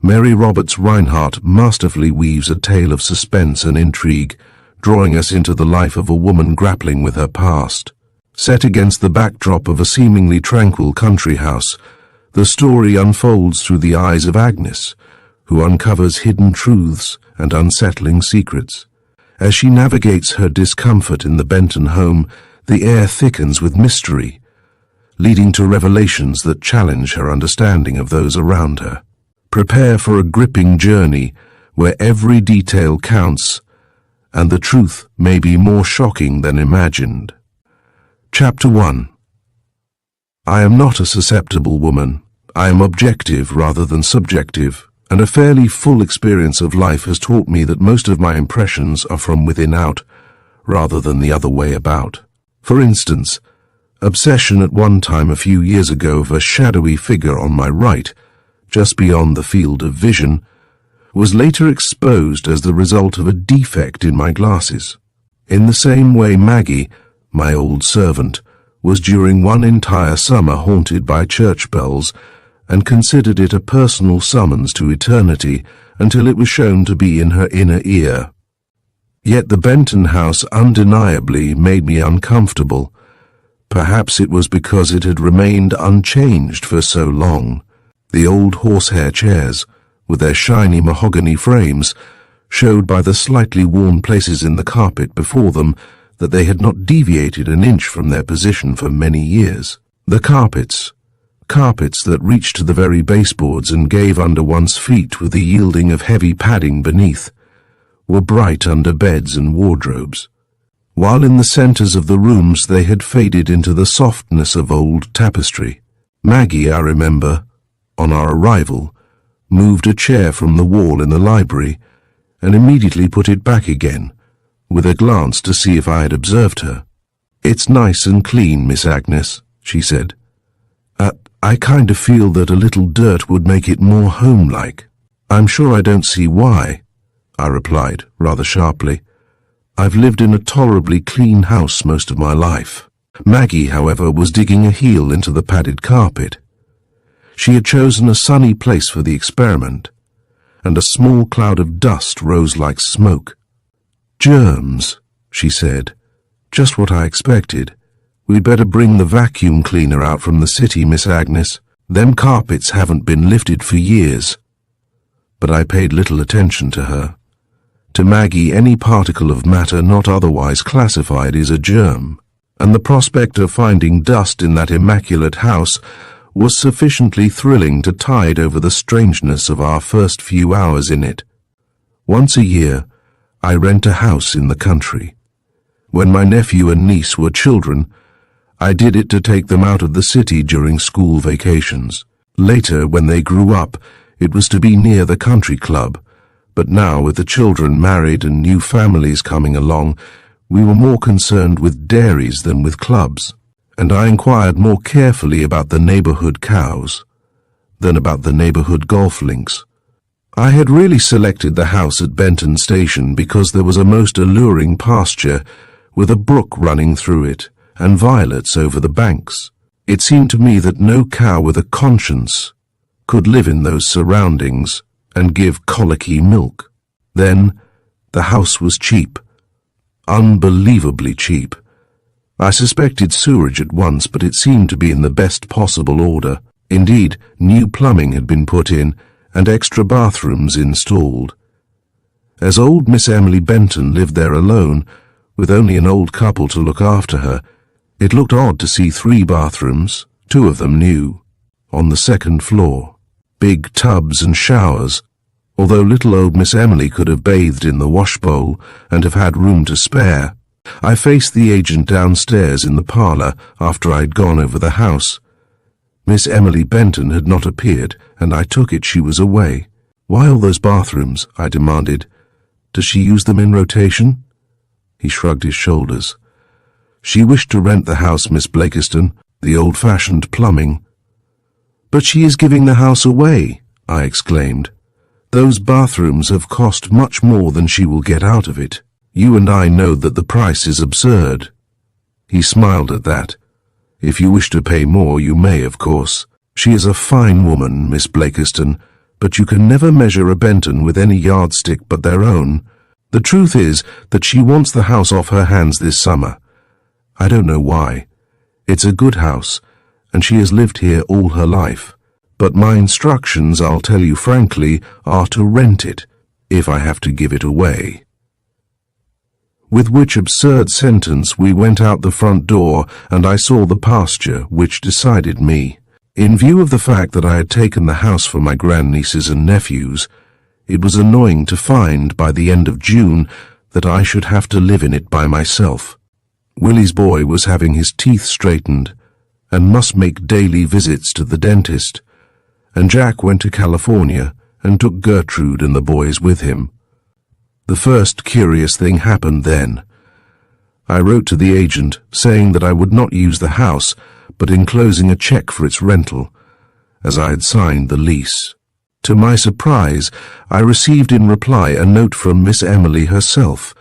Mary Roberts Rinehart masterfully weaves a tale of suspense and intrigue, drawing us into the life of a woman grappling with her past. Set against the backdrop of a seemingly tranquil country house, the story unfolds through the eyes of Agnes, who uncovers hidden truths and unsettling secrets. As she navigates her discomfort in the Benton home, the air thickens with mystery, leading to revelations that challenge her understanding of those around her. Prepare for a gripping journey where every detail counts, and the truth may be more shocking than imagined. Chapter 1. I am not a susceptible woman. I am objective rather than subjective, and a fairly full experience of life has taught me that most of my impressions are from within out, rather than the other way about. For instance, obsession at one time a few years ago of a shadowy figure on my right, just beyond the field of vision, was later exposed as the result of a defect in my glasses. In the same way Maggie, my old servant, was during one entire summer haunted by church bells and considered it a personal summons to eternity until it was shown to be in her inner ear. Yet the Benton house undeniably made me uncomfortable. Perhaps it was because it had remained unchanged for so long. The old horsehair chairs, with their shiny mahogany frames, showed by the slightly worn places in the carpet before them that they had not deviated an inch from their position for many years. The carpets that reached to the very baseboards and gave under one's feet with the yielding of heavy padding beneath, were bright under beds and wardrobes, while in the centers of the rooms they had faded into the softness of old tapestry. Maggie, I remember, on our arrival, moved a chair from the wall in the library and immediately put it back again, with a glance to see if I had observed her. "It's nice and clean, Miss Agnes," she said. I kind of feel that a little dirt would make it more home-like." "I'm sure I don't see why," I replied, rather sharply. "I've lived in a tolerably clean house most of my life." Maggie, however, was digging a heel into the padded carpet. She had chosen a sunny place for the experiment, and a small cloud of dust rose like smoke. "Germs," she said. "Just what I expected. We'd better bring the vacuum cleaner out from the city, Miss Agnes. Them carpets haven't been lifted for years." But I paid little attention to her. To Maggie, any particle of matter not otherwise classified is a germ, and the prospect of finding dust in that immaculate house was sufficiently thrilling to tide over the strangeness of our first few hours in it. Once a year, I rent a house in the country. When my nephew and niece were children, I did it to take them out of the city during school vacations. Later, when they grew up, it was to be near the country club, but now with the children married and new families coming along, we were more concerned with dairies than with clubs, and I inquired more carefully about the neighborhood cows than about the neighborhood golf links. I had really selected the house at Benton Station because there was a most alluring pasture with a brook running through it and violets over the banks. It seemed to me that no cow with a conscience could live in those surroundings and give colicky milk. Then, the house was cheap. Unbelievably cheap. I suspected sewerage at once, but it seemed to be in the best possible order. Indeed, new plumbing had been put in and extra bathrooms installed. As old Miss Emily Benton lived there alone, with only an old couple to look after her, it looked odd to see 3 bathrooms, 2 of them new, on the second floor. Big tubs and showers, although little old Miss Emily could have bathed in the washbowl and have had room to spare. I faced the agent downstairs in the parlor after I'd gone over the house. Miss Emily Benton had not appeared, and I took it she was away. "Why all those bathrooms?" I demanded. "Does she use them in rotation?" He shrugged his shoulders. "She wished to rent the house, Miss Blakiston, the old-fashioned plumbing." "But she is giving the house away," I exclaimed. "Those bathrooms have cost much more than she will get out of it. You and I know that the price is absurd." He smiled at that. "If you wish to pay more, you may, of course. She is a fine woman, Miss Blakiston, but you can never measure a Benton with any yardstick but their own. The truth is that she wants the house off her hands this summer. I don't know why. It's a good house, and she has lived here all her life. But my instructions, I'll tell you frankly, are to rent it, if I have to give it away." With which absurd sentence we went out the front door, and I saw the pasture, which decided me. In view of the fact that I had taken the house for my grandnieces and nephews, it was annoying to find by the end of June that I should have to live in it by myself. Willie's boy was having his teeth straightened and must make daily visits to the dentist, and Jack went to California and took Gertrude and the boys with him. The first curious thing happened then. I wrote to the agent saying that I would not use the house, but enclosing a check for its rental, as I had signed the lease. To my surprise, I received in reply a note from Miss Emily herself,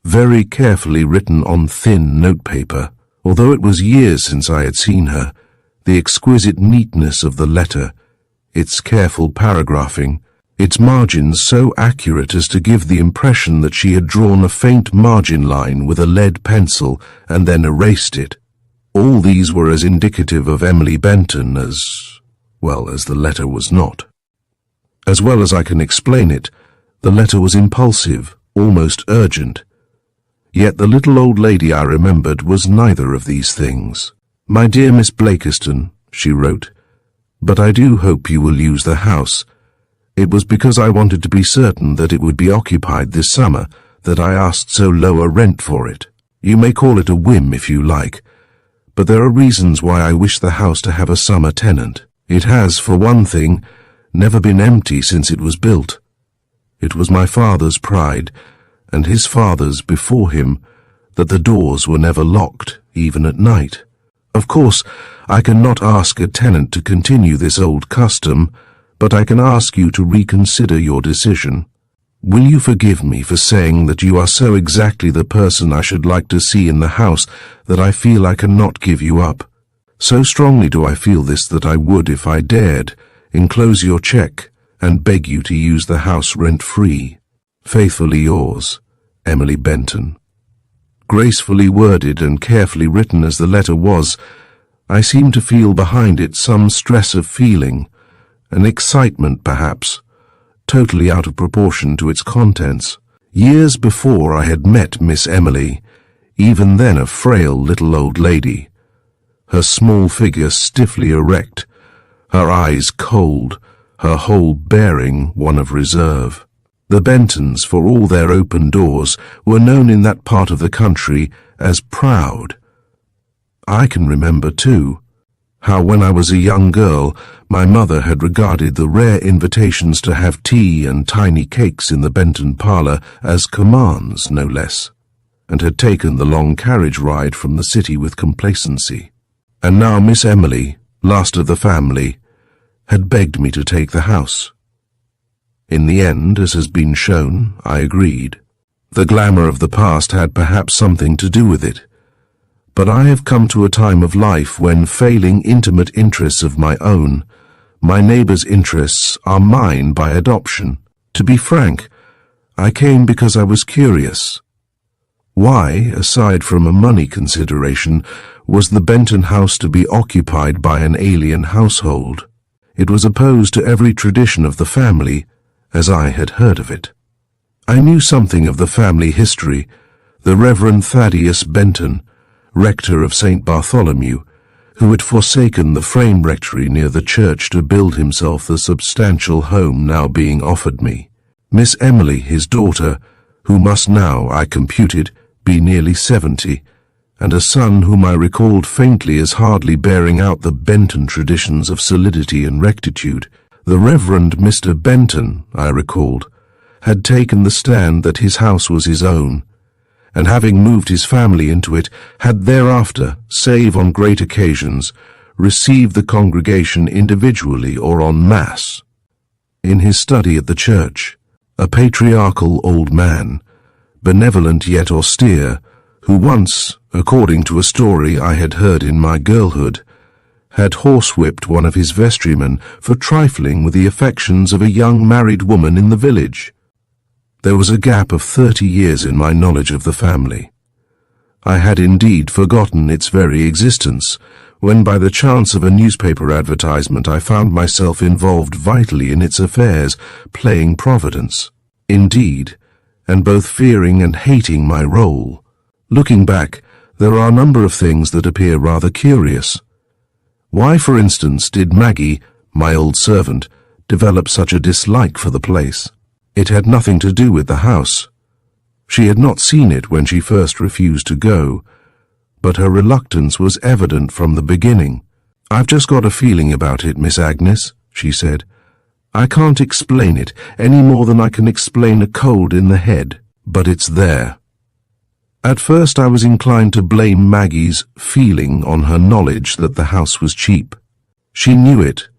very carefully written on thin notepaper. Although it was years since I had seen her, the exquisite neatness of the letter, its careful paragraphing, its margins so accurate as to give the impression that she had drawn a faint margin line with a lead pencil and then erased it. All these were as indicative of Emily Benton as the letter was not. As well as I can explain it, the letter was impulsive, almost urgent. Yet the little old lady I remembered was neither of these things. "My dear Miss Blakiston," she wrote, "but I do hope you will use the house. It was because I wanted to be certain that it would be occupied this summer that I asked so low a rent for it. You may call it a whim if you like, but there are reasons why I wish the house to have a summer tenant. It has, for one thing, never been empty since it was built. It was my father's pride, and his father's before him, that the doors were never locked, even at night. Of course, I cannot ask a tenant to continue this old custom, but I can ask you to reconsider your decision. Will you forgive me for saying that you are so exactly the person I should like to see in the house that I feel I cannot give you up? So strongly do I feel this that I would, if I dared, enclose your check and beg you to use the house rent-free. Faithfully yours, Emily Benton." Gracefully worded and carefully written as the letter was, I seemed to feel behind it some stress of feeling, an excitement perhaps, totally out of proportion to its contents. Years before I had met Miss Emily, even then a frail little old lady, her small figure stiffly erect, her eyes cold, her whole bearing one of reserve. The Bentons, for all their open doors, were known in that part of the country as proud. I can remember, too, how when I was a young girl, my mother had regarded the rare invitations to have tea and tiny cakes in the Benton parlour as commands, no less, and had taken the long carriage ride from the city with complacency. And now Miss Emily, last of the family, had begged me to take the house. In the end, as has been shown, I agreed. The glamour of the past had perhaps something to do with it, but I have come to a time of life when, failing intimate interests of my own, my neighbours' interests are mine by adoption. To be frank, I came because I was curious. Why, aside from a money consideration, was the Benton house to be occupied by an alien household? It was opposed to every tradition of the family, as I had heard of it. I knew something of the family history. The Reverend Thaddeus Benton, rector of St. Bartholomew, who had forsaken the frame rectory near the church to build himself the substantial home now being offered me. Miss Emily, his daughter, who must now, I computed, be nearly 70, and a son whom I recalled faintly as hardly bearing out the Benton traditions of solidity and rectitude. The Reverend Mr. Benton, I recalled, had taken the stand that his house was his own, and having moved his family into it, had thereafter, save on great occasions, received the congregation individually or en masse. In his study at the church, a patriarchal old man, benevolent yet austere, who once, according to a story I had heard in my girlhood, had horsewhipped one of his vestrymen for trifling with the affections of a young married woman in the village. There was a gap of 30 years in my knowledge of the family. I had indeed forgotten its very existence, when by the chance of a newspaper advertisement I found myself involved vitally in its affairs, playing Providence, indeed, and both fearing and hating my role. Looking back, there are a number of things that appear rather curious. Why, for instance, did Maggie, my old servant, develop such a dislike for the place? It had nothing to do with the house. She had not seen it when she first refused to go, but her reluctance was evident from the beginning. "I've just got a feeling about it, Miss Agnes," she said. "I can't explain it any more than I can explain a cold in the head, but it's there." At first I was inclined to blame Maggie's feeling on her knowledge that the house was cheap. She knew it,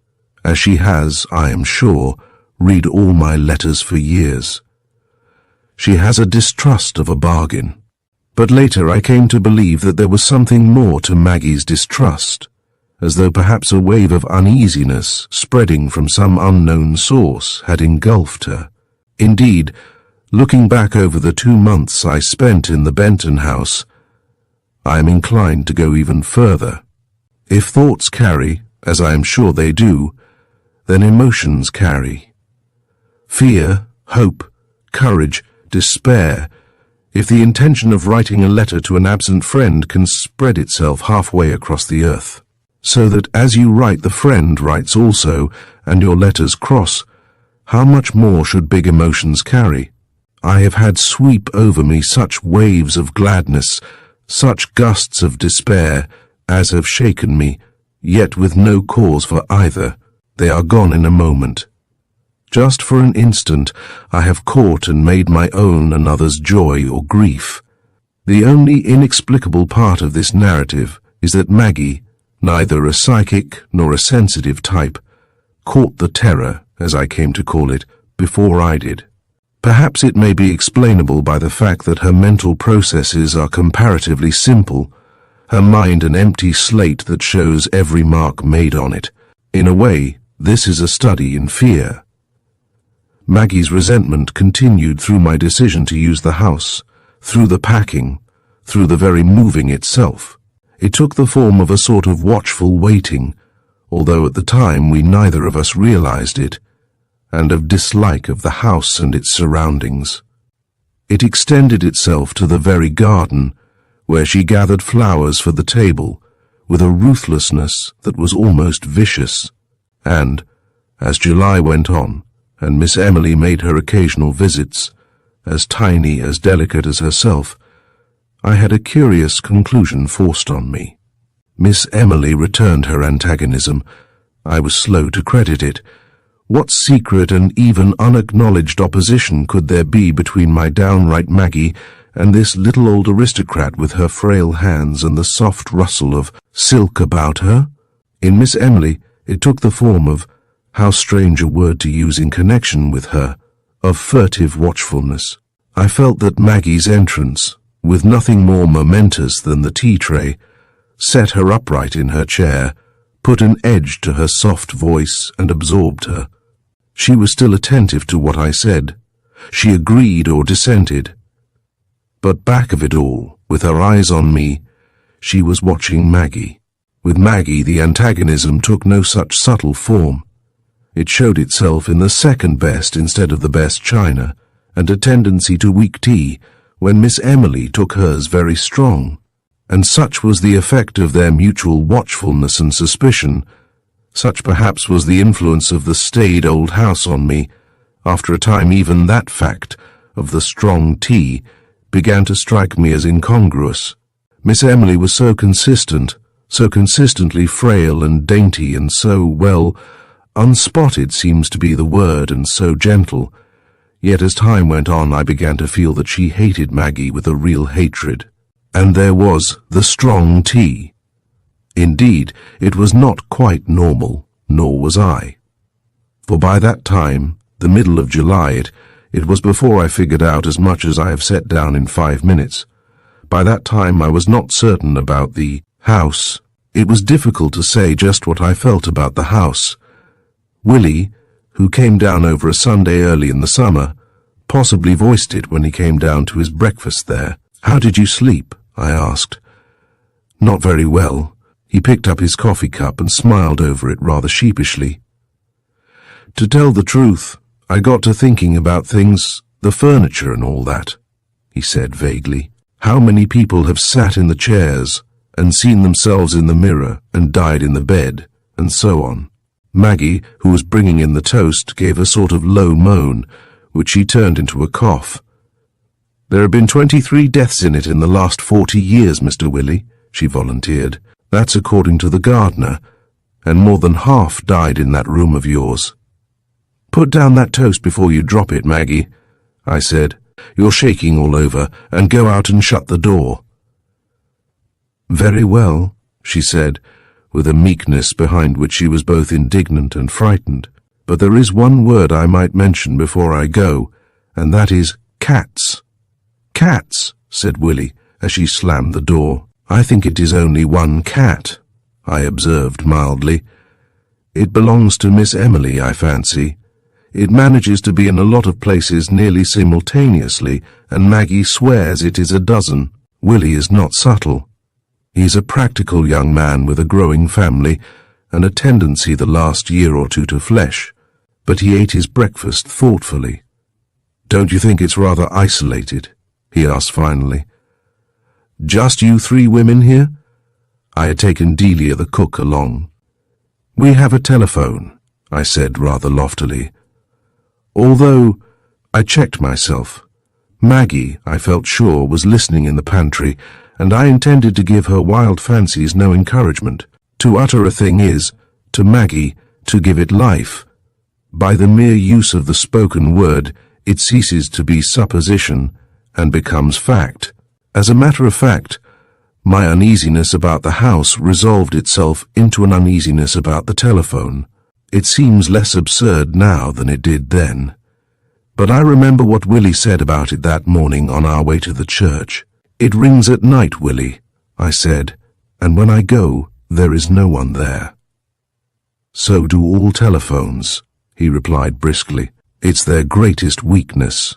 as she has, I am sure, read all my letters for years. She has a distrust of a bargain. But later I came to believe that there was something more to Maggie's distrust, as though perhaps a wave of uneasiness spreading from some unknown source had engulfed her. Indeed, looking back over the 2 months I spent in the Benton house, I am inclined to go even further. If thoughts carry, as I am sure they do, then emotions carry. Fear, hope, courage, despair, if the intention of writing a letter to an absent friend can spread itself halfway across the earth, so that as you write the friend writes also, and your letters cross, how much more should big emotions carry? I have had sweep over me such waves of gladness, such gusts of despair, as have shaken me, yet with no cause for either. They are gone in a moment. Just for an instant I have caught and made my own another's joy or grief. The only inexplicable part of this narrative is that Maggie, neither a psychic nor a sensitive type, caught the terror, as I came to call it, before I did. Perhaps it may be explainable by the fact that her mental processes are comparatively simple, her mind an empty slate that shows every mark made on it. In a way, this is a study in fear. Maggie's resentment continued through my decision to use the house, through the packing, through the very moving itself. It took the form of a sort of watchful waiting, although at the time we neither of us realized it, and of dislike of the house and its surroundings. It extended itself to the very garden, where she gathered flowers for the table, with a ruthlessness that was almost vicious, and, as July went on, and Miss Emily made her occasional visits, as tiny, as delicate as herself, I had a curious conclusion forced on me. Miss Emily returned her antagonism. I was slow to credit it. What secret and even unacknowledged opposition could there be between my downright Maggie and this little old aristocrat with her frail hands and the soft rustle of silk about her? In Miss Emily it took the form of, how strange a word to use in connection with her, of furtive watchfulness. I felt that Maggie's entrance, with nothing more momentous than the tea-tray, set her upright in her chair, put an edge to her soft voice and absorbed her. She was still attentive to what I said. She agreed or dissented. But back of it all, with her eyes on me, she was watching Maggie. With Maggie the antagonism took no such subtle form. It showed itself in the second best instead of the best china, and a tendency to weak tea, when Miss Emily took hers very strong. And such was the effect of their mutual watchfulness and suspicion, such perhaps was the influence of the staid old house on me, after a time even that fact, of the strong tea, began to strike me as incongruous. Miss Emily was so consistent, so consistently frail and dainty, and so, well, unspotted seems to be the word, and so gentle. Yet as time went on I began to feel that she hated Maggie with a real hatred. And there was the strong tea. Indeed, it was not quite normal, nor was I. For by that time, the middle of July, it was before I figured out as much as I have set down in 5 minutes. By that time I was not certain about the house, It was difficult to say just what I felt about the house. Willie, who came down over a Sunday early in the summer, possibly voiced it when he came down to his breakfast there. "How did you sleep?" I asked. "Not very well." He picked up his coffee cup and smiled over it rather sheepishly. "To tell the truth, I got to thinking about things, the furniture and all that," he said vaguely. "How many people have sat in the chairs and seen themselves in the mirror and died in the bed, and so on." Maggie, who was bringing in the toast, gave a sort of low moan, which she turned into a cough. "There have been 23 deaths in it in the last 40 years, Mr. Willie," she volunteered. "That's according to the gardener, and more than half died in that room of yours." "Put down that toast before you drop it, Maggie," I said. "You're shaking all over, and go out and shut the door." "Very well," she said, with a meekness behind which she was both indignant and frightened. "But there is one word I might mention before I go, and that is cats." "Cats," said Willie, as she slammed the door. "I think it is only one cat," I observed mildly. "It belongs to Miss Emily, I fancy. It manages to be in a lot of places nearly simultaneously, and Maggie swears it is a dozen." Willie is not subtle. He's a practical young man with a growing family and a tendency the last year or two to flesh, but he ate his breakfast thoughtfully. "Don't you think it's rather isolated?" he asked finally. "Just you 3 women here?" I had taken Delia the cook along. "We have a telephone," I said rather loftily. Although I checked myself. Maggie, I felt sure, was listening in the pantry, and I intended to give her wild fancies no encouragement. To utter a thing is, to Maggie, to give it life. By the mere use of the spoken word, it ceases to be supposition and becomes fact. As a matter of fact, my uneasiness about the house resolved itself into an uneasiness about the telephone. It seems less absurd now than it did then. But I remember what Willie said about it that morning on our way to the church. "It rings at night, Willie," I said, "and when I go, there is no one there." "So do all telephones," he replied briskly. "It's their greatest weakness.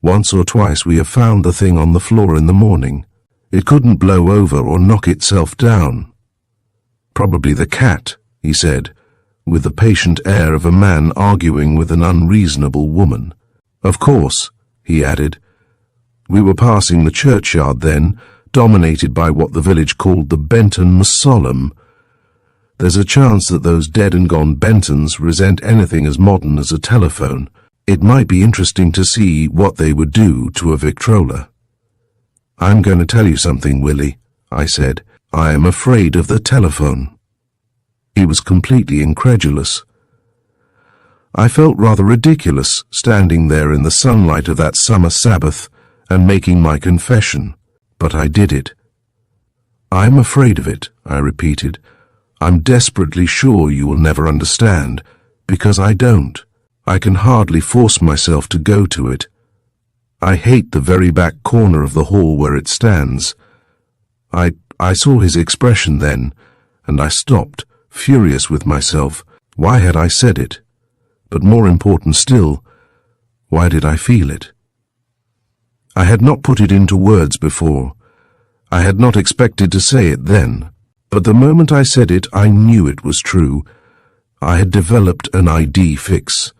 Once or twice we have found the thing on the floor in the morning. It couldn't blow over or knock itself down." "Probably the cat," he said, with the patient air of a man arguing with an unreasonable woman. "Of course," he added. "We were passing the churchyard then, dominated by what the village called the Benton Mausoleum. There's a chance that those dead-and-gone Bentons resent anything as modern as a telephone. It might be interesting to see what they would do to a Victrola." "I'm going to tell you something, Willie," I said. "I am afraid of the telephone." He was completely incredulous. I felt rather ridiculous, standing there in the sunlight of that summer Sabbath and making my confession, but I did it. "I'm afraid of it," I repeated. "I'm desperately sure you will never understand, because I don't. I can hardly force myself to go to it. I hate the very back corner of the hall where it stands." I saw his expression then, and I stopped, furious with myself. Why had I said it? But more important still, why did I feel it? I had not put it into words before. I had not expected to say it then. But the moment I said it, I knew it was true. I had developed an ID fix.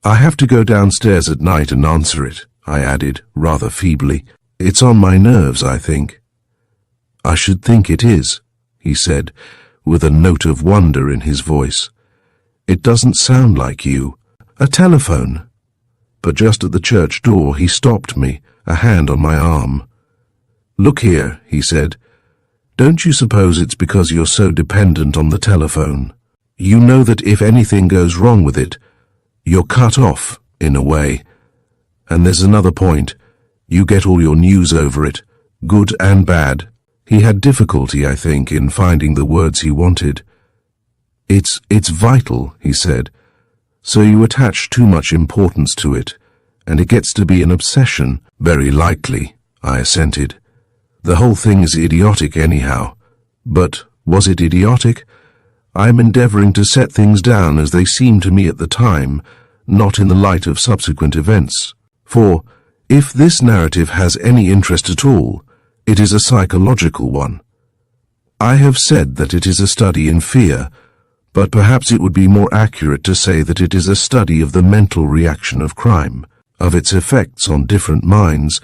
"I have to go downstairs at night and answer it," I added, rather feebly. "It's on my nerves, I think." "I should think it is," he said, with a note of wonder in his voice. "It doesn't sound like you. A telephone." But just at the church door he stopped me, a hand on my arm. "Look here," he said. "Don't you suppose it's because you're so dependent on the telephone? You know that if anything goes wrong with it, you're cut off, in a way. And there's another point. You get all your news over it, good and bad." He had difficulty, I think, in finding the words he wanted. It's vital," he said. "So you attach too much importance to it, and it gets to be an obsession." "Very likely," I assented. "The whole thing is idiotic anyhow, But was it idiotic? I am endeavouring to set things down as they seemed to me at the time, not in the light of subsequent events. For, if this narrative has any interest at all, it is a psychological one. I have said that it is a study in fear, but perhaps it would be more accurate to say that it is a study of the mental reaction of crime, of its effects on different minds,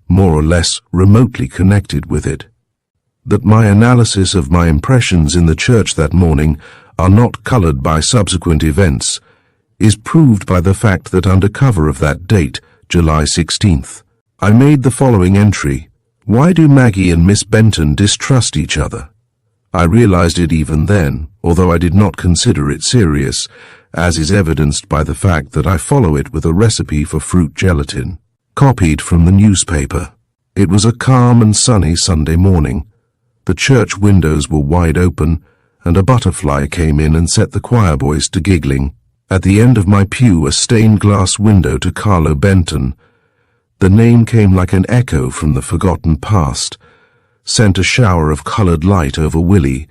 more or less remotely connected with it. That my analysis of my impressions in the church that morning are not coloured by subsequent events is proved by the fact that under cover of that date, July 16th, I made the following entry: "Why do Maggie and Miss Benton distrust each other?" I realized it even then, although I did not consider it serious, as is evidenced by the fact that I follow it with a recipe for fruit gelatin, copied from the newspaper. It was a calm and sunny Sunday morning. The church windows were wide open, and a butterfly came in and set the choir boys to giggling. At the end of my pew, a stained glass window to Carlo Benton. The name came like an echo from the forgotten past, sent a shower of coloured light over Willie,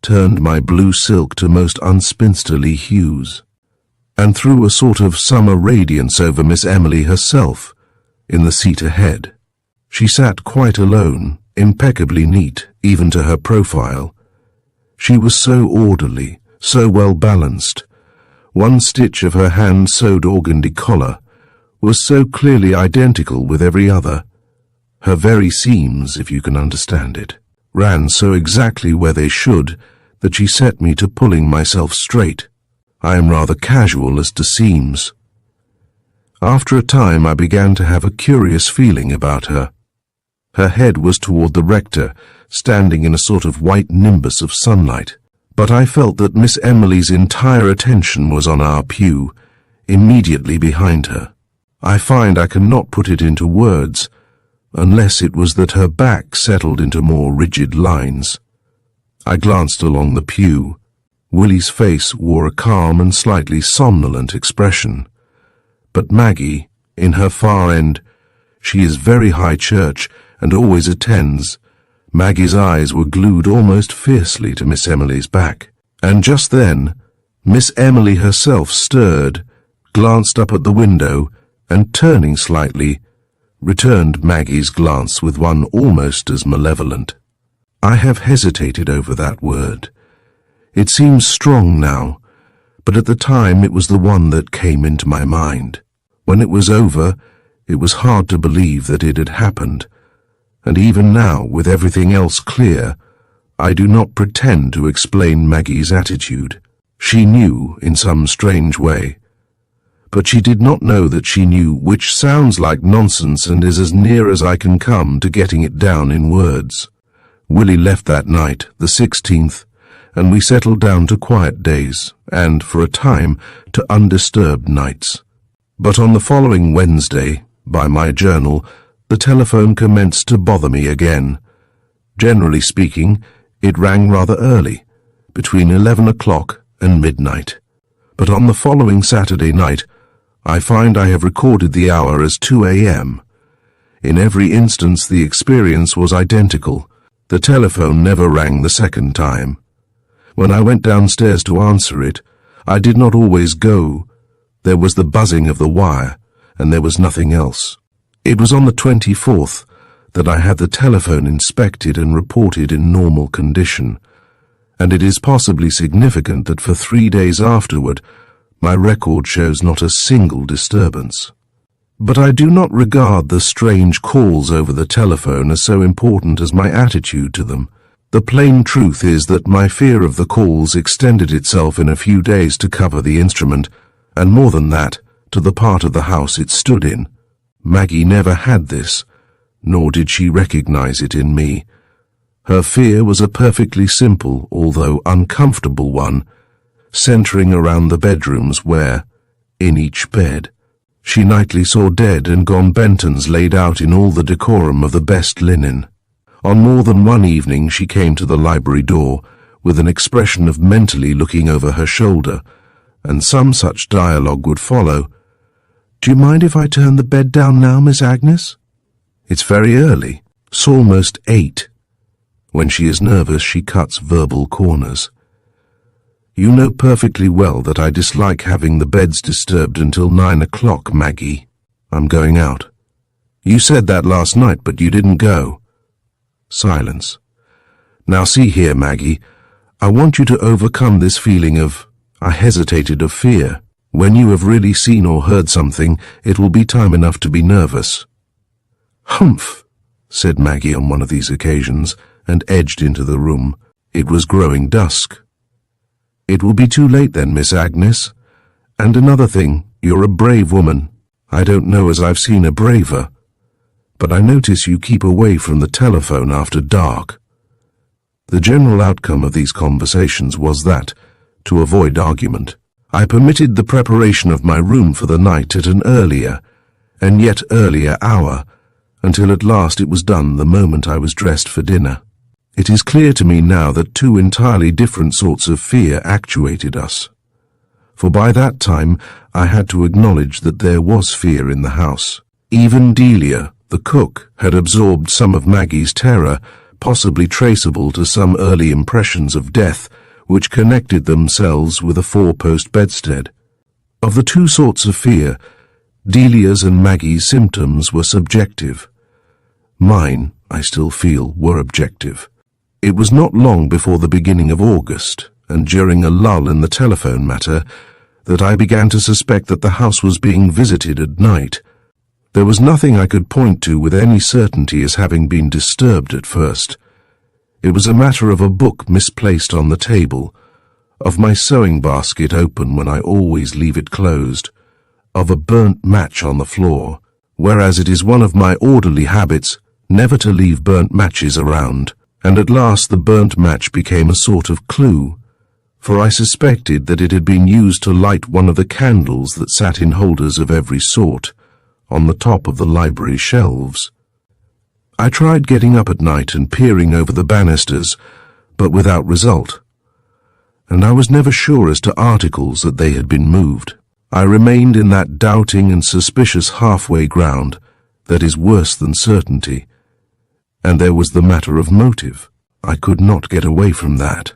turned my blue silk to most unspinsterly hues, and threw a sort of summer radiance over Miss Emily herself, in the seat ahead. She sat quite alone, impeccably neat, even to her profile. She was so orderly, so well balanced. One stitch of her hand-sewed organdy collar was so clearly identical with every other. Her very seams, if you can understand it, ran so exactly where they should that she set me to pulling myself straight. I am rather casual as to seams. After a time I began to have a curious feeling about her. Her head was toward the rector, standing in a sort of white nimbus of sunlight, but I felt that Miss Emily's entire attention was on our pew, immediately behind her. I find I cannot put it into words, unless it was that her back settled into more rigid lines. I glanced along the pew. Willie's face wore a calm and slightly somnolent expression. But Maggie, in her far end, she is very high church and always attends. Maggie's eyes were glued almost fiercely to Miss Emily's back. And just then, Miss Emily herself stirred, glanced up at the window, and turning slightly, returned Maggie's glance with one almost as malevolent. I have hesitated over that word. It seems strong now, but at the time it was the one that came into my mind. When it was over, it was hard to believe that it had happened, and even now, with everything else clear, I do not pretend to explain Maggie's attitude. She knew in some strange way, but she did not know that she knew, which sounds like nonsense and is as near as I can come to getting it down in words. Willie left that night, the 16th, and we settled down to quiet days, and, for a time, to undisturbed nights. But on the following Wednesday, by my journal, the telephone commenced to bother me again. Generally speaking, it rang rather early, between 11 o'clock and midnight. But on the following Saturday night, I find I have recorded the hour as 2 a.m. In every instance the experience was identical. The telephone never rang the second time. When I went downstairs to answer it, I did not always go. There was the buzzing of the wire, and there was nothing else. It was on the 24th that I had the telephone inspected and reported in normal condition, and it is possibly significant that for 3 days afterward my record shows not a single disturbance. But I do not regard the strange calls over the telephone as so important as my attitude to them. The plain truth is that my fear of the calls extended itself in a few days to cover the instrument, and more than that, to the part of the house it stood in. Maggie never had this, nor did she recognize it in me. Her fear was a perfectly simple, although uncomfortable one, centering around the bedrooms where, in each bed, she nightly saw dead and gone Bentons laid out in all the decorum of the best linen. On more than one evening she came to the library door with an expression of mentally looking over her shoulder, and some such dialogue would follow. "Do you mind if I turn the bed down now, Miss Agnes? It's very early. It's almost 8. When she is nervous, she cuts verbal corners. You know perfectly well that I dislike having the beds disturbed until 9 o'clock, Maggie. I'm going out. You said that last night, but you didn't go. Silence. Now see here, Maggie. I want you to overcome this feeling of fear. When you have really seen or heard something, it will be time enough to be nervous. Humph, said Maggie on one of these occasions, and edged into the room. It was growing dusk. It will be too late then, Miss Agnes. And another thing, you're a brave woman. I don't know as I've seen a braver. But I notice you keep away from the telephone after dark. The general outcome of these conversations was that, to avoid argument, I permitted the preparation of my room for the night at an earlier, and yet earlier hour, until at last it was done the moment I was dressed for dinner. It is clear to me now that two entirely different sorts of fear actuated us. For by that time I had to acknowledge that there was fear in the house. Even Delia, the cook, had absorbed some of Maggie's terror, possibly traceable to some early impressions of death, which connected themselves with a four-post bedstead. Of the two sorts of fear, Delia's and Maggie's symptoms were subjective. Mine, I still feel, were objective. It was not long before the beginning of August, and during a lull in the telephone matter, that I began to suspect that the house was being visited at night. There was nothing I could point to with any certainty as having been disturbed at first. It was a matter of a book misplaced on the table, of my sewing basket open when I always leave it closed, of a burnt match on the floor, whereas it is one of my orderly habits never to leave burnt matches around. And at last the burnt match became a sort of clue, for I suspected that it had been used to light one of the candles that sat in holders of every sort, on the top of the library shelves. I tried getting up at night and peering over the banisters, but without result. And I was never sure as to articles that they had been moved. I remained in that doubting and suspicious halfway ground that is worse than certainty. And there was the matter of motive. I could not get away from that.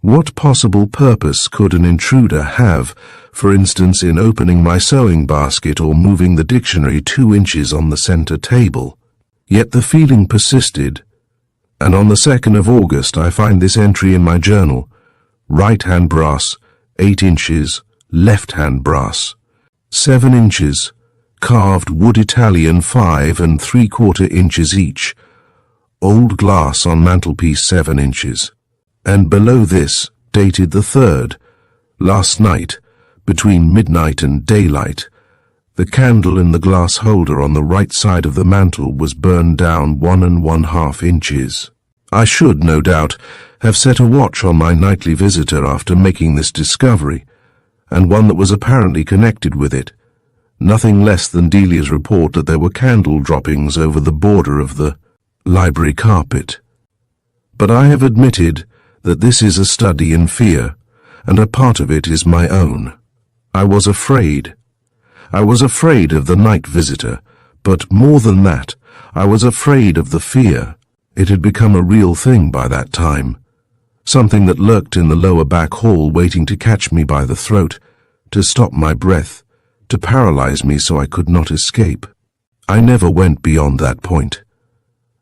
What possible purpose could an intruder have, for instance, in opening my sewing basket or moving the dictionary 2 inches on the center table? Yet the feeling persisted, and on the 2nd of August I find this entry in my journal: right-hand brass, 8 inches, left-hand brass, 7 inches, carved wood Italian 5 3/4 inches each, old glass on mantelpiece 7 inches, and below this, dated the 3rd, last night, between midnight and daylight, the candle in the glass holder on the right side of the mantel was burned down 1 1/2 inches. I should, no doubt, have set a watch on my nightly visitor after making this discovery, and one that was apparently connected with it, nothing less than Delia's report that there were candle droppings over the border of the library carpet. But I have admitted that this is a study in fear, and a part of it is my own. I was afraid. I was afraid of the night visitor, but more than that, I was afraid of the fear. It had become a real thing by that time, something that lurked in the lower back hall waiting to catch me by the throat, to stop my breath, to paralyze me so I could not escape. I never went beyond that point.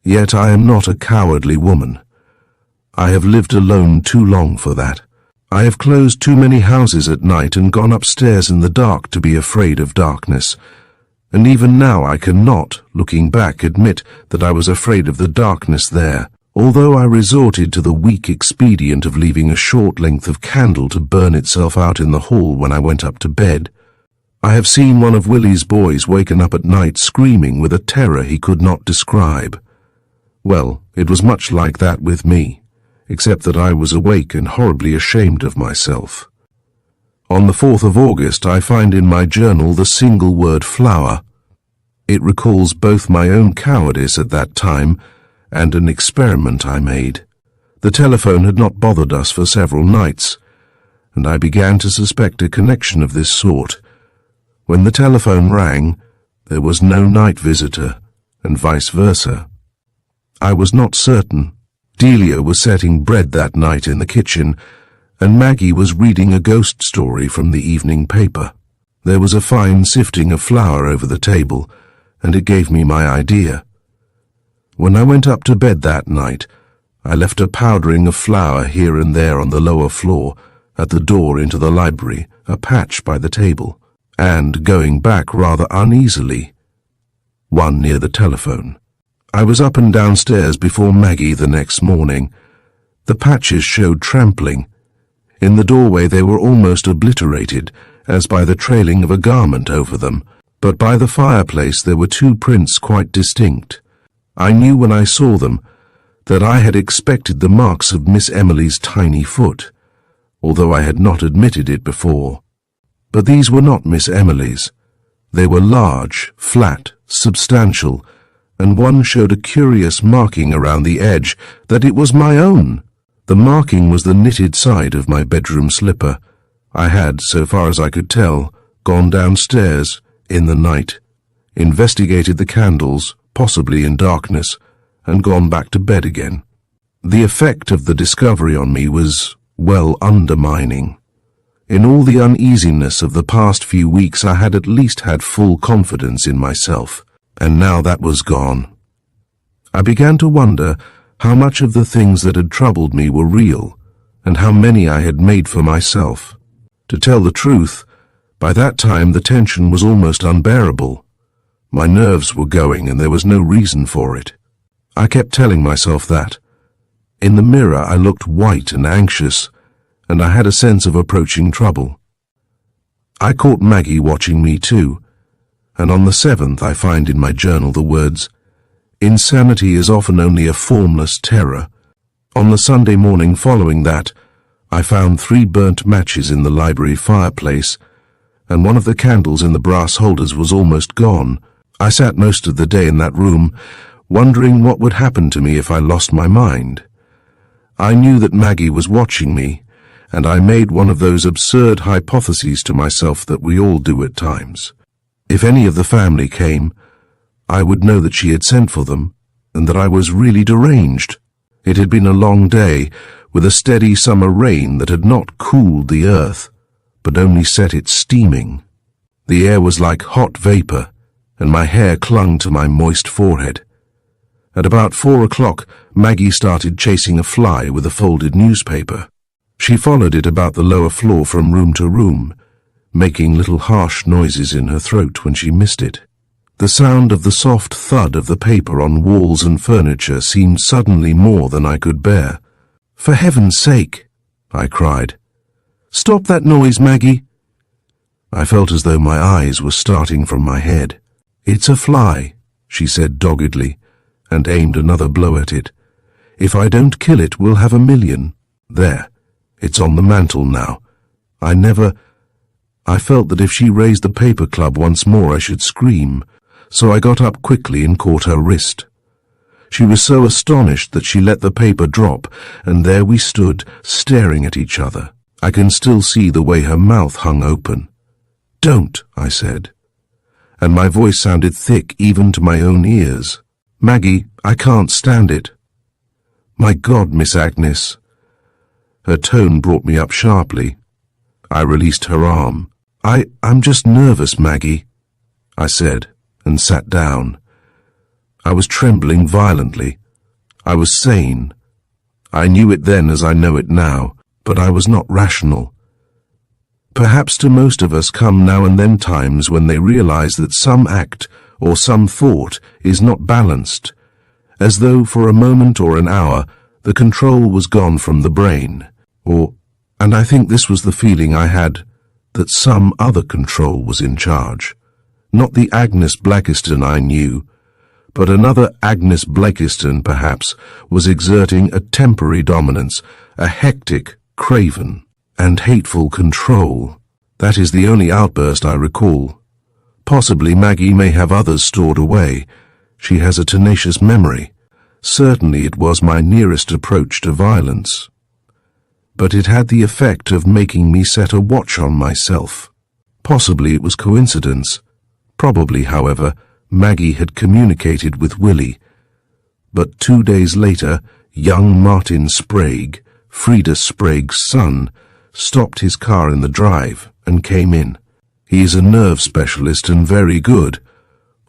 Yet I am not a cowardly woman. I have lived alone too long for that. I have closed too many houses at night and gone upstairs in the dark to be afraid of darkness, and even now I cannot, looking back, admit that I was afraid of the darkness there, although I resorted to the weak expedient of leaving a short length of candle to burn itself out in the hall when I went up to bed. I have seen one of Willie's boys waken up at night screaming with a terror he could not describe. Well, it was much like that with me, except that I was awake and horribly ashamed of myself. On the 4th of August I find in my journal the single word flower. It recalls both my own cowardice at that time and an experiment I made. The telephone had not bothered us for several nights, and I began to suspect a connection of this sort. When the telephone rang, there was no night visitor, and vice versa. I was not certain, Delia was setting bread that night in the kitchen, and Maggie was reading a ghost story from the evening paper. There was a fine sifting of flour over the table, and it gave me my idea. When I went up to bed that night, I left a powdering of flour here and there on the lower floor, at the door into the library, a patch by the table, and, going back rather uneasily, one near the telephone. I was up and downstairs before Maggie the next morning. The patches showed trampling. In the doorway they were almost obliterated, as by the trailing of a garment over them, but by the fireplace there were two prints quite distinct. I knew when I saw them that I had expected the marks of Miss Emily's tiny foot, although I had not admitted it before. But these were not Miss Emily's. They were large, flat, substantial, and one showed a curious marking around the edge that it was my own. The marking was the knitted side of my bedroom slipper. I had, so far as I could tell, gone downstairs in the night, investigated the candles, possibly in darkness, and gone back to bed again. The effect of the discovery on me was, well, undermining. In all the uneasiness of the past few weeks I had at least had full confidence in myself, and now that was gone. I began to wonder how much of the things that had troubled me were real, and how many I had made for myself. To tell the truth, by that time the tension was almost unbearable. My nerves were going, and there was no reason for it. I kept telling myself that. In the mirror I looked white and anxious, and I had a sense of approaching trouble. I caught Maggie watching me too, and on the 7th I find in my journal the words, "Insanity is often only a formless terror." On the Sunday morning following that, I found 3 burnt matches in the library fireplace, and one of the candles in the brass holders was almost gone. I sat most of the day in that room, wondering what would happen to me if I lost my mind. I knew that Maggie was watching me, and I made one of those absurd hypotheses to myself that we all do at times. If any of the family came, I would know that she had sent for them, and that I was really deranged. It had been a long day, with a steady summer rain that had not cooled the earth, but only set it steaming. The air was like hot vapor, and my hair clung to my moist forehead. At about 4 o'clock, Maggie started chasing a fly with a folded newspaper. She followed it about the lower floor from room to room, making little harsh noises in her throat when she missed it. The sound of the soft thud of the paper on walls and furniture seemed suddenly more than I could bear. "For heaven's sake," I cried. "Stop that noise, Maggie." I felt as though my eyes were starting from my head. "It's a fly," she said doggedly, and aimed another blow at it. "If I don't kill it, we'll have 1,000,000. There, it's on the mantel now. I felt that if she raised the paper club once more I should scream, so I got up quickly and caught her wrist. She was so astonished that she let the paper drop, and there we stood, staring at each other. I can still see the way her mouth hung open. "Don't," I said, and my voice sounded thick even to my own ears. "Maggie, I can't stand it." "My God, Miss Agnes." Her tone brought me up sharply. I released her arm. I'm just nervous, Maggie," I said, and sat down. I was trembling violently. I was sane. I knew it then as I know it now, but I was not rational. Perhaps to most of us come now and then times when they realize that some act or some thought is not balanced, as though for a moment or an hour the control was gone from the brain, and I think this was the feeling I had, that some other control was in charge. Not the Agnes Blackiston I knew, but another Agnes Blakiston, perhaps, was exerting a temporary dominance, a hectic, craven, and hateful control. That is the only outburst I recall. Possibly Maggie may have others stored away. She has a tenacious memory. Certainly it was my nearest approach to violence. But it had the effect of making me set a watch on myself. Possibly it was coincidence. Probably, however, Maggie had communicated with Willie. But 2 days later, young Martin Sprague, Frida Sprague's son, stopped his car in the drive and came in. He is a nerve specialist and very good,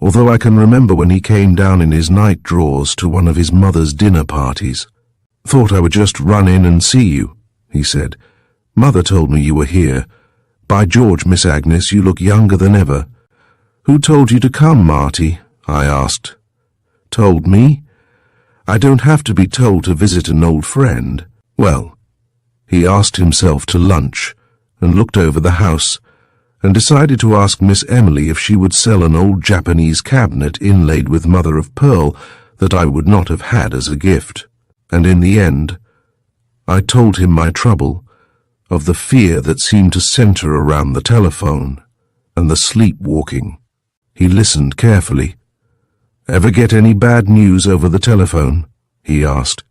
although I can remember when he came down in his night drawers to one of his mother's dinner parties. "Thought I would just run in and see you," he said. "Mother told me you were here. By George, Miss Agnes, you look younger than ever." "Who told you to come, Marty?" I asked. "Told me? I don't have to be told to visit an old friend." Well, he asked himself to lunch and looked over the house and decided to ask Miss Emily if she would sell an old Japanese cabinet inlaid with mother of pearl that I would not have had as a gift. And in the end, I told him my trouble, of the fear that seemed to center around the telephone and the sleepwalking. He listened carefully. "Ever get any bad news over the telephone?" he asked.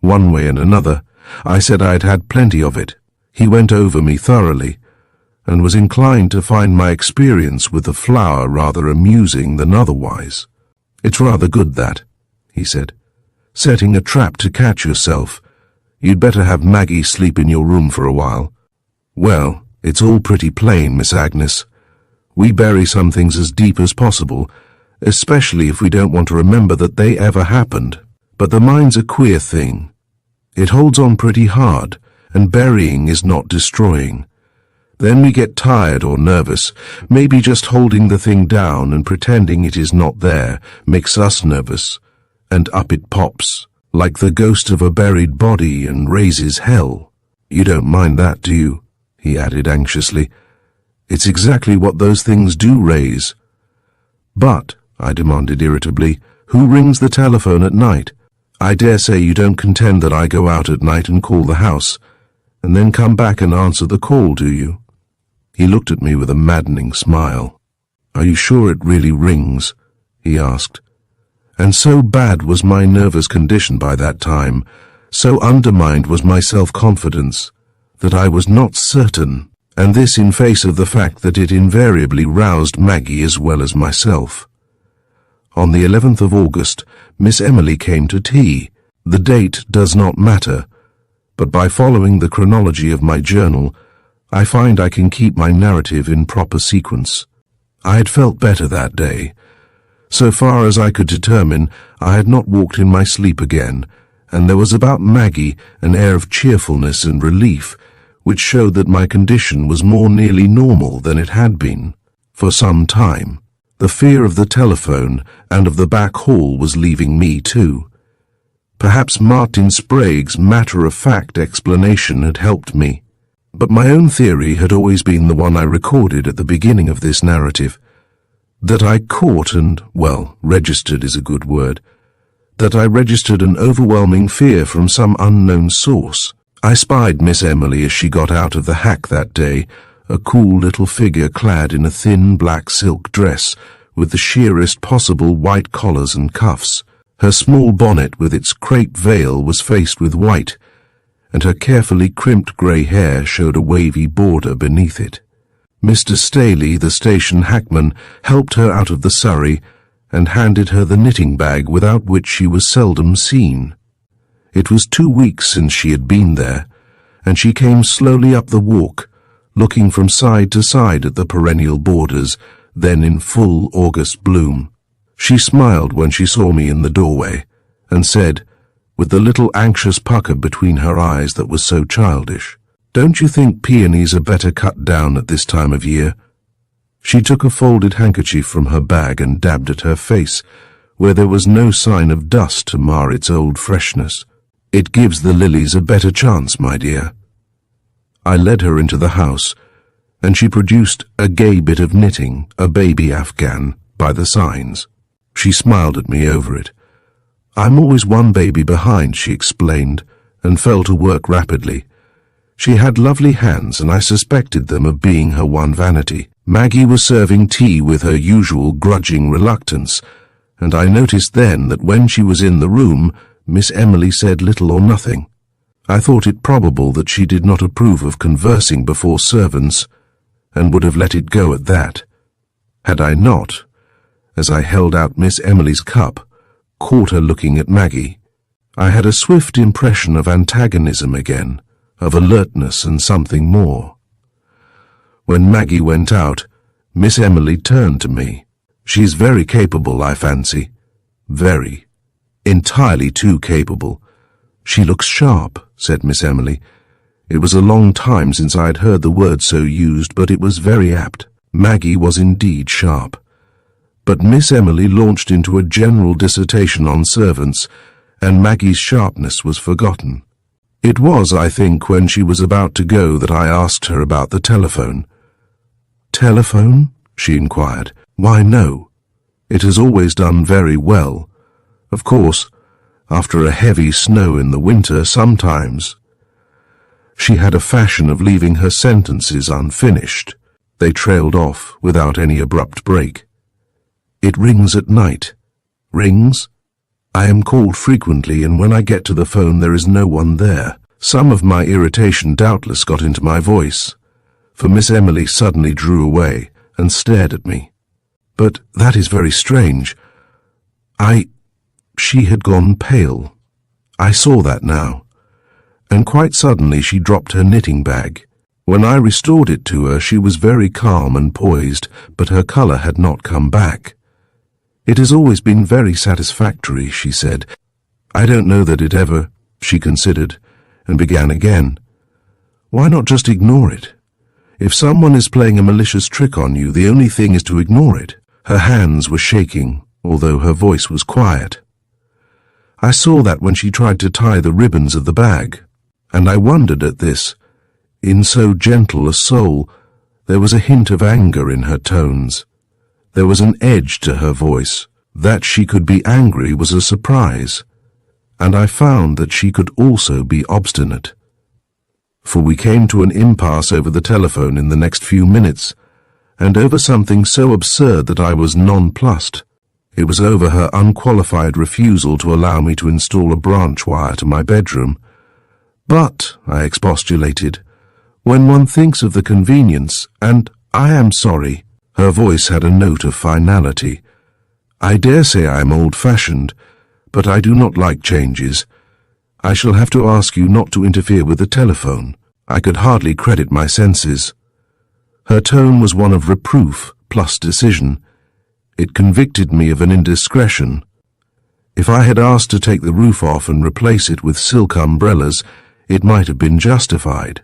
One way and another, I said I had had plenty of it. He went over me thoroughly, and was inclined to find my experience with the flower rather amusing than otherwise. "It's rather good, that," he said. "Setting a trap to catch yourself. You'd better have Maggie sleep in your room for a while." "Well, it's all pretty plain, Miss Agnes. We bury some things as deep as possible, especially if we don't want to remember that they ever happened. But the mind's a queer thing. It holds on pretty hard, and burying is not destroying. Then we get tired or nervous. Maybe just holding the thing down and pretending it is not there makes us nervous, and up it pops, like the ghost of a buried body, and raises hell. You don't mind that, do you?" he added anxiously. "It's exactly what those things do raise." "But," I demanded irritably, "who rings the telephone at night? I dare say you don't contend that I go out at night and call the house, and then come back and answer the call, do you?" He looked at me with a maddening smile. "Are you sure it really rings?" he asked. And so bad was my nervous condition by that time, so undermined was my self-confidence, that I was not certain, and this in face of the fact that it invariably roused Maggie as well as myself. On the 11th of August, Miss Emily came to tea. The date does not matter, but by following the chronology of my journal, I find I can keep my narrative in proper sequence. I had felt better that day. So far as I could determine, I had not walked in my sleep again, and there was about Maggie an air of cheerfulness and relief, which showed that my condition was more nearly normal than it had been for some time. The fear of the telephone and of the back hall was leaving me too. Perhaps Martin Sprague's matter-of-fact explanation had helped me, but my own theory had always been the one I recorded at the beginning of this narrative, that I caught and, well, registered is a good word, that I registered an overwhelming fear from some unknown source. I spied Miss Emily as she got out of the hack that day, a cool little figure clad in a thin black silk dress with the sheerest possible white collars and cuffs. Her small bonnet with its crepe veil was faced with white, and her carefully crimped grey hair showed a wavy border beneath it. Mr. Staley, the station hackman, helped her out of the surrey and handed her the knitting bag without which she was seldom seen. It was 2 weeks since she had been there, and she came slowly up the walk, looking from side to side at the perennial borders, then in full August bloom. She smiled when she saw me in the doorway, and said, with the little anxious pucker between her eyes that was so childish, "Don't you think peonies are better cut down at this time of year?" She took a folded handkerchief from her bag and dabbed at her face, where there was no sign of dust to mar its old freshness. "It gives the lilies a better chance, my dear." I led her into the house, and she produced a gay bit of knitting, a baby Afghan, by the signs. She smiled at me over it. "I'm always one baby behind," she explained, and fell to work rapidly. She had lovely hands, and I suspected them of being her one vanity. Maggie was serving tea with her usual grudging reluctance, and I noticed then that when she was in the room, Miss Emily said little or nothing. I thought it probable that she did not approve of conversing before servants, and would have let it go at that, had I not, as I held out Miss Emily's cup, caught her looking at Maggie, I had a swift impression of antagonism again, of alertness and something more. When Maggie went out, Miss Emily turned to me. She's very capable, I fancy. Very. Entirely too capable. She looks sharp, said Miss Emily. It was a long time since I had heard the word so used, but it was very apt. Maggie was indeed sharp. But Miss Emily launched into a general dissertation on servants, and Maggie's sharpness was forgotten. It was, I think, when she was about to go that I asked her about the telephone. Telephone? She inquired. Why, no. It has always done very well. Of course, after a heavy snow in the winter, sometimes. She had a fashion of leaving her sentences unfinished. They trailed off without any abrupt break. It rings at night. Rings? I am called frequently, and when I get to the phone there is no one there. Some of my irritation doubtless got into my voice, for Miss Emily suddenly drew away and stared at me. But that is very strange. She had gone pale. I saw that now. And quite suddenly she dropped her knitting bag. When I restored it to her, she was very calm and poised, but her colour had not come back. It has always been very satisfactory, she said. I don't know that it ever, she considered, and began again. Why not just ignore it? If someone is playing a malicious trick on you, the only thing is to ignore it. Her hands were shaking, although her voice was quiet. I saw that when she tried to tie the ribbons of the bag, and I wondered at this. In so gentle a soul, there was a hint of anger in her tones. There was an edge to her voice. That she could be angry was a surprise, and I found that she could also be obstinate. For we came to an impasse over the telephone in the next few minutes, and over something so absurd that I was nonplussed. It was over her unqualified refusal to allow me to install a branch wire to my bedroom. But, I expostulated, when one thinks of the convenience, and I am sorry, her voice had a note of finality. I dare say I am old-fashioned, but I do not like changes. I shall have to ask you not to interfere with the telephone. I could hardly credit my senses. Her tone was one of reproof plus decision. It convicted me of an indiscretion. If I had asked to take the roof off and replace it with silk umbrellas, it might have been justified.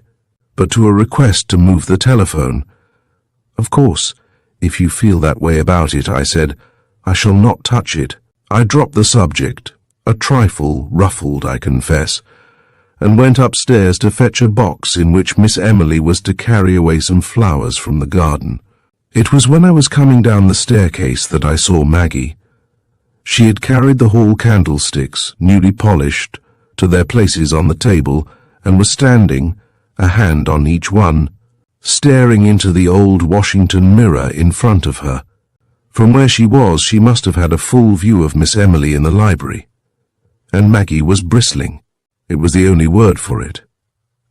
But to a request to move the telephone— Of course, if you feel that way about it, I said, I shall not touch it. I dropped the subject, a trifle ruffled, I confess, and went upstairs to fetch a box in which Miss Emily was to carry away some flowers from the garden. It was when I was coming down the staircase that I saw Maggie. She had carried the hall candlesticks, newly polished, to their places on the table, and was standing, a hand on each one, staring into the old Washington mirror in front of her. From where she was, she must have had a full view of Miss Emily in the library. And Maggie was bristling. It was the only word for it.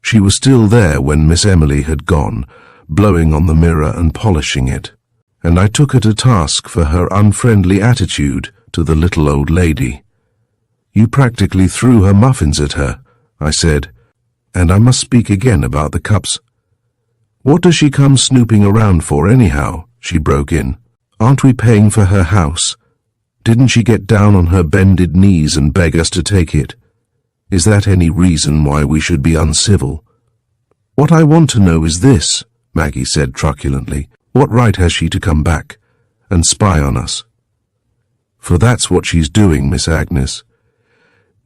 She was still there when Miss Emily had gone, blowing on the mirror and polishing it, and I took her to task for her unfriendly attitude to the little old lady. You practically threw her muffins at her, I said, and I must speak again about the cups. What does she come snooping around for anyhow? She broke in. Aren't we paying for her house? Didn't she get down on her bended knees and beg us to take it? Is that any reason why we should be uncivil? What I want to know is this, Maggie said truculently. What right has she to come back and spy on us? For that's what she's doing, Miss Agnes.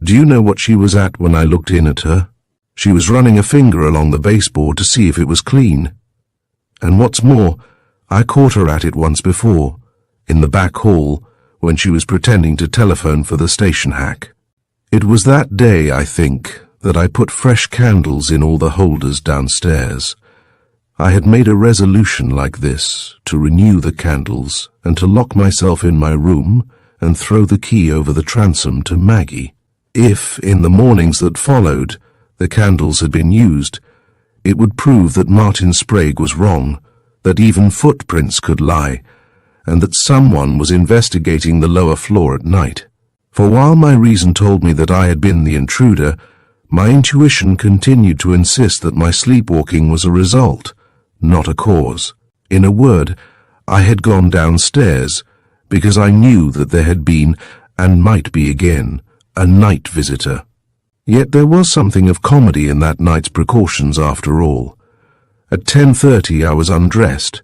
Do you know what she was at when I looked in at her? She was running a finger along the baseboard to see if it was clean. And what's more, I caught her at it once before, in the back hall, when she was pretending to telephone for the station hack. It was that day, I think, that I put fresh candles in all the holders downstairs. I had made a resolution like this, to renew the candles, and to lock myself in my room, and throw the key over the transom to Maggie. If, in the mornings that followed, the candles had been used, it would prove that Martin Sprague was wrong, that even footprints could lie, and that someone was investigating the lower floor at night. For while my reason told me that I had been the intruder, my intuition continued to insist that my sleepwalking was a result, not a cause. In a word, I had gone downstairs because I knew that there had been, and might be again, a night visitor. Yet there was something of comedy in that night's precautions after all. At 10:30 I was undressed,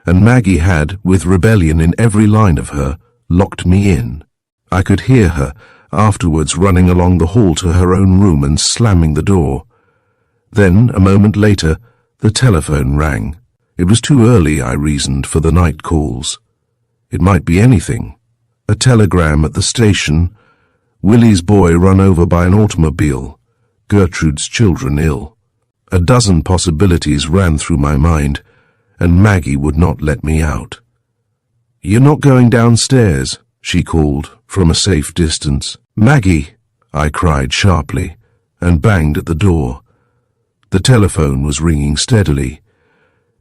and Maggie had, with rebellion in every line of her, locked me in. I could hear her, afterwards, running along the hall to her own room and slamming the door. Then, a moment later, the telephone rang. It was too early, I reasoned, for the night calls. It might be anything. A telegram at the station, Willie's boy run over by an automobile, Gertrude's children ill. A dozen possibilities ran through my mind, and Maggie would not let me out. "You're not going downstairs?" she called from a safe distance. "Maggie!" I cried sharply, and banged at the door. The telephone was ringing steadily.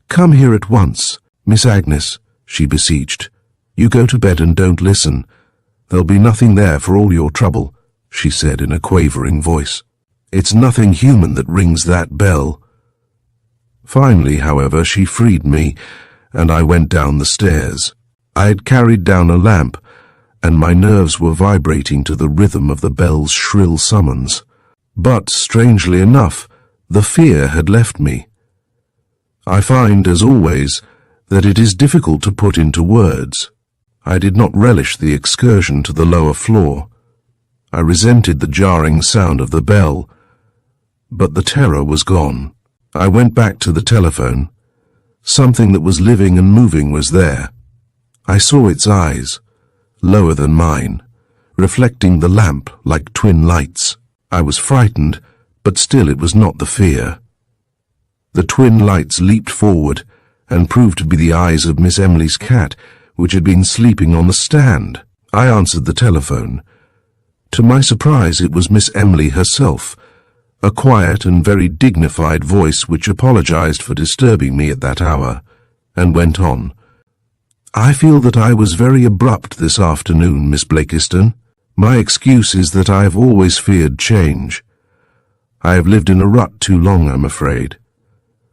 "Come here at once, Miss Agnes," she beseeched. "You go to bed and don't listen. There'll be nothing there for all your trouble," she said in a quavering voice. "It's nothing human that rings that bell." Finally, however, she freed me, and I went down the stairs. I had carried down a lamp, and my nerves were vibrating to the rhythm of the bell's shrill summons. But, strangely enough, the fear had left me. I find, as always, that it is difficult to put into words. I did not relish the excursion to the lower floor. I resented the jarring sound of the bell, but the terror was gone. I went back to the telephone. Something that was living and moving was there. I saw its eyes, lower than mine, reflecting the lamp like twin lights. I was frightened, but still it was not the fear. The twin lights leaped forward and proved to be the eyes of Miss Emily's cat, which had been sleeping on the stand. I answered the telephone. To my surprise, it was Miss Emily herself, a quiet and very dignified voice which apologized for disturbing me at that hour, and went on. "I feel that I was very abrupt this afternoon, Miss Blakiston. My excuse is that I have always feared change. I have lived in a rut too long, I'm afraid.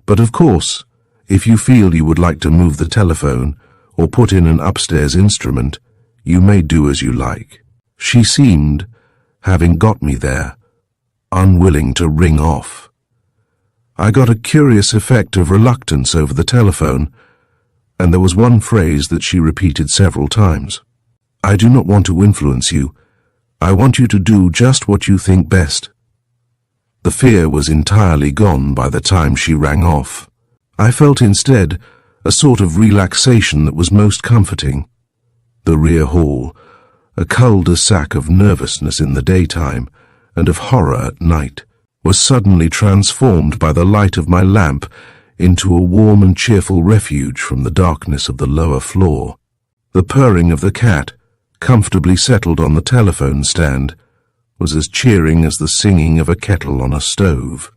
But of course, if you feel you would like to move the telephone, or put in an upstairs instrument, you may do as you like." She seemed, having got me there, unwilling to ring off. I got a curious effect of reluctance over the telephone, and there was one phrase that she repeated several times. "I do not want to influence you. I want you to do just what you think best." The fear was entirely gone by the time she rang off. I felt instead a sort of relaxation that was most comforting. The rear hall, a cul-de-sac of nervousness in the daytime and of horror at night, was suddenly transformed by the light of my lamp into a warm and cheerful refuge from the darkness of the lower floor. The purring of the cat, comfortably settled on the telephone stand, was as cheering as the singing of a kettle on a stove.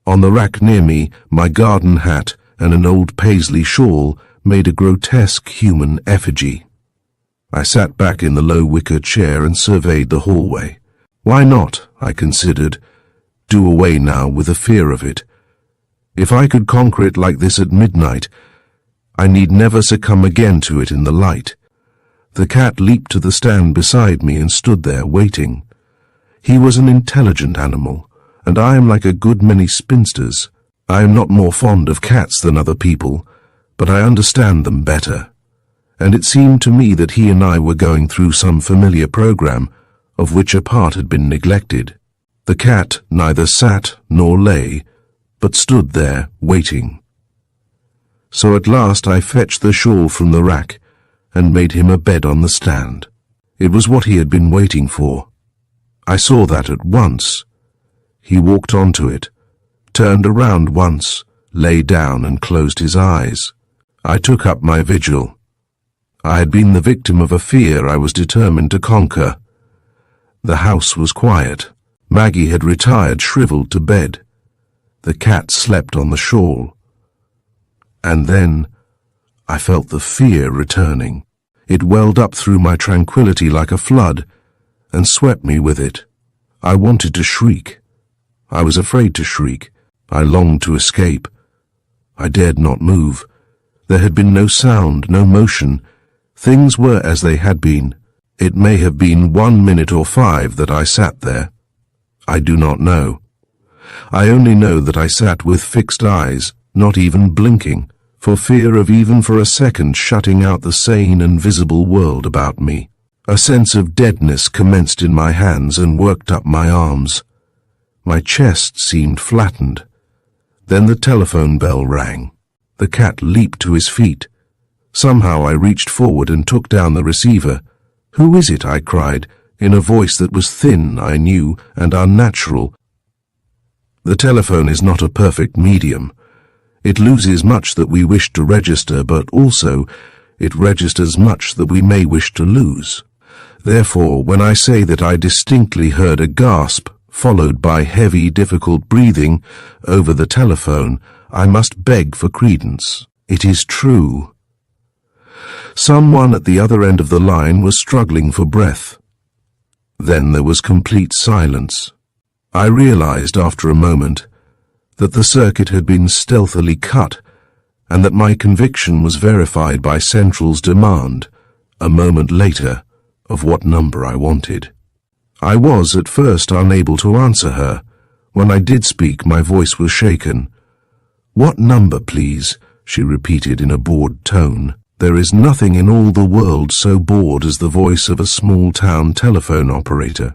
On the rack near me, my garden hat and an old paisley shawl made a grotesque human effigy. I sat back in the low wicker chair and surveyed the hallway. Why not, I considered, do away now with the fear of it? If I could conquer it like this at midnight, I need never succumb again to it in the light. The cat leaped to the stand beside me and stood there waiting. He was an intelligent animal, and I am like a good many spinsters. I am not more fond of cats than other people, but I understand them better. And it seemed to me that he and I were going through some familiar program, of which a part had been neglected. The cat neither sat nor lay, but stood there, waiting. So at last I fetched the shawl from the rack, and made him a bed on the stand. It was what he had been waiting for. I saw that at once. He walked onto it, turned around once, lay down and closed his eyes. I took up my vigil. I had been the victim of a fear I was determined to conquer. The house was quiet. Maggie had retired shriveled to bed. The cat slept on the shawl. And then I felt the fear returning. It welled up through my tranquillity like a flood, and swept me with it. I wanted to shriek. I was afraid to shriek. I longed to escape. I dared not move. There had been no sound, no motion. Things were as they had been. It may have been 1 minute or 5 that I sat there. I do not know. I only know that I sat with fixed eyes, not even blinking, for fear of even for a second shutting out the sane and visible world about me. A sense of deadness commenced in my hands and worked up my arms. My chest seemed flattened. Then the telephone bell rang. The cat leaped to his feet. Somehow I reached forward and took down the receiver. "Who is it?" I cried, in a voice that was thin, I knew, and unnatural. The telephone is not a perfect medium. It loses much that we wish to register, but also it registers much that we may wish to lose. Therefore, when I say that I distinctly heard a gasp, followed by heavy, difficult breathing, over the telephone, I must beg for credence. It is true. Someone at the other end of the line was struggling for breath. Then there was complete silence. I realized after a moment that the circuit had been stealthily cut, and that my conviction was verified by Central's demand, a moment later, of what number I wanted. I was at first unable to answer her. When I did speak, my voice was shaken. "What number, please?" she repeated in a bored tone. There is nothing in all the world so bored as the voice of a small-town telephone operator.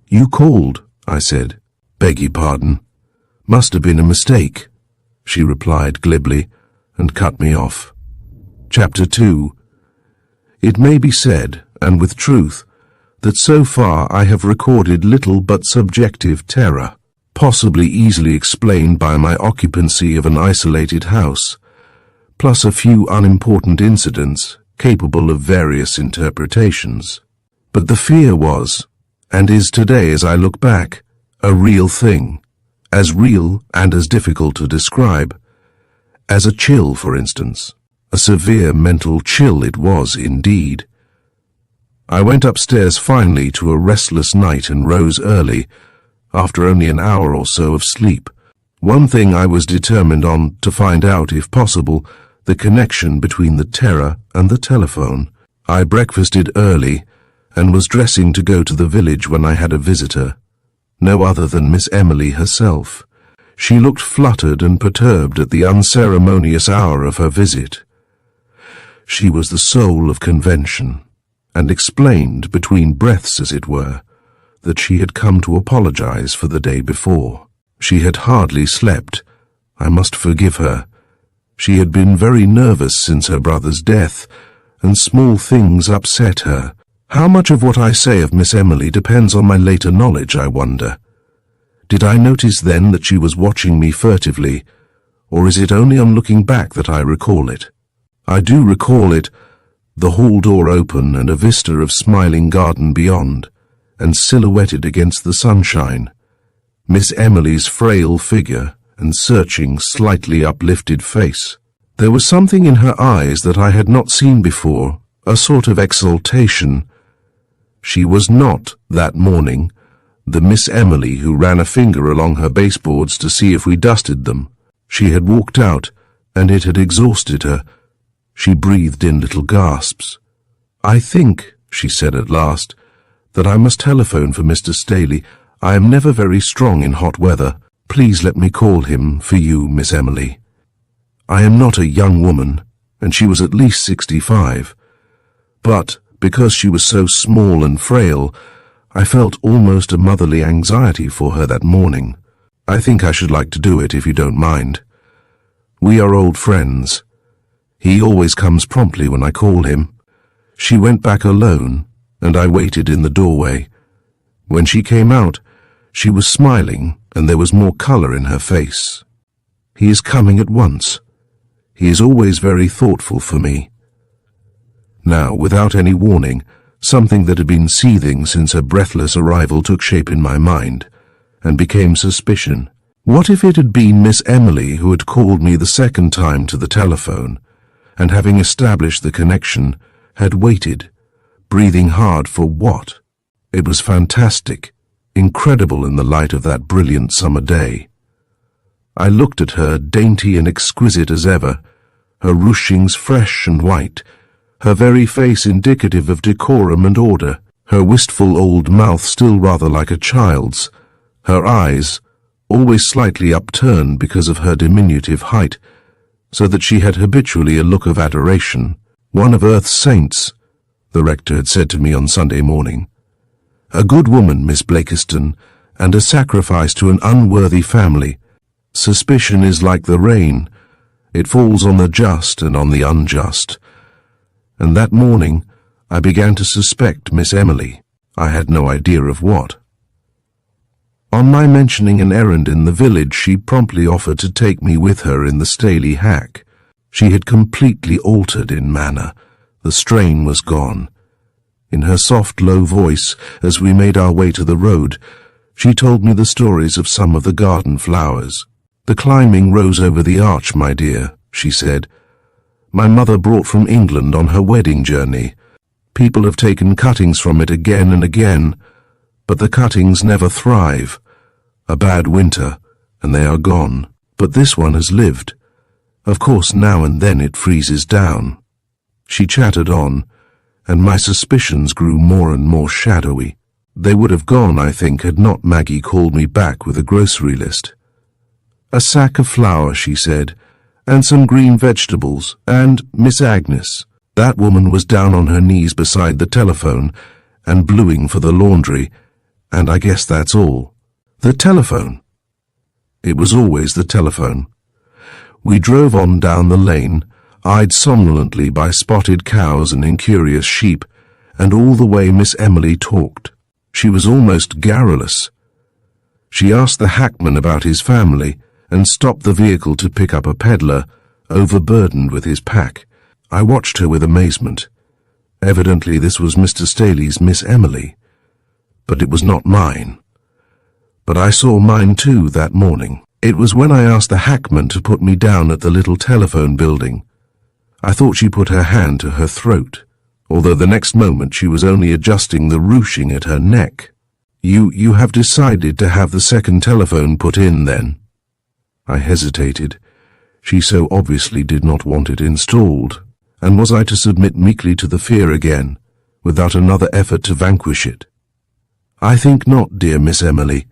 "You called," I said. "Beg your pardon. Must have been a mistake," she replied glibly, and cut me off. Chapter 2. It may be said, and with truth, that so far I have recorded little but subjective terror, possibly easily explained by my occupancy of an isolated house, plus a few unimportant incidents capable of various interpretations. But the fear was, and is today as I look back, a real thing, as real and as difficult to describe as a chill, for instance. A severe mental chill it was indeed. I went upstairs finally to a restless night and rose early, after only an hour or so of sleep. One thing I was determined on, to find out, if possible, the connection between the terror and the telephone. I breakfasted early and was dressing to go to the village when I had a visitor. No other than Miss Emily herself. She looked fluttered and perturbed at the unceremonious hour of her visit. She was the soul of convention, and explained, between breaths as it were, that she had come to apologize for the day before. She had hardly slept. I must forgive her. She had been very nervous since her brother's death, and small things upset her. How much of what I say of Miss Emily depends on my later knowledge, I wonder? Did I notice then that she was watching me furtively, or is it only on looking back that I recall it? I do recall it, the hall door open and a vista of smiling garden beyond, and silhouetted against the sunshine, Miss Emily's frail figure and searching, slightly uplifted face. There was something in her eyes that I had not seen before, a sort of exultation. She was not, that morning, the Miss Emily who ran a finger along her baseboards to see if we dusted them. She had walked out, and it had exhausted her. She breathed in little gasps. "I think," she said at last, "that I must telephone for Mr. Staley. I am never very strong in hot weather. Please let me call him for you, Miss Emily." I am not a young woman, and she was at least 65. But, because she was so small and frail, I felt almost a motherly anxiety for her that morning. I think I should like to do it, if you don't mind. We are old friends. He always comes promptly when I call him. She went back alone, and I waited in the doorway. When she came out, she was smiling, and there was more color in her face. He is coming at once. He is always very thoughtful for me. Now, without any warning, something that had been seething since her breathless arrival took shape in my mind, and became suspicion. What if it had been Miss Emily who had called me the second time to the telephone, and having established the connection, had waited, breathing hard for what? It was fantastic, incredible in the light of that brilliant summer day. I looked at her, dainty and exquisite as ever, her ruchings fresh and white, her very face indicative of decorum and order, her wistful old mouth still rather like a child's, her eyes, always slightly upturned because of her diminutive height, so that she had habitually a look of adoration. One of Earth's saints, the rector had said to me on Sunday morning. A good woman, Miss Blakiston, and a sacrifice to an unworthy family. Suspicion is like the rain. It falls on the just and on the unjust. And that morning I began to suspect Miss Emily. I had no idea of what. On my mentioning an errand in the village, she promptly offered to take me with her in the Staley hack. She had completely altered in manner. The strain was gone. In her soft, low voice, as we made our way to the road, she told me the stories of some of the garden flowers. The climbing rose over the arch, my dear, she said. My mother brought from England on her wedding journey. People have taken cuttings from it again and again, but the cuttings never thrive. A bad winter, and they are gone. But this one has lived. Of course, now and then it freezes down. She chattered on, and my suspicions grew more and more shadowy. They would have gone, I think, had not Maggie called me back with a grocery list. A sack of flour, she said, and some green vegetables, and Miss Agnes. That woman was down on her knees beside the telephone and bluing for the laundry, and I guess that's all. The telephone. It was always the telephone. We drove on down the lane, eyed somnolently by spotted cows and incurious sheep, and all the way Miss Emily talked. She was almost garrulous. She asked the hackman about his family and stopped the vehicle to pick up a peddler, overburdened with his pack. I watched her with amazement. Evidently this was Mr. Staley's Miss Emily, but it was not mine. But I saw mine too that morning. It was when I asked the hackman to put me down at the little telephone building. I thought she put her hand to her throat, although the next moment she was only adjusting the ruching at her neck. You have decided to have the second telephone put in, then? I hesitated. She so obviously did not want it installed, and was I to submit meekly to the fear again, without another effort to vanquish it? I think not, dear Miss Emily,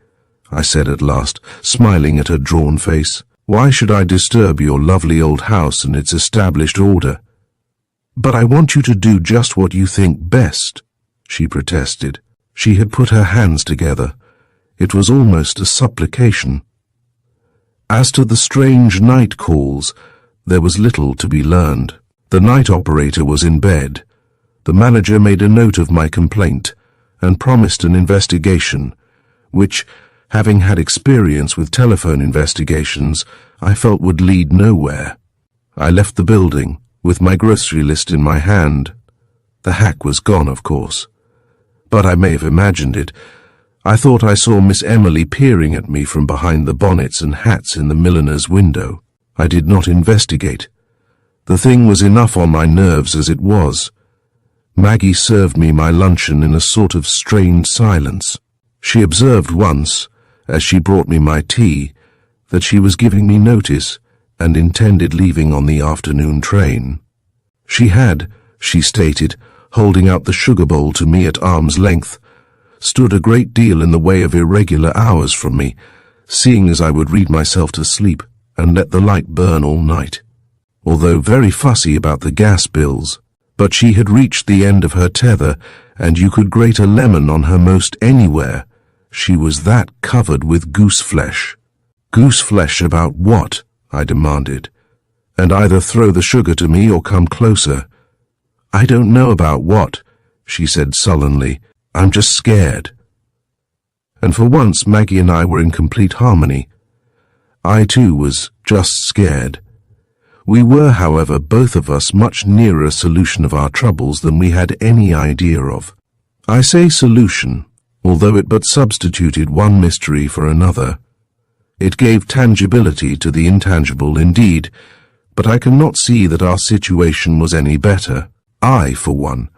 I said at last, smiling at her drawn face. Why should I disturb your lovely old house and its established order? But I want you to do just what you think best, she protested. She had put her hands together. It was almost a supplication. As to the strange night calls, there was little to be learned. The night operator was in bed. The manager made a note of my complaint and promised an investigation, which, having had experience with telephone investigations, I felt would lead nowhere. I left the building, with my grocery list in my hand. The hack was gone, of course. But I may have imagined it. I thought I saw Miss Emily peering at me from behind the bonnets and hats in the milliner's window. I did not investigate. The thing was enough on my nerves as it was. Maggie served me my luncheon in a sort of strained silence. She observed once, as she brought me my tea, that she was giving me notice and intended leaving on the afternoon train. She had, she stated, holding out the sugar bowl to me at arm's length, stood a great deal in the way of irregular hours from me, seeing as I would read myself to sleep and let the light burn all night, although very fussy about the gas bills. But she had reached the end of her tether, and you could grate a lemon on her most anywhere. She was that covered with goose flesh. Goose flesh about what? I demanded, and either throw the sugar to me or come closer. I don't know about what, she said sullenly. I'm just scared. And for once Maggie and I were in complete harmony. I too was just scared. We were, however, both of us much nearer a solution of our troubles than we had any idea of. I say solution, although it but substituted one mystery for another. It gave tangibility to the intangible indeed, but I cannot see that our situation was any better. I, for one,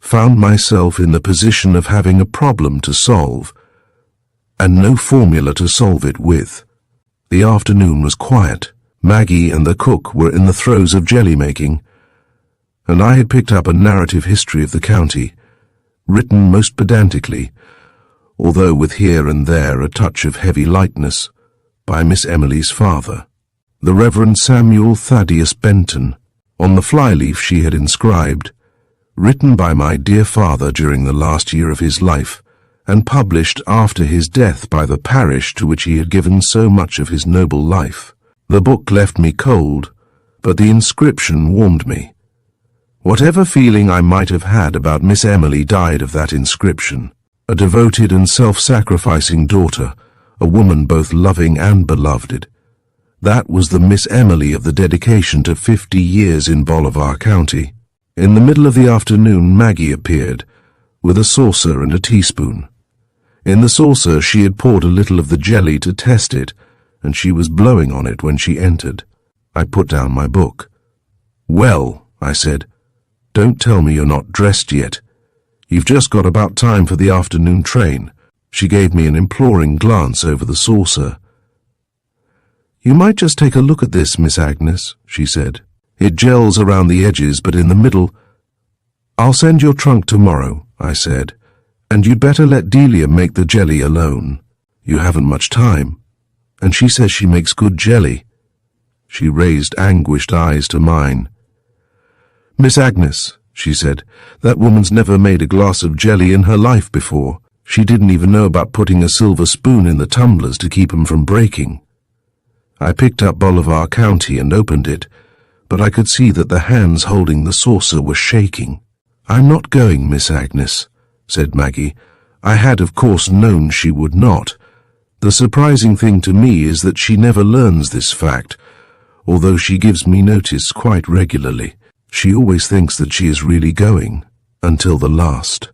found myself in the position of having a problem to solve, and no formula to solve it with. The afternoon was quiet. Maggie and the cook were in the throes of jelly making, and I had picked up a narrative history of the county, written most pedantically, although with here and there a touch of heavy lightness, by Miss Emily's father, the Reverend Samuel Thaddeus Benton. On the flyleaf she had inscribed, "Written by my dear father during the last year of his life, and published after his death by the parish to which he had given so much of his noble life." The book left me cold, but the inscription warmed me. Whatever feeling I might have had about Miss Emily died of that inscription. A devoted and self-sacrificing daughter, a woman both loving and beloved. That was the Miss Emily of the dedication to 50 years in Bolivar County. In the middle of the afternoon, Maggie appeared, with a saucer and a teaspoon. In the saucer she had poured a little of the jelly to test it, and she was blowing on it when she entered. I put down my book. "Well," I said, "don't tell me you're not dressed yet. You've just got about time for the afternoon train." She gave me an imploring glance over the saucer. "You might just take a look at this, Miss Agnes," she said. "It gels around the edges, but in the middle—" "I'll send your trunk tomorrow," I said, "and you'd better let Delia make the jelly alone. You haven't much time, and she says she makes good jelly." She raised anguished eyes to mine. "Miss Agnes," she said, "that woman's never made a glass of jelly in her life before. She didn't even know about putting a silver spoon in the tumblers to keep 'em from breaking." I picked up Bolivar County and opened it, but I could see that the hands holding the saucer were shaking. "I'm not going, Miss Agnes," said Maggie. I had, of course, known she would not. The surprising thing to me is that she never learns this fact, although she gives me notice quite regularly. She always thinks that she is really going, until the last.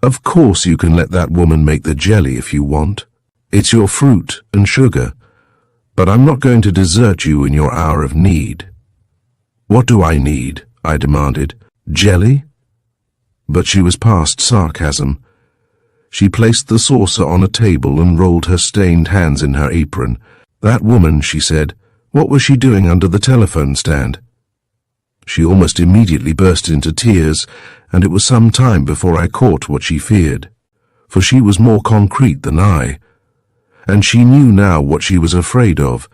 "Of course you can let that woman make the jelly if you want. It's your fruit and sugar, but I'm not going to desert you in your hour of need." "What do I need?" I demanded. "Jelly?" But she was past sarcasm. She placed the saucer on a table and rolled her stained hands in her apron. "That woman," she said, "what was she doing under the telephone stand?" She almost immediately burst into tears, and it was some time before I caught what she feared, for she was more concrete than I, and she knew now what she was afraid of.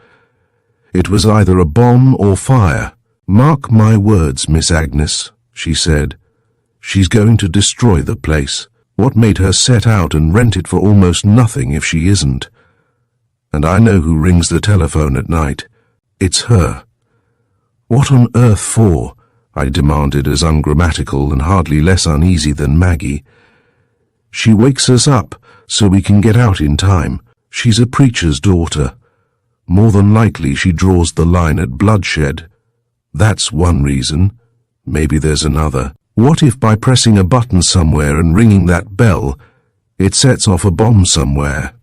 It was either a bomb or fire. "Mark my words, Miss Agnes," she said. "She's going to destroy the place. What made her set out and rent it for almost nothing if she isn't? And I know who rings the telephone at night. It's her." "What on earth for?" I demanded, as ungrammatical and hardly less uneasy than Maggie. "She wakes us up so we can get out in time. She's a preacher's daughter. More than likely she draws the line at bloodshed. That's one reason. Maybe there's another. What if by pressing a button somewhere and ringing that bell, it sets off a bomb somewhere?"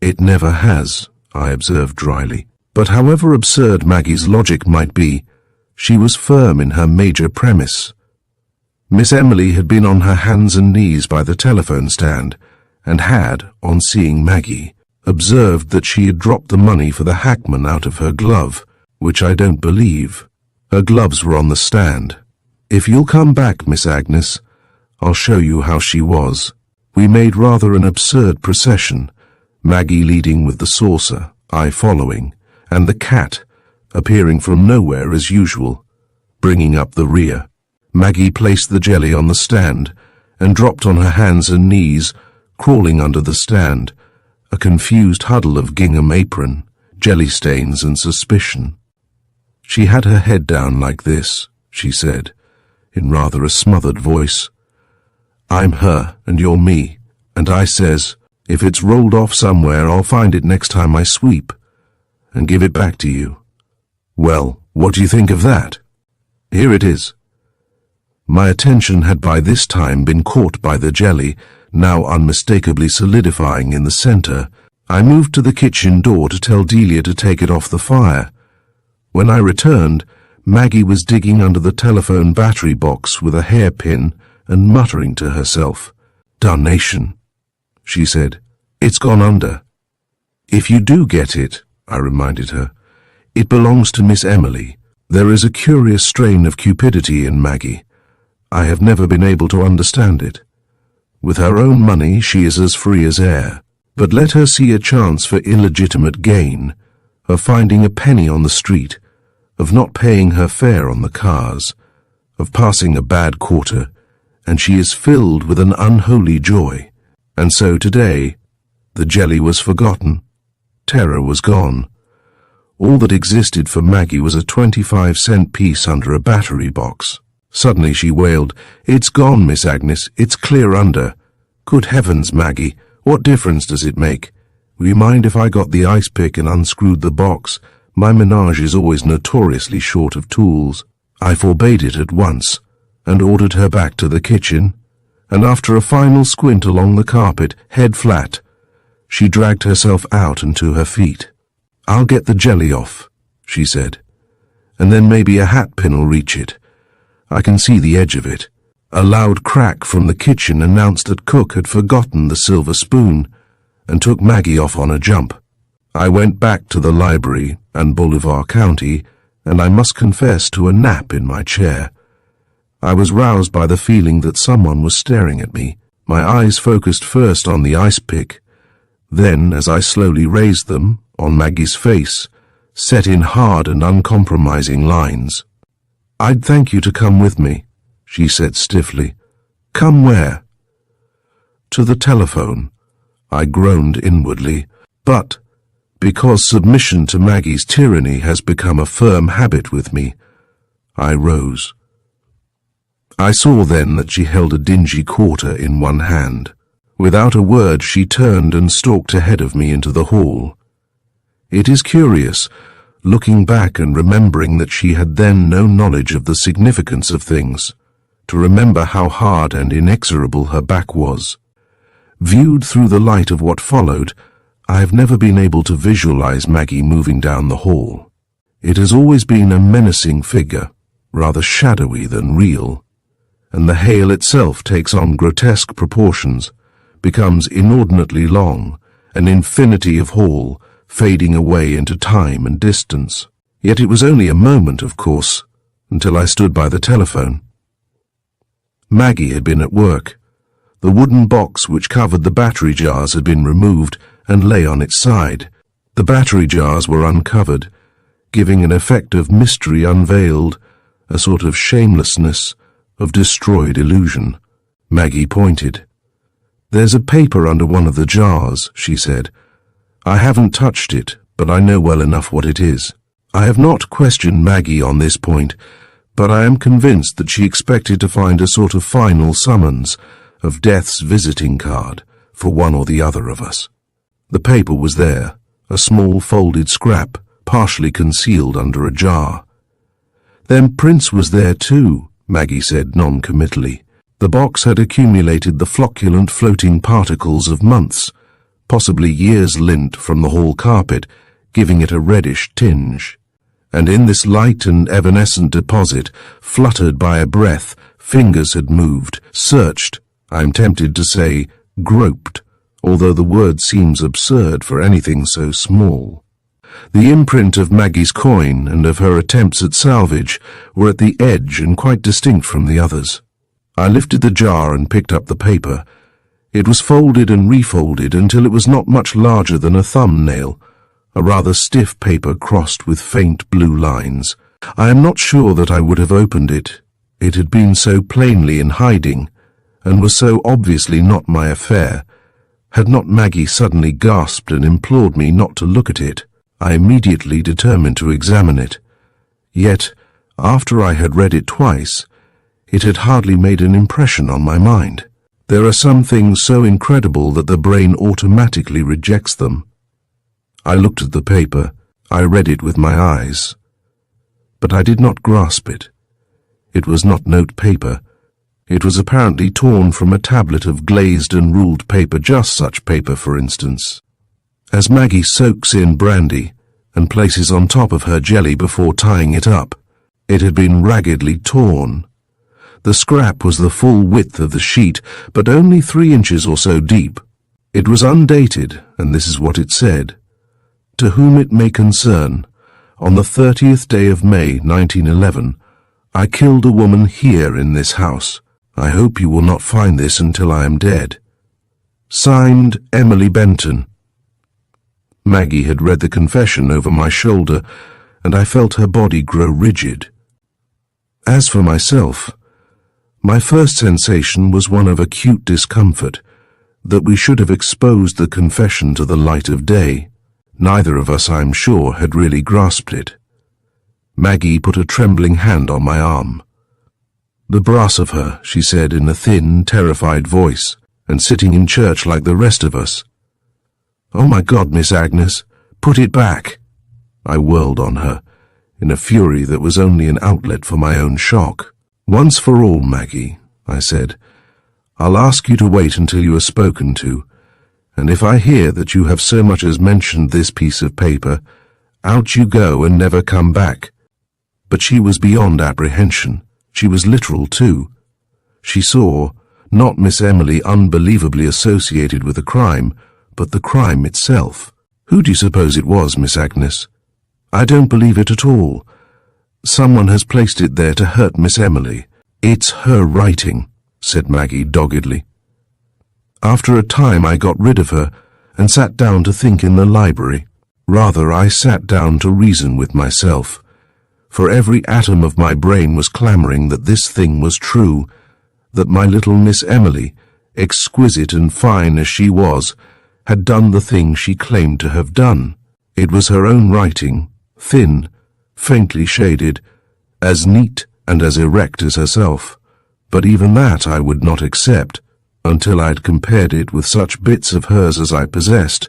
"It never has," I observed dryly. But however absurd Maggie's logic might be, she was firm in her major premise. Miss Emily had been on her hands and knees by the telephone stand, and had, on seeing Maggie, observed that she had dropped the money for the hackman out of her glove, which I don't believe. Her gloves were on the stand. "If you'll come back, Miss Agnes, I'll show you how she was." We made rather an absurd procession, Maggie leading with the saucer, I following, and the cat, appearing from nowhere as usual, bringing up the rear. Maggie placed the jelly on the stand, and dropped on her hands and knees, crawling under the stand, a confused huddle of gingham apron, jelly stains and suspicion. She had her head down like this, she said, in rather a smothered voice. "I'm her, and you're me, and I says, if it's rolled off somewhere, I'll find it next time I sweep, and give it back to you. Well, what do you think of that? Here it is." My attention had by this time been caught by the jelly, now unmistakably solidifying in the center. I moved to the kitchen door to tell Delia to take it off the fire. When I returned, Maggie was digging under the telephone battery box with a hairpin and muttering to herself. "Darnation," she said. "It's gone under." "If you do get it," I reminded her, "it belongs to Miss Emily. There is a curious strain of cupidity in Maggie. I have never been able to understand it. With her own money she is as free as air, but let her see a chance for illegitimate gain, of finding a penny on the street, of not paying her fare on the cars, of passing a bad quarter, and she is filled with an unholy joy. And so today, the jelly was forgotten. Terror was gone. All that existed for Maggie was a 25-cent piece under a battery box. Suddenly she wailed, "It's gone, Miss Agnes. It's clear under. Good heavens, Maggie, what difference does it make? Will you mind if I got the ice pick and unscrewed the box? My menage is always notoriously short of tools." I forbade it at once, and ordered her back to the kitchen, and after a final squint along the carpet, head flat, she dragged herself out and to her feet. "I'll get the jelly off," she said, "and then maybe a hat pin will reach it. I can see the edge of it." A loud crack from the kitchen announced that Cook had forgotten the silver spoon and took Maggie off on a jump. I went back to the library and Bolivar County, and I must confess to a nap in my chair. I was roused by the feeling that someone was staring at me. My eyes focused first on the ice pick, then, as I slowly raised them, on Maggie's face, set in hard and uncompromising lines. "I'd thank you to come with me," she said stiffly. "Come where?" "To the telephone," I groaned inwardly, but because submission to Maggie's tyranny has become a firm habit with me, I rose. I saw then that she held a dingy quarter in one hand. Without a word she turned and stalked ahead of me into the hall. It is curious, looking back and remembering that she had then no knowledge of the significance of things, to remember how hard and inexorable her back was. Viewed through the light of what followed, I have never been able to visualize Maggie moving down the hall. It has always been a menacing figure, rather shadowy than real, and the hail itself takes on grotesque proportions, becomes inordinately long, an infinity of hall, fading away into time and distance. Yet it was only a moment, of course, until I stood by the telephone. Maggie had been at work. The wooden box which covered the battery jars had been removed and lay on its side. The battery jars were uncovered, giving an effect of mystery unveiled, a sort of shamelessness, of destroyed illusion. Maggie pointed. "There's a paper under one of the jars," she said. "I haven't touched it, but I know well enough what it is." I have not questioned Maggie on this point, but I am convinced that she expected to find a sort of final summons, of death's visiting card, for one or the other of us. The paper was there, a small folded scrap, partially concealed under a jar. "Then Prince was there too," Maggie said non-committally. The box had accumulated the flocculent floating particles of months, possibly years' lint from the hall carpet, giving it a reddish tinge. And in this light and evanescent deposit, fluttered by a breath, fingers had moved, searched, I am tempted to say, groped, although the word seems absurd for anything so small. The imprint of Maggie's coin and of her attempts at salvage were at the edge and quite distinct from the others. I lifted the jar and picked up the paper. It was folded and refolded until it was not much larger than a thumbnail, a rather stiff paper crossed with faint blue lines. I am not sure that I would have opened it. It had been so plainly in hiding, and was so obviously not my affair. Had not Maggie suddenly gasped and implored me not to look at it, I immediately determined to examine it. Yet, after I had read it twice, it had hardly made an impression on my mind. There are some things so incredible that the brain automatically rejects them. I looked at the paper. I read it with my eyes. But I did not grasp it. It was not note paper. It was apparently torn from a tablet of glazed and ruled paper, just such paper, for instance, as Maggie soaks in brandy and places on top of her jelly before tying it up. It had been raggedly torn. The scrap was the full width of the sheet, but only 3 inches or so deep. It was undated, and this is what it said. "To whom it may concern, on the 30th day of May, 1911, I killed a woman here in this house. I hope you will not find this until I am dead. Signed, Emily Benton." Maggie had read the confession over my shoulder, and I felt her body grow rigid. As for myself, my first sensation was one of acute discomfort, that we should have exposed the confession to the light of day. Neither of us, I'm sure, had really grasped it. Maggie put a trembling hand on my arm. "The brass of her," she said in a thin, terrified voice, "and sitting in church like the rest of us." "Oh my God, Miss Agnes, put it back." I whirled on her, in a fury that was only an outlet for my own shock. "Once for all, Maggie," I said, "I'll ask you to wait until you are spoken to, and if I hear that you have so much as mentioned this piece of paper, out you go and never come back." But she was beyond apprehension. She was literal, too. She saw, not Miss Emily unbelievably associated with the crime, but the crime itself. "Who do you suppose it was, Miss Agnes?" "I don't believe it at all. Someone has placed it there to hurt Miss Emily." "It's her writing," said Maggie doggedly. "After a time I got rid of her and sat down to think in the library. Rather, I sat down to reason with myself, for every atom of my brain was clamoring that this thing was true, that my little Miss Emily, exquisite and fine as she was, had done the thing she claimed to have done. It was her own writing, thin, faintly shaded, as neat and as erect as herself, but even that I would not accept until I had compared it with such bits of hers as I possessed.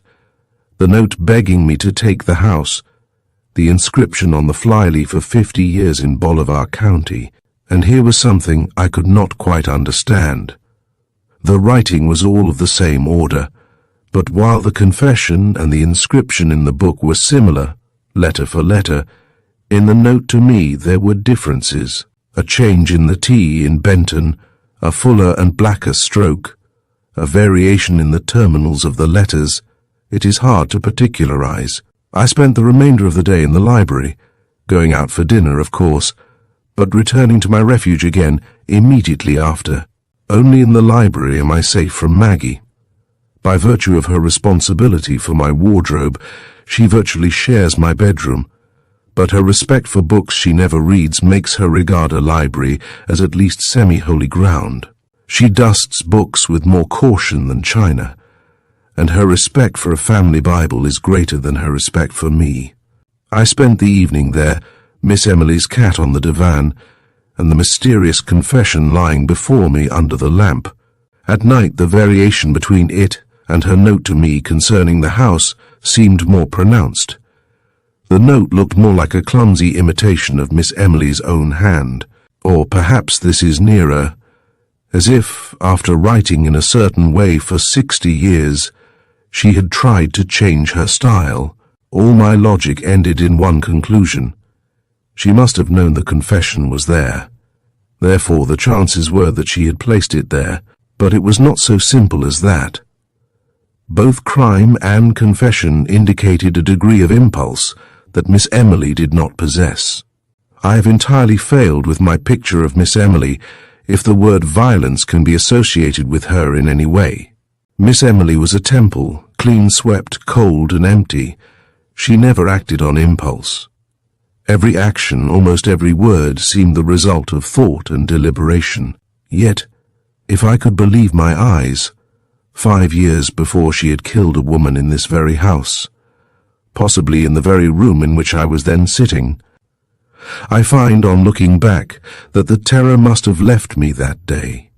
The note begging me to take the house, the inscription on the flyleaf of 50 years in Bolivar County, and here was something I could not quite understand. The writing was all of the same order, but while the confession and the inscription in the book were similar, letter for letter, in the note to me there were differences. A change in the T in Benton, a fuller and blacker stroke, a variation in the terminals of the letters. It is hard to particularize. I spent the remainder of the day in the library, going out for dinner, of course, but returning to my refuge again immediately after. Only in the library am I safe from Maggie. By virtue of her responsibility for my wardrobe, she virtually shares my bedroom, but her respect for books she never reads makes her regard a library as at least semi-holy ground. She dusts books with more caution than china, and her respect for a family Bible is greater than her respect for me. I spent the evening there, Miss Emily's cat on the divan, and the mysterious confession lying before me under the lamp. At night the variation between it and her note to me concerning the house seemed more pronounced. The note looked more like a clumsy imitation of Miss Emily's own hand, or perhaps this is nearer, as if, after writing in a certain way for 60 years, she had tried to change her style. All my logic ended in one conclusion. She must have known the confession was there. Therefore the chances were that she had placed it there, but it was not so simple as that. Both crime and confession indicated a degree of impulse that Miss Emily did not possess. I have entirely failed with my picture of Miss Emily if the word violence can be associated with her in any way. Miss Emily was a temple, clean-swept, cold and empty. She never acted on impulse. Every action, almost every word, seemed the result of thought and deliberation. Yet, if I could believe my eyes, 5 years before she had killed a woman in this very house, possibly in the very room in which I was then sitting, I find on looking back that the terror must have left me that day.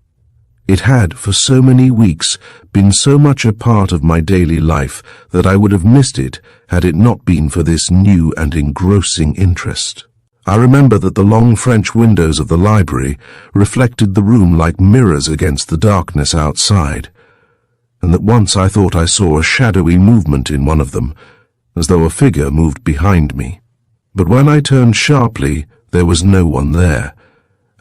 It had, for so many weeks, been so much a part of my daily life that I would have missed it had it not been for this new and engrossing interest. I remember that the long French windows of the library reflected the room like mirrors against the darkness outside, and that once I thought I saw a shadowy movement in one of them, as though a figure moved behind me. But when I turned sharply, there was no one there,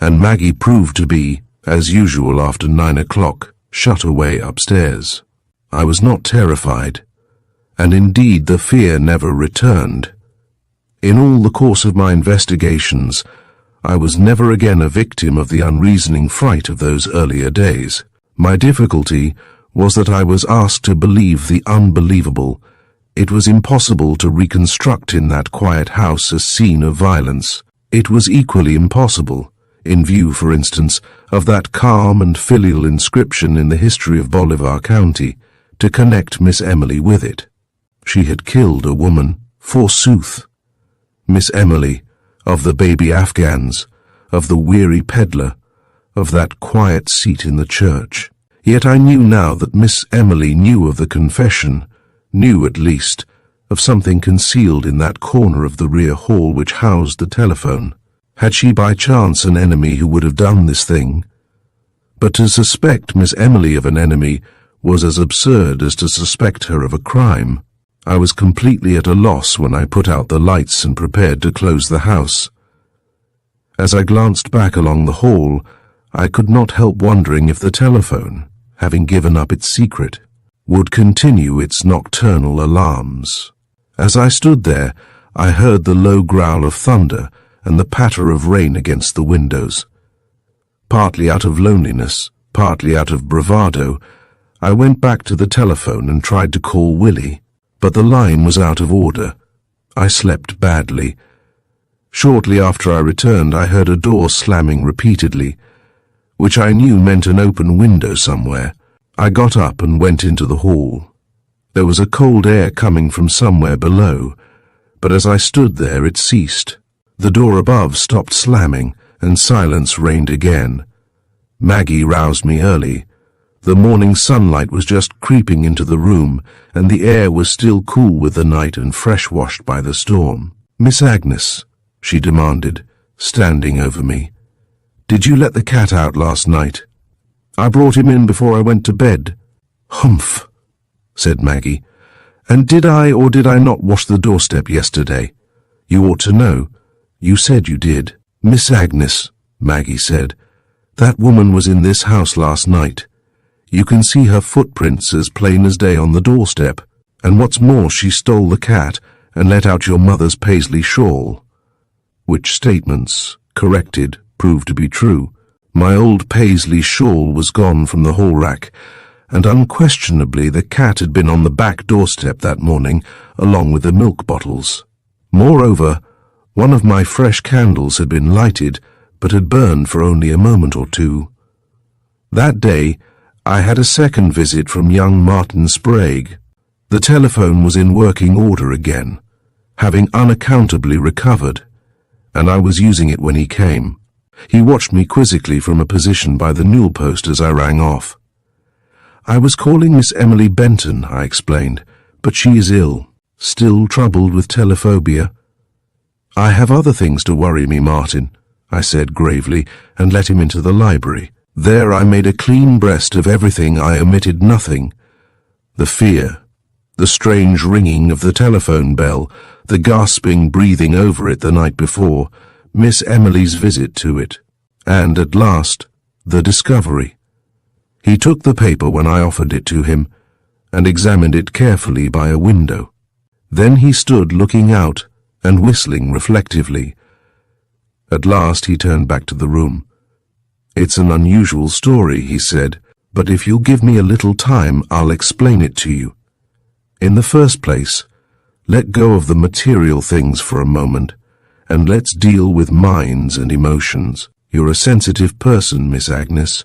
and Maggie proved to be, as usual after 9 o'clock, shut away upstairs. I was not terrified, and indeed the fear never returned. In all the course of my investigations, I was never again a victim of the unreasoning fright of those earlier days. My difficulty was that I was asked to believe the unbelievable. It was impossible to reconstruct in that quiet house a scene of violence. It was equally impossible, in view, for instance, of that calm and filial inscription in the history of Bolivar County, to connect Miss Emily with it. She had killed a woman, forsooth. Miss Emily, of the baby Afghans, of the weary peddler, of that quiet seat in the church. Yet I knew now that Miss Emily knew of the confession, knew at least, of something concealed in that corner of the rear hall which housed the telephone. Had she by chance an enemy who would have done this thing? But to suspect Miss Emily of an enemy was as absurd as to suspect her of a crime. I was completely at a loss when I put out the lights and prepared to close the house. As I glanced back along the hall, I could not help wondering if the telephone, having given up its secret, would continue its nocturnal alarms. As I stood there, I heard the low growl of thunder and the patter of rain against the windows. Partly out of loneliness, partly out of bravado, I went back to the telephone and tried to call Willie, but the line was out of order. I slept badly. Shortly after I returned, I heard a door slamming repeatedly, which I knew meant an open window somewhere. I got up and went into the hall. There was a cold air coming from somewhere below, but as I stood there it ceased. The door above stopped slamming, and silence reigned again. Maggie roused me early. The morning sunlight was just creeping into the room, and the air was still cool with the night and fresh-washed by the storm. "Miss Agnes," she demanded, standing over me, "did you let the cat out last night?" "I brought him in before I went to bed." "Humph," said Maggie. "And did I or did I not wash the doorstep yesterday? You ought to know. You said you did." "Miss Agnes," Maggie said, "that woman was in this house last night. You can see her footprints as plain as day on the doorstep. And what's more, she stole the cat and let out your mother's paisley shawl." Which statements, corrected, proved to be true. My old paisley shawl was gone from the hall rack, and unquestionably the cat had been on the back doorstep that morning, along with the milk bottles. Moreover, one of my fresh candles had been lighted, but had burned for only a moment or two. That day, I had a second visit from young Martin Sprague. The telephone was in working order again, having unaccountably recovered, and I was using it when he came. He watched me quizzically from a position by the newel post as I rang off. "I was calling Miss Emily Benton," I explained, "but she is ill, still troubled with telephobia." "I have other things to worry me, Martin," I said gravely, and let him into the library. There I made a clean breast of everything. I omitted nothing. The fear, the strange ringing of the telephone bell, the gasping breathing over it the night before, Miss Emily's visit to it, and, at last, the discovery. He took the paper when I offered it to him, and examined it carefully by a window. Then he stood looking out and whistling reflectively. At last he turned back to the room. "It's an unusual story," he said, "but if you'll give me a little time, I'll explain it to you. In the first place, let go of the material things for a moment, and let's deal with minds and emotions. You're a sensitive person, Miss Agnes.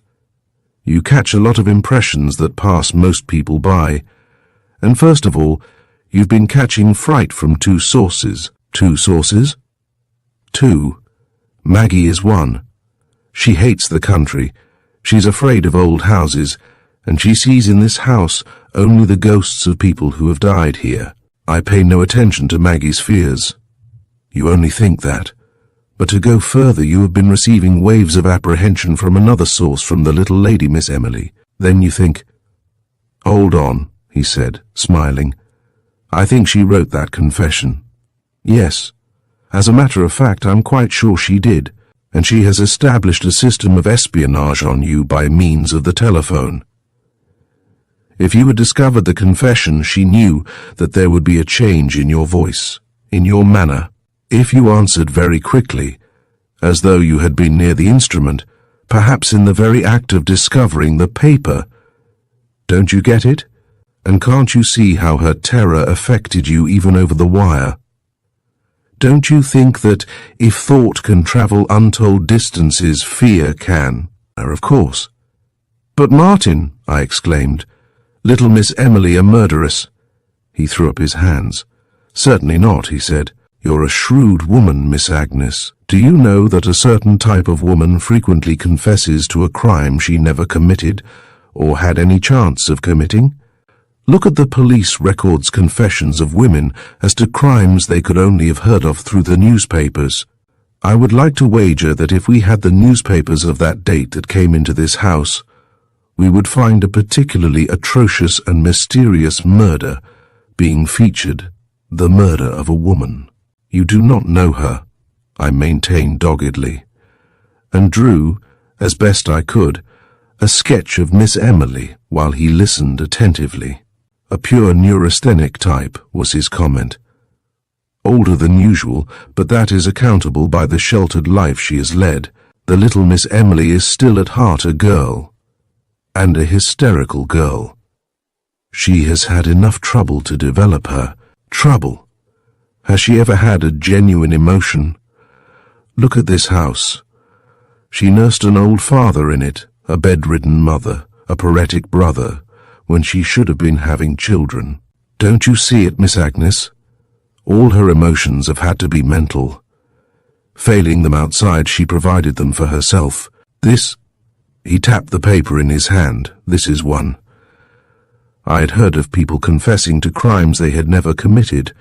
You catch a lot of impressions that pass most people by. And first of all, you've been catching fright from two sources." "Two sources?" "Two. Maggie is one. She hates the country. She's afraid of old houses, and she sees in this house only the ghosts of people who have died here. I pay no attention to Maggie's fears. You only think that. But to go further, you have been receiving waves of apprehension from another source, from the little lady, Miss Emily. Then you think—" "Hold on," he said, smiling. "I think she wrote that confession." "Yes. As a matter of fact, I'm quite sure she did. and she has established a system of espionage on you by means of the telephone. If you had discovered the confession, she knew that there would be a change in your voice, in your manner. If you answered very quickly, as though you had been near the instrument, perhaps in the very act of discovering the paper. Don't you get it? And can't you see how her terror affected you even over the wire? Don't you think that if thought can travel untold distances, fear can? Of course. But Martin, I exclaimed, little Miss Emily a murderess? He threw up his hands. Certainly not, he said. You're a shrewd woman, Miss Agnes. Do you know that a certain type of woman frequently confesses to a crime she never committed, or had any chance of committing? Look at the police records confessions of women as to crimes they could only have heard of through the newspapers. I would like to wager that if we had the newspapers of that date that came into this house, we would find a particularly atrocious and mysterious murder being featured, the murder of a woman. You do not know her, I maintained doggedly, and drew, as best I could, a sketch of Miss Emily while he listened attentively. A pure neurasthenic type, was his comment. Older than usual, but that is accountable by the sheltered life she has led. The little Miss Emily is still at heart a girl, and a hysterical girl. She has had enough trouble to develop her. Trouble? Has she ever had a genuine emotion? Look at this house. She nursed an old father in it, a bedridden mother, a paretic brother, when she should have been having children. Don't you see it, Miss Agnes? All her emotions have had to be mental. Failing them outside, she provided them for herself. This, he tapped the paper in his hand, this is one. I had heard of people confessing to crimes they had never committed,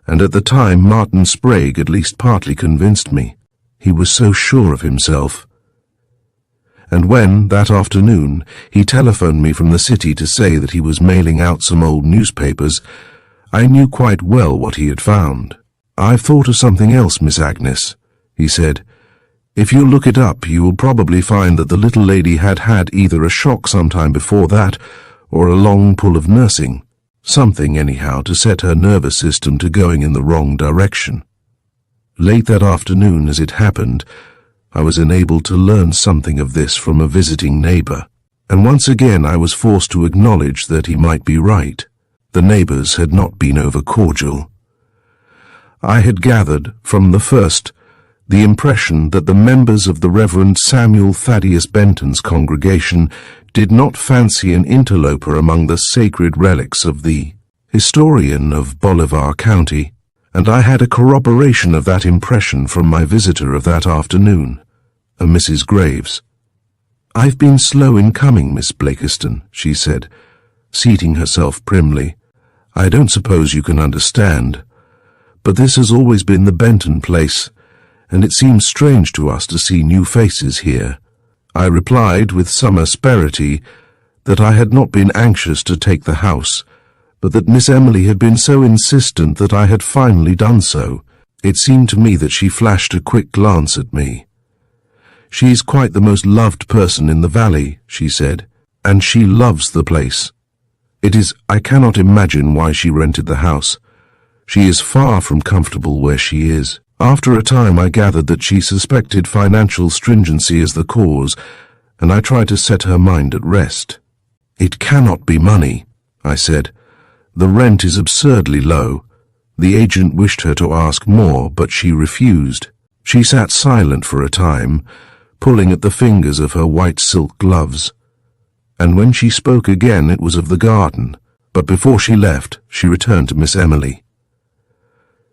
and at the time Martin Sprague at least partly convinced me. He was so sure of himself. And when, that afternoon, he telephoned me from the city to say that he was mailing out some old newspapers, I knew quite well what he had found. I've thought of something else, Miss Agnes, he said. If you look it up, you will probably find that the little lady had had either a shock sometime before that, or a long pull of nursing. Something, anyhow, to set her nervous system to going in the wrong direction. Late that afternoon, as it happened, I was enabled to learn something of this from a visiting neighbor, and once again I was forced to acknowledge that he might be right. The neighbors had not been over-cordial. I had gathered, from the first, the impression that the members of the Reverend Samuel Thaddeus Benton's congregation did not fancy an interloper among the sacred relics of the historian of Bolivar County, and I had a corroboration of that impression from my visitor of that afternoon, a Mrs. Graves. I've been slow in coming, Miss Blakiston, she said, seating herself primly. I don't suppose you can understand, but this has always been the Benton place, and it seems strange to us to see new faces here. I replied with some asperity that I had not been anxious to take the house, but that Miss Emily had been so insistent that I had finally done so. It seemed to me that she flashed a quick glance at me. She's quite the most loved person in the valley, she said, and she loves the place. I cannot imagine why she rented the house. She is far from comfortable where she is. After a time I gathered that she suspected financial stringency as the cause, and I tried to set her mind at rest. It cannot be money, I said. The rent is absurdly low. The agent wished her to ask more, but she refused. She sat silent for a time, pulling at the fingers of her white silk gloves. And when she spoke again it was of the garden, but before she left she returned to Miss Emily.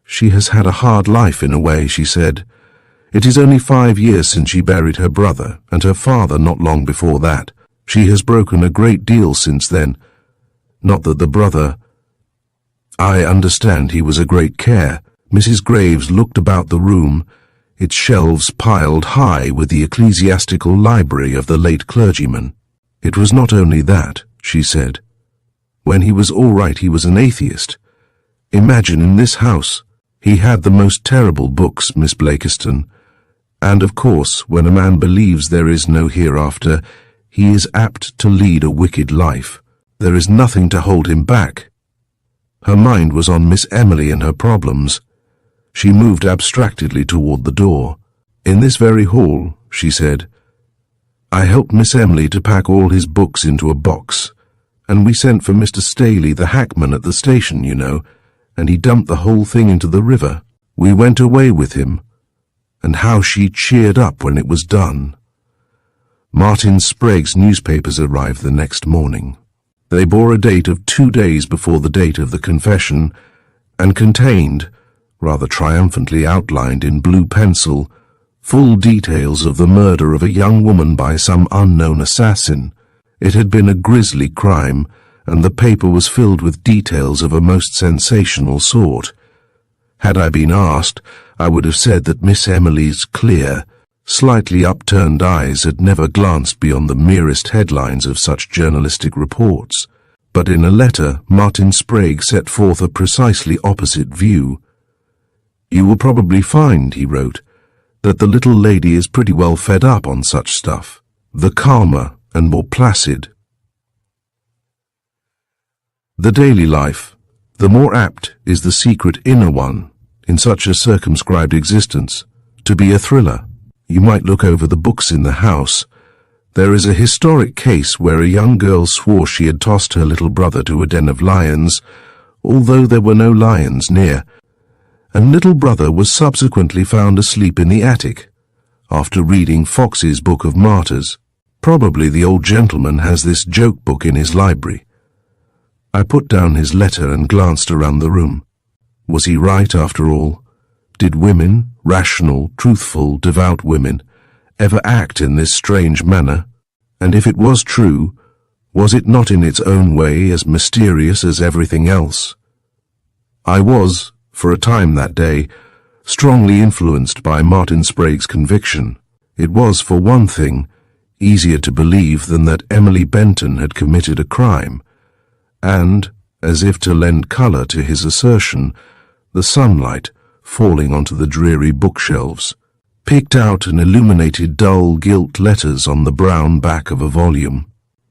She has had a hard life in a way, she said. It is only 5 years since she buried her brother, and her father not long before that. She has broken a great deal since then. Not that the brother... I understand he was a great care. Mrs. Graves looked about the room, its shelves piled high with the ecclesiastical library of the late clergyman. It was not only that, she said. When he was all right he was an atheist. Imagine in this house. He had the most terrible books, Miss Blakiston, And of course, when a man believes there is no hereafter, he is apt to lead a wicked life. There is nothing to hold him back. Her mind was on Miss Emily and her problems. She moved abstractedly toward the door. "In this very hall," she said. "I helped Miss Emily to pack all his books into a box, and we sent for Mr. Staley, the hackman at the station, you know, and he dumped the whole thing into the river. We went away with him, and how she cheered up when it was done." Martin Sprague's newspapers arrived the next morning. They bore a date of 2 days before the date of the confession, and contained, rather triumphantly outlined in blue pencil, full details of the murder of a young woman by some unknown assassin. It had been a grisly crime, and the paper was filled with details of a most sensational sort. Had I been asked, I would have said that Miss Emily's clear, slightly upturned eyes had never glanced beyond the merest headlines of such journalistic reports. But in a letter, Martin Sprague set forth a precisely opposite view. "You will probably find," he wrote, "that the little lady is pretty well fed up on such stuff. The calmer and more placid the daily life, the more apt is the secret inner one, in such a circumscribed existence, to be a thriller. You might look over the books in the house. There is a historic case where a young girl swore she had tossed her little brother to a den of lions, although there were no lions near, and little brother was subsequently found asleep in the attic, after reading Fox's Book of Martyrs. Probably the old gentleman has this joke book in his library." I put down his letter and glanced around the room. Was he right after all? Did women, rational, truthful, devout women, ever act in this strange manner? And if it was true, was it not in its own way as mysterious as everything else? I was, for a time that day, strongly influenced by Martin Sprague's conviction. It was, for one thing, easier to believe than that Emily Benton had committed a crime, and, as if to lend colour to his assertion, the sunlight, falling onto the dreary bookshelves, picked out and illuminated dull gilt letters on the brown back of a volume.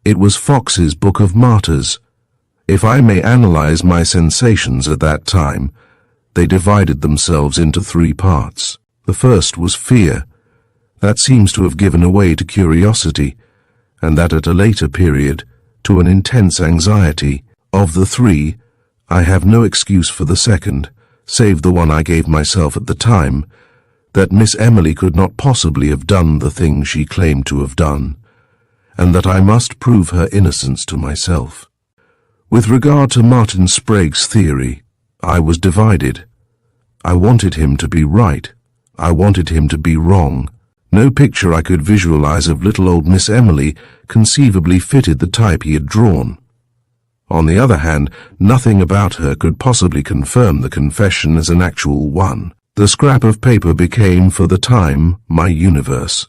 It was Fox's Book of Martyrs. If I may analyze my sensations at that time, they divided themselves into 3 parts. The first was fear. That seems to have given way to curiosity, and that at a later period, to an intense anxiety. Of the 3, I have no excuse for the second, save the one I gave myself at the time, that Miss Emily could not possibly have done the thing she claimed to have done, and that I must prove her innocence to myself. With regard to Martin Sprague's theory, I was divided. I wanted him to be right. I wanted him to be wrong. No picture I could visualize of little old Miss Emily conceivably fitted the type he had drawn. On the other hand, nothing about her could possibly confirm the confession as an actual one. The scrap of paper became, for the time, my universe.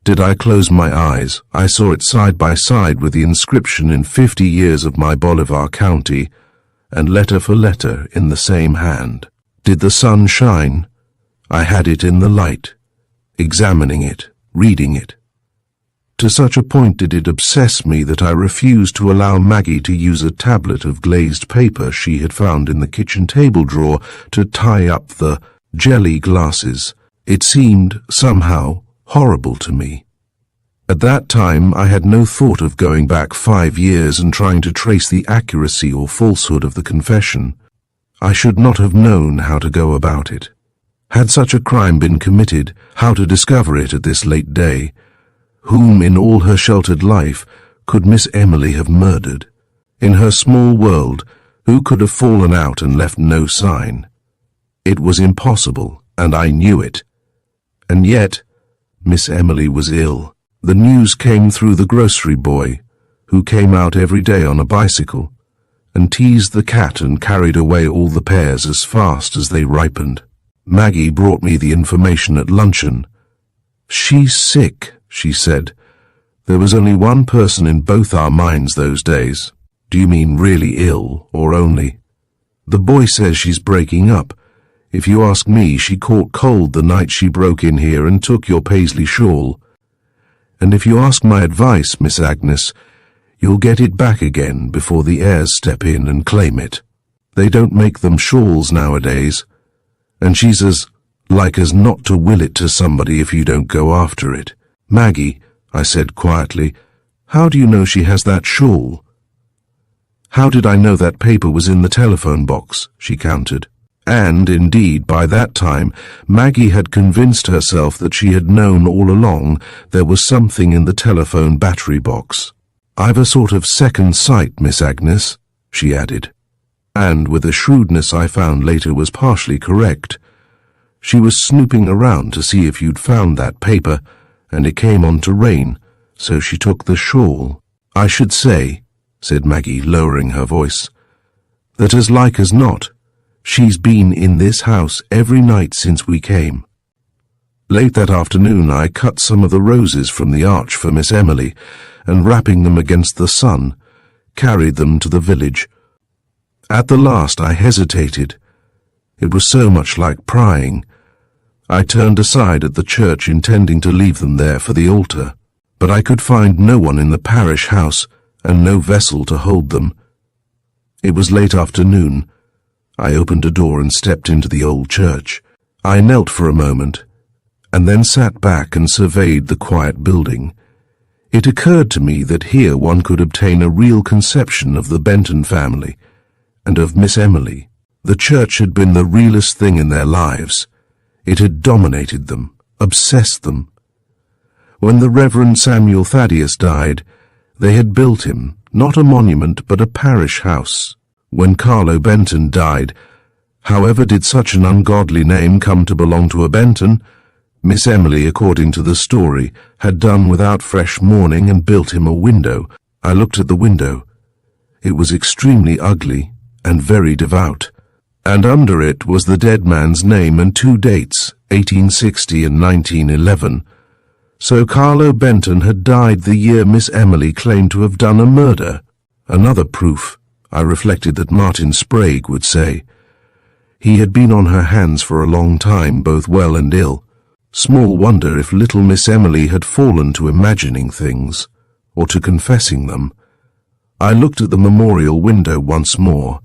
Did I close my eyes, I saw it side by side with the inscription in 50 years of my Bolivar County, and letter for letter in the same hand. Did the sun shine? I had it in the light, examining it, reading it. To such a point did it obsess me that I refused to allow Maggie to use a tablet of glazed paper she had found in the kitchen table drawer to tie up the jelly glasses. It seemed, somehow, horrible to me. At that time I had no thought of going back 5 years and trying to trace the accuracy or falsehood of the confession. I should not have known how to go about it. Had such a crime been committed, how to discover it at this late day? Whom in all her sheltered life could Miss Emily have murdered? In her small world, who could have fallen out and left no sign? It was impossible, and I knew it. And yet, Miss Emily was ill. The news came through the grocery boy, who came out every day on a bicycle, and teased the cat and carried away all the pears as fast as they ripened. Maggie brought me the information at luncheon. "She's sick," she said. There was only one person in both our minds those days. "Do you mean really ill, or only?" "The boy says she's breaking up. If you ask me, she caught cold the night she broke in here and took your paisley shawl. And if you ask my advice, Miss Agnes, you'll get it back again before the heirs step in and claim it. They don't make them shawls nowadays, and she's as like as not to will it to somebody if you don't go after it. Maggie, I said quietly, how do you know she has that shawl? How did I know that paper was in the telephone box? She countered. And, indeed, by that time, Maggie had convinced herself that she had known all along there was something in the telephone battery box. I've a sort of second sight, Miss Agnes, she added. And, with a shrewdness I found later was partially correct, she was snooping around to see if you'd found that paper, and it came on to rain, so she took the shawl. I should say, said Maggie, lowering her voice, that as like as not, she's been in this house every night since we came. Late that afternoon I cut some of the roses from the arch for Miss Emily, and wrapping them against the sun, carried them to the village. At the last I hesitated. It was so much like prying. I turned aside at the church, intending to leave them there for the altar, but I could find no one in the parish house, and no vessel to hold them. It was late afternoon. I opened a door and stepped into the old church. I knelt for a moment, and then sat back and surveyed the quiet building. It occurred to me that here one could obtain a real conception of the Benton family, and of Miss Emily. The church had been the realest thing in their lives. It had dominated them, obsessed them. When the Reverend Samuel Thaddeus died, they had built him, not a monument, but a parish house. When Carlo Benton died, however did such an ungodly name come to belong to a Benton? Miss Emily, according to the story, had done without fresh mourning and built him a window. I looked at the window. It was extremely ugly and very devout, and under it was the dead man's name and 2 dates, 1860 and 1911. So Carlo Benton had died the year Miss Emily claimed to have done a murder. Another proof, I reflected, that Martin Sprague would say. He had been on her hands for a long time, both well and ill. Small wonder if little Miss Emily had fallen to imagining things, or to confessing them. I looked at the memorial window once more,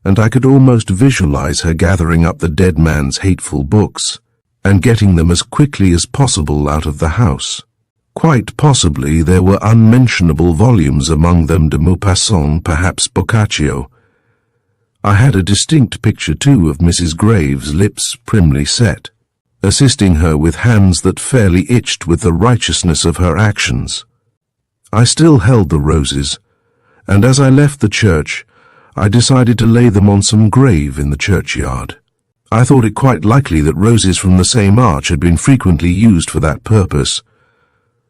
and I could almost visualize her gathering up the dead man's hateful books, and getting them as quickly as possible out of the house. Quite possibly there were unmentionable volumes among them de Maupassant, perhaps Boccaccio. I had a distinct picture, too, of Mrs. Graves, lips primly set, assisting her with hands that fairly itched with the righteousness of her actions. I still held the roses, and as I left the church, I decided to lay them on some grave in the churchyard. I thought it quite likely that roses from the same arch had been frequently used for that purpose.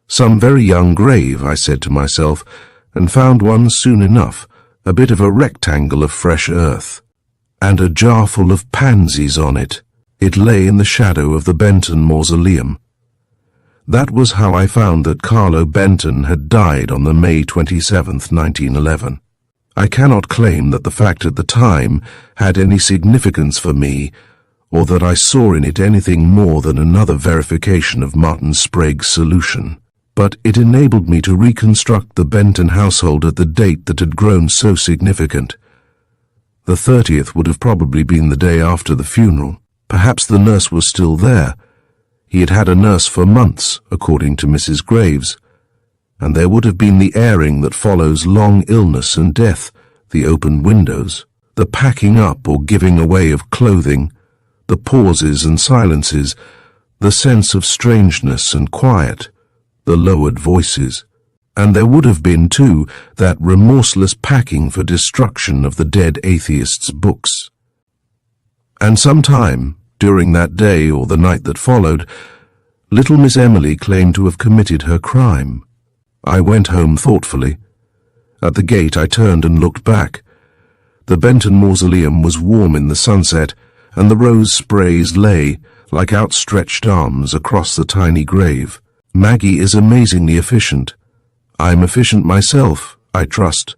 Some very young grave, I said to myself, and found one soon enough, a bit of a rectangle of fresh earth, and a jar full of pansies on it. It lay in the shadow of the Benton mausoleum. That was how I found that Carlo Benton had died on the May 27th, 1911. I cannot claim that the fact at the time had any significance for me, or that I saw in it anything more than another verification of Martin Sprague's solution, but it enabled me to reconstruct the Benton household at the date that had grown so significant. The 30th would have probably been the day after the funeral. Perhaps the nurse was still there. He had had a nurse for months, according to Mrs. Graves, and there would have been the airing that follows long illness and death, the open windows, the packing up or giving away of clothing, the pauses and silences, the sense of strangeness and quiet, the lowered voices. And there would have been, too, that remorseless packing for destruction of the dead atheist's books. And sometime, during that day or the night that followed, little Miss Emily claimed to have committed her crime. I went home thoughtfully. At the gate I turned and looked back. The Benton mausoleum was warm in the sunset, and the rose sprays lay, like outstretched arms, across the tiny grave. Maggie is amazingly efficient. I'm efficient myself, I trust,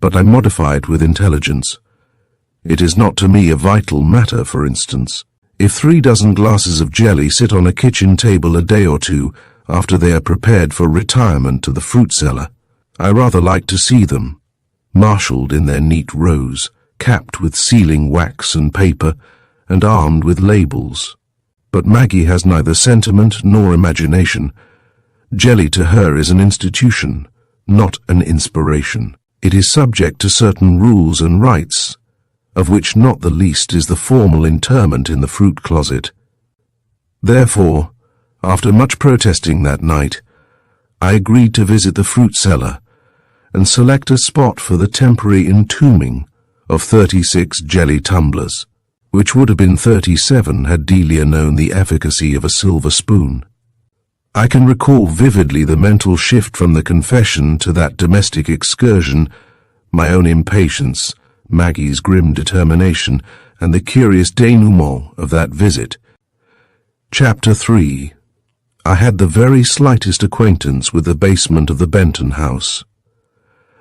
but I modify it with intelligence. It is not to me a vital matter, for instance. If 3 dozen glasses of jelly sit on a kitchen table a day or two after they are prepared for retirement to the fruit cellar, I rather like to see them, marshalled in their neat rows, capped with sealing wax and paper, and armed with labels. But Maggie has neither sentiment nor imagination. Jelly to her is an institution, not an inspiration. It is subject to certain rules and rites, of which not the least is the formal interment in the fruit closet. Therefore, after much protesting that night, I agreed to visit the fruit cellar and select a spot for the temporary entombing of 36 jelly tumblers, which would have been 37 had Delia known the efficacy of a silver spoon. I can recall vividly the mental shift from the confession to that domestic excursion, my own impatience, Maggie's grim determination, and the curious denouement of that visit. Chapter 3. I had the very slightest acquaintance with the basement of the Benton house.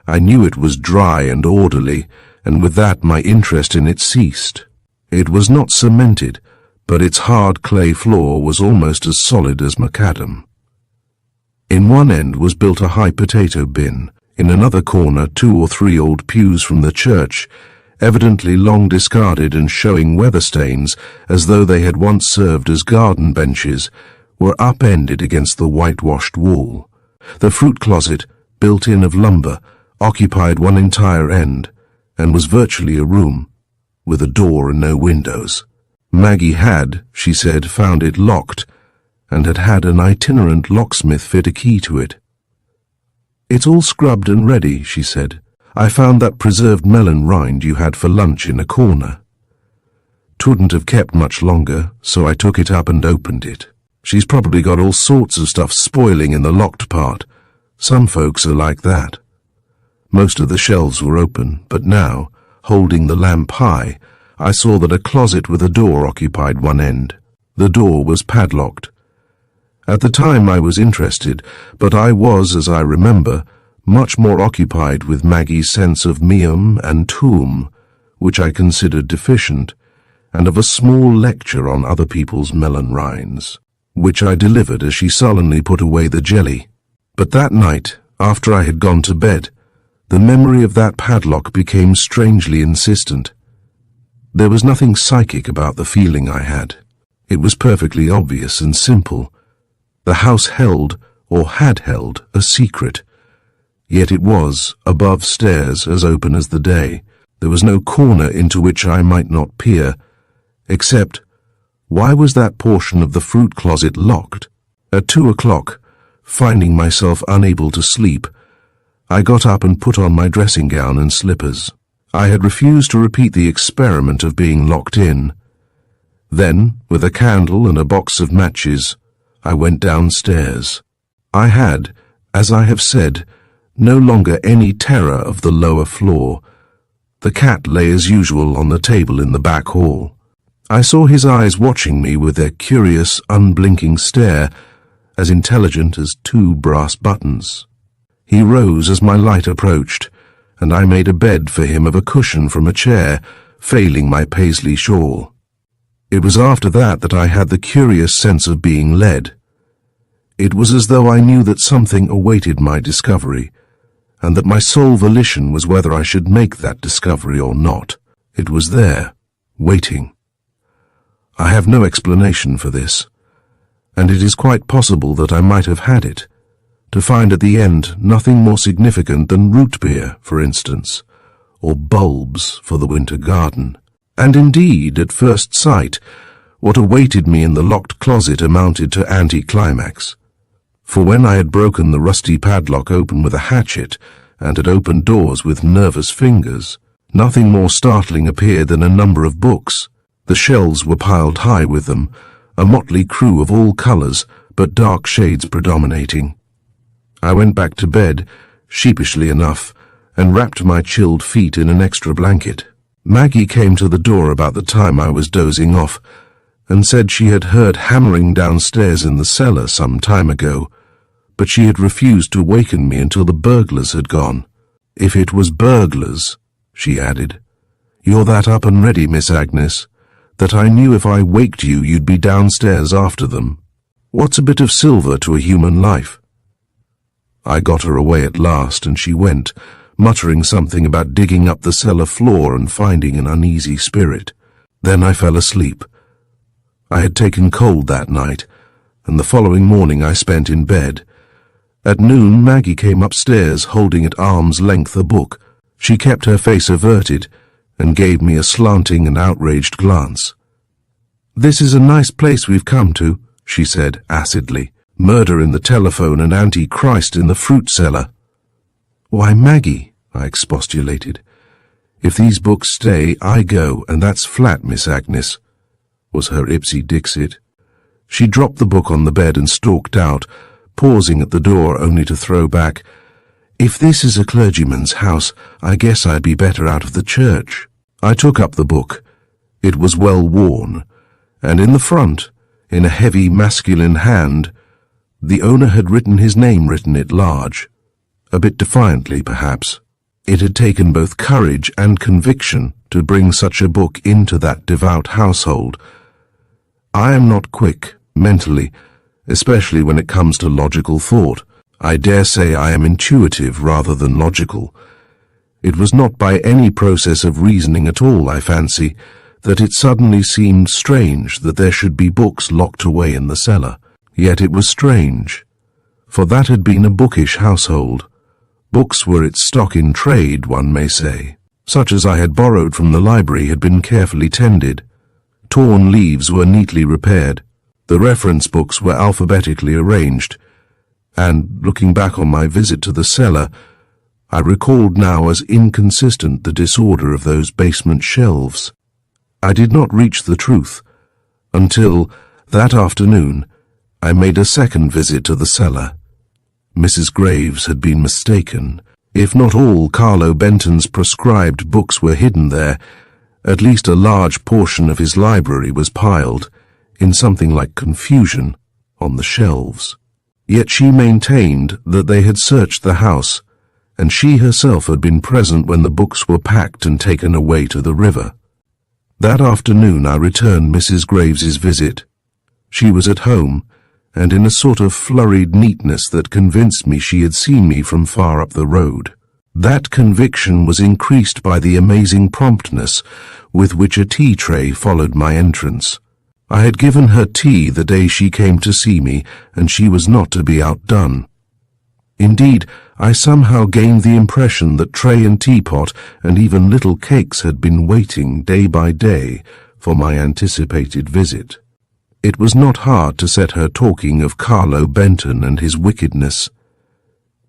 I knew it was dry and orderly, and with that my interest in it ceased. It was not cemented, but its hard clay floor was almost as solid as macadam. In one end was built a high potato bin. In another corner 2 or 3 old pews from the church, evidently long discarded and showing weather stains as though they had once served as garden benches, were upended against the whitewashed wall. The fruit closet, built in of lumber, occupied one entire end, and was virtually a room, with a door and no windows. Maggie had, she said, found it locked, and had had an itinerant locksmith fit a key to it. "It's all scrubbed and ready," she said. "I found that preserved melon rind you had for lunch in a corner. 'Twouldn't have kept much longer, so I took it up and opened it. She's probably got all sorts of stuff spoiling in the locked part. Some folks are like that." Most of the shelves were open, but now, holding the lamp high, I saw that a closet with a door occupied one end. The door was padlocked. At the time I was interested, but I was, as I remember, much more occupied with Maggie's sense of meum and tuum, which I considered deficient, and of a small lecture on other people's melon rinds, which I delivered as she sullenly put away the jelly. But that night, after I had gone to bed, the memory of that padlock became strangely insistent. There was nothing psychic about the feeling I had. It was perfectly obvious and simple. The house held, or had held, a secret. Yet it was, above stairs, as open as the day. There was no corner into which I might not peer, except, why was that portion of the fruit closet locked? At 2 o'clock, finding myself unable to sleep, I got up and put on my dressing gown and slippers. I had refused to repeat the experiment of being locked in. Then, with a candle and a box of matches, I went downstairs. I had, as I have said, no longer any terror of the lower floor. The cat lay as usual on the table in the back hall. I saw his eyes watching me with their curious, unblinking stare, as intelligent as 2 brass buttons. He rose as my light approached, and I made a bed for him of a cushion from a chair, failing my paisley shawl. It was after that I had the curious sense of being led. It was as though I knew that something awaited my discovery, and that my sole volition was whether I should make that discovery or not. It was there, waiting. I have no explanation for this, and it is quite possible that I might have had it, to find at the end nothing more significant than root beer, for instance, or bulbs for the winter garden. And indeed, at first sight, what awaited me in the locked closet amounted to anticlimax. For when I had broken the rusty padlock open with a hatchet, and had opened doors with nervous fingers, nothing more startling appeared than a number of books. The shelves were piled high with them, a motley crew of all colours, but dark shades predominating. I went back to bed, sheepishly enough, and wrapped my chilled feet in an extra blanket. Maggie came to the door about the time I was dozing off, and said she had heard hammering downstairs in the cellar some time ago, but she had refused to waken me until the burglars had gone. "If it was burglars," she added. "You're that up and ready, Miss Agnes. that I knew if I waked you, you'd be downstairs after them. What's a bit of silver to a human life?" I got her away at last, and she went, muttering something about digging up the cellar floor and finding an uneasy spirit. Then I fell asleep. I had taken cold that night, and the following morning I spent in bed. At noon, Maggie came upstairs, holding at arm's length a book. She kept her face averted and gave me a slanting and outraged glance. "This is a nice place we've come to," she said acidly. "Murder in the telephone and Antichrist in the fruit cellar." "Why, Maggie," I expostulated. "If these books stay, I go, and that's flat, Miss Agnes," was her ipsy-dixit. She dropped the book on the bed and stalked out, pausing at the door only to throw back, "If this is a clergyman's house, I guess I'd be better out of the church." I took up the book. It was well worn, and in the front, in a heavy masculine hand, the owner had written his name written it large, a bit defiantly perhaps. It had taken both courage and conviction to bring such a book into that devout household. I am not quick, mentally, especially when it comes to logical thought. I dare say I am intuitive rather than logical. It was not by any process of reasoning at all, I fancy, that it suddenly seemed strange that there should be books locked away in the cellar. Yet it was strange, for that had been a bookish household. Books were its stock in trade, one may say. Such as I had borrowed from the library had been carefully tended. Torn leaves were neatly repaired. The reference books were alphabetically arranged, and, looking back on my visit to the cellar, I recalled now as inconsistent the disorder of those basement shelves. I did not reach the truth until, that afternoon, I made a second visit to the cellar. Mrs. Graves had been mistaken. If not all Carlo Benton's prescribed books were hidden there, at least a large portion of his library was piled, in something like confusion, on the shelves. Yet she maintained that they had searched the house, and she herself had been present when the books were packed and taken away to the river. That afternoon I returned Mrs. Graves's visit. She was at home, and in a sort of flurried neatness that convinced me she had seen me from far up the road. That conviction was increased by the amazing promptness with which a tea tray followed my entrance. I had given her tea the day she came to see me, and she was not to be outdone. Indeed, I somehow gained the impression that tray and teapot and even little cakes had been waiting day by day for my anticipated visit. It was not hard to set her talking of Carlo Benton and his wickedness.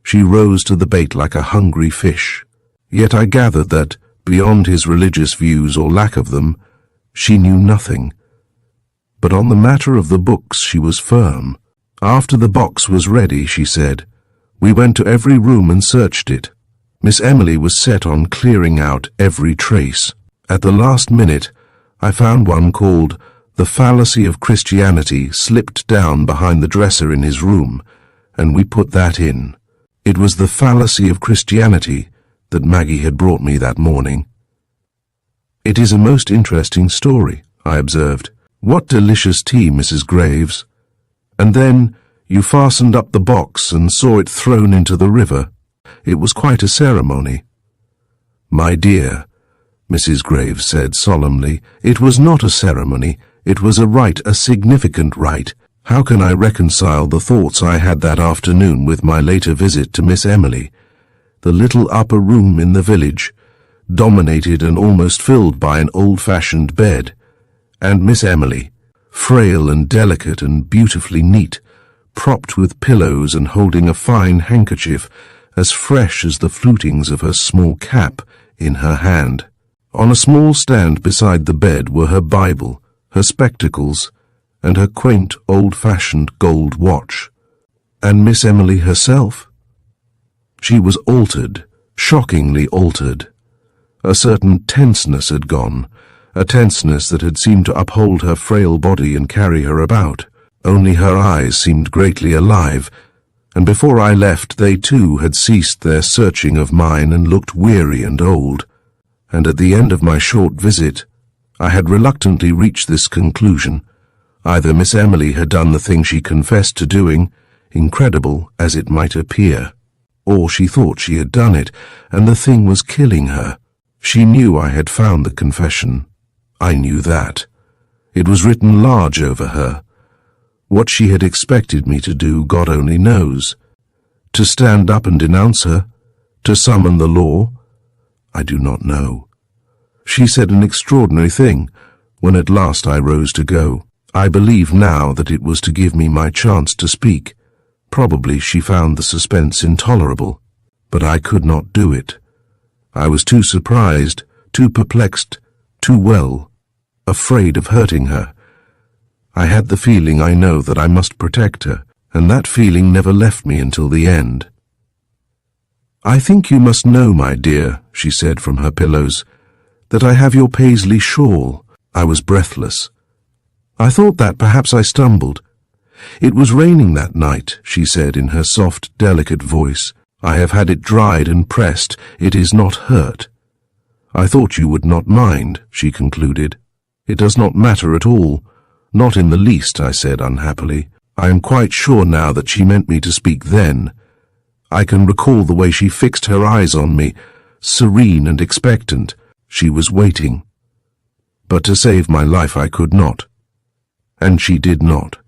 She rose to the bait like a hungry fish, yet I gathered that, beyond his religious views or lack of them, she knew nothing. But on the matter of the books she was firm. After the box was ready, she said, we went to every room and searched it. Miss Emily was set on clearing out every trace. At the last minute, I found one called The Fallacy of Christianity slipped down behind the dresser in his room, and we put that in. It was the fallacy of Christianity that Maggie had brought me that morning. It is a most interesting story, I observed. What delicious tea, Mrs. Graves. And then you fastened up the box and saw it thrown into the river. It was quite a ceremony. My dear, Mrs. Graves said solemnly, it was not a ceremony. It was a rite, a significant rite. How can I reconcile the thoughts I had that afternoon with my later visit to Miss Emily? The little upper room in the village, dominated and almost filled by an old-fashioned bed, and Miss Emily, frail and delicate and beautifully neat, propped with pillows and holding a fine handkerchief as fresh as the flutings of her small cap in her hand. On a small stand beside the bed were her Bible, her spectacles, and her quaint old-fashioned gold watch. And Miss Emily herself? She was altered, shockingly altered. A certain tenseness had gone, a tenseness that had seemed to uphold her frail body and carry her about. Only her eyes seemed greatly alive, and before I left they too had ceased their searching of mine and looked weary and old. And at the end of my short visit, I had reluctantly reached this conclusion. Either Miss Emily had done the thing she confessed to doing, incredible as it might appear, or she thought she had done it, and the thing was killing her. She knew I had found the confession. I knew that. It was written large over her. What she had expected me to do, God only knows. To stand up and denounce her? To summon the law? I do not know. She said an extraordinary thing when at last I rose to go. I believe now that it was to give me my chance to speak. Probably she found the suspense intolerable, but I could not do it. I was too surprised, too perplexed, too afraid of hurting her. I had the feeling I know that I must protect her, and that feeling never left me until the end. "I think you must know, my dear," she said from her pillows, "that I have your paisley shawl." I was breathless. I thought that perhaps I stumbled. "It was raining that night," she said in her soft, delicate voice. "I have had it dried and pressed. It is not hurt." "I thought you would not mind," she concluded. "It does not matter at all." "Not in the least," I said unhappily. I am quite sure now that she meant me to speak then. I can recall the way she fixed her eyes on me, serene and expectant. She was waiting. But to save my life I could not. And she did not.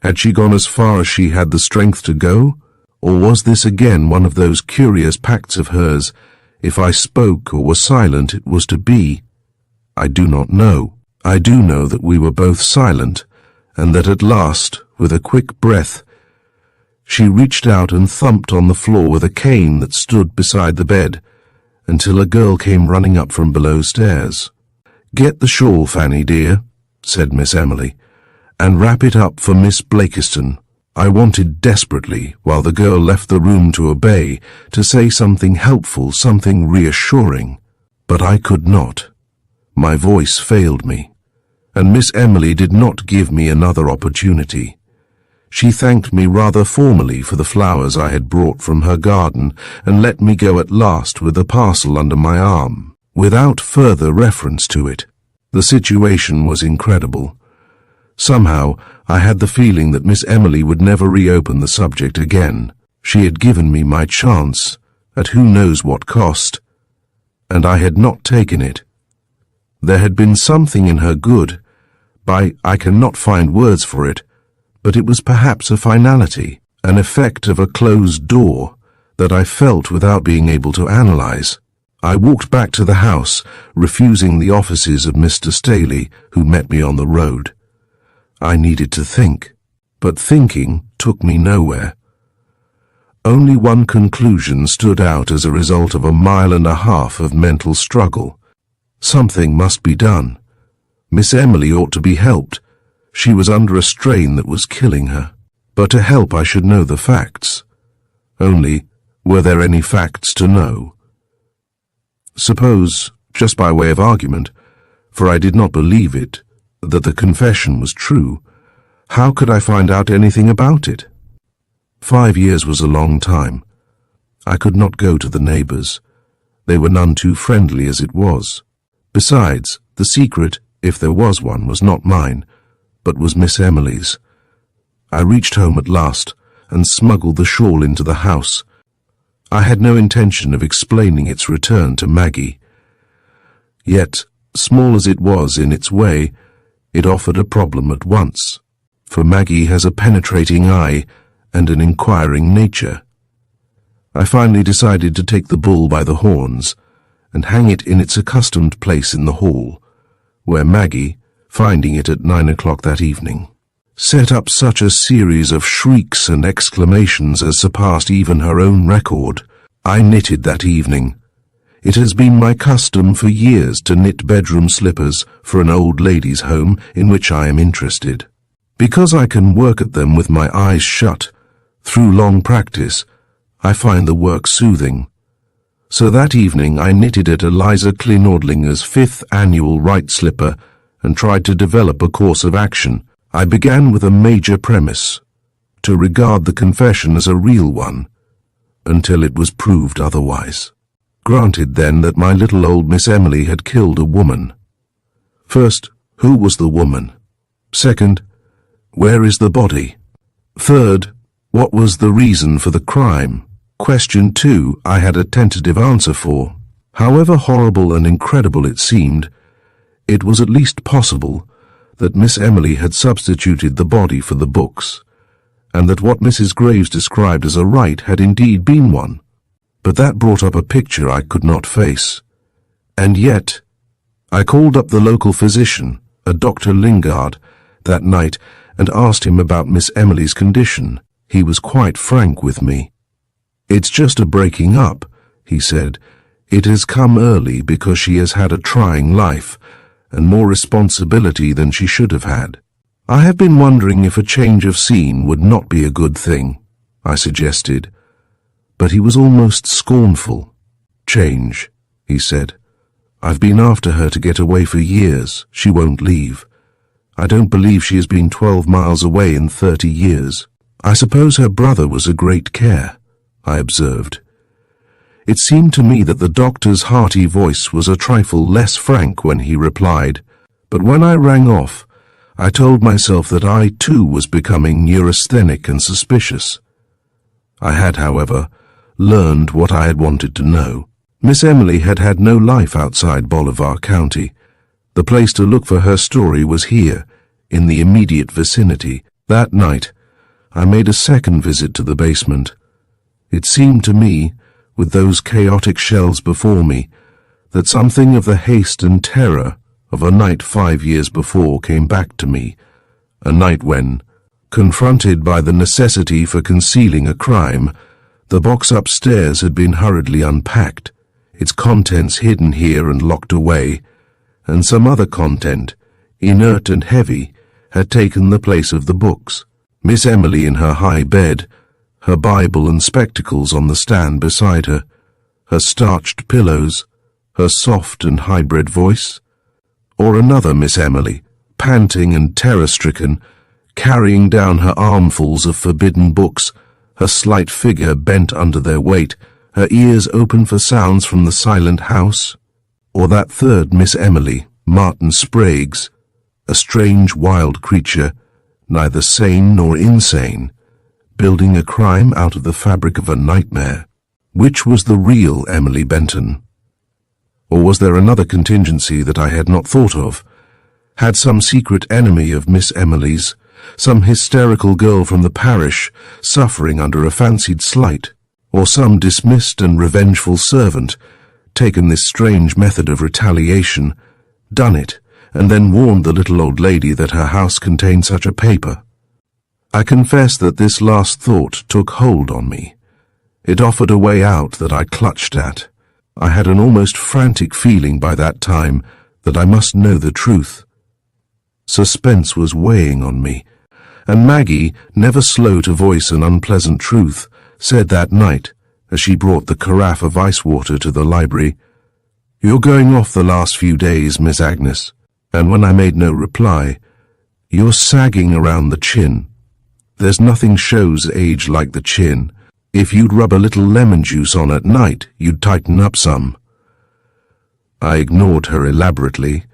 Had she gone as far as she had the strength to go? Or was this again one of those curious pacts of hers? If I spoke or was silent, it was to be. I do not know. I do know that we were both silent, and that at last, with a quick breath, she reached out and thumped on the floor with a cane that stood beside the bed, until a girl came running up from below stairs. "Get the shawl, Fanny dear," said Miss Emily, "and wrap it up for Miss Blakiston." I wanted desperately, while the girl left the room to obey, to say something helpful, something reassuring, but I could not. My voice failed me, and Miss Emily did not give me another opportunity. She thanked me rather formally for the flowers I had brought from her garden, and let me go at last with a parcel under my arm, without further reference to it. The situation was incredible. Somehow, I had the feeling that Miss Emily would never reopen the subject again. She had given me my chance, at who knows what cost, and I had not taken it. There had been something in her good, I cannot find words for it, but it was perhaps a finality, an effect of a closed door that I felt without being able to analyze. I walked back to the house, refusing the offices of Mr. Staley, who met me on the road. I needed to think, but thinking took me nowhere. Only one conclusion stood out as a result of a mile and a half of mental struggle. Something must be done. Miss Emily ought to be helped. She was under a strain that was killing her. But to help I should know the facts. Only, were there any facts to know? Suppose, just by way of argument, for I did not believe it, that the confession was true, how could I find out anything about it? 5 years was a long time. I could not go to the neighbors. They were none too friendly as it was. Besides, the secret, if there was one, was not mine, but was Miss Emily's. I reached home at last, and smuggled the shawl into the house. I had no intention of explaining its return to Maggie. Yet, small as it was in its way, it offered a problem at once, for Maggie has a penetrating eye and an inquiring nature. I finally decided to take the bull by the horns, and hang it in its accustomed place in the hall, where Maggie, finding it at 9 o'clock that evening, set up such a series of shrieks and exclamations as surpassed even her own record. I knitted that evening. It has been my custom for years to knit bedroom slippers for an old ladies' home in which I am interested. Because I can work at them with my eyes shut, through long practice, I find the work soothing. So that evening I knitted at Eliza Kleinordlinger's 5th annual right slipper and tried to develop a course of action. I began with a major premise, to regard the confession as a real one, until it was proved otherwise. Granted then that my little old Miss Emily had killed a woman. First, who was the woman? Second, where is the body? Third, what was the reason for the crime? Question 2 I had a tentative answer for. However horrible and incredible it seemed, it was at least possible that Miss Emily had substituted the body for the books, and that what Mrs. Graves described as a right had indeed been one. But that brought up a picture I could not face. And yet, I called up the local physician, a Dr. Lingard, that night and asked him about Miss Emily's condition. He was quite frank with me. "It's just a breaking up," he said. "It has come early because she has had a trying life and more responsibility than she should have had." "I have been wondering if a change of scene would not be a good thing," I suggested. But he was almost scornful. "Change," he said. "I've been after her to get away for years. She won't leave. I don't believe she has been 12 miles away in 30 years. I suppose her brother was a great care," I observed. It seemed to me that the doctor's hearty voice was a trifle less frank when he replied, but when I rang off, I told myself that I too was becoming neurasthenic and suspicious. I had, however, learned what I had wanted to know. Miss Emily had had no life outside Bolivar County. The place to look for her story was here, in the immediate vicinity. That night, I made a second visit to the basement. It seemed to me, with those chaotic shelves before me, that something of the haste and terror of a night 5 years before came back to me, a night when, confronted by the necessity for concealing a crime, the box upstairs had been hurriedly unpacked, its contents hidden here and locked away, and some other content, inert and heavy, had taken the place of the books. Miss Emily in her high bed, her Bible and spectacles on the stand beside her, her starched pillows, her soft and hybrid voice, or another Miss Emily, panting and terror-stricken, carrying down her armfuls of forbidden books, her slight figure bent under their weight, her ears open for sounds from the silent house, or that third Miss Emily, Martin Sprague's, a strange wild creature, neither sane nor insane, building a crime out of the fabric of a nightmare. Which was the real Emily Benton? Or was there another contingency that I had not thought of? Had some secret enemy of Miss Emily's, some hysterical girl from the parish, suffering under a fancied slight, or some dismissed and revengeful servant, taken this strange method of retaliation, done it, and then warned the little old lady that her house contained such a paper? I confess that this last thought took hold on me. It offered a way out that I clutched at. I had an almost frantic feeling by that time that I must know the truth. Suspense was weighing on me, and Maggie, never slow to voice an unpleasant truth, said that night, as she brought the carafe of ice water to the library, "You're going off the last few days, Miss Agnes," and when I made no reply, "You're sagging around the chin. There's nothing shows age like the chin. If you'd rub a little lemon juice on at night, you'd tighten up some." I ignored her elaborately,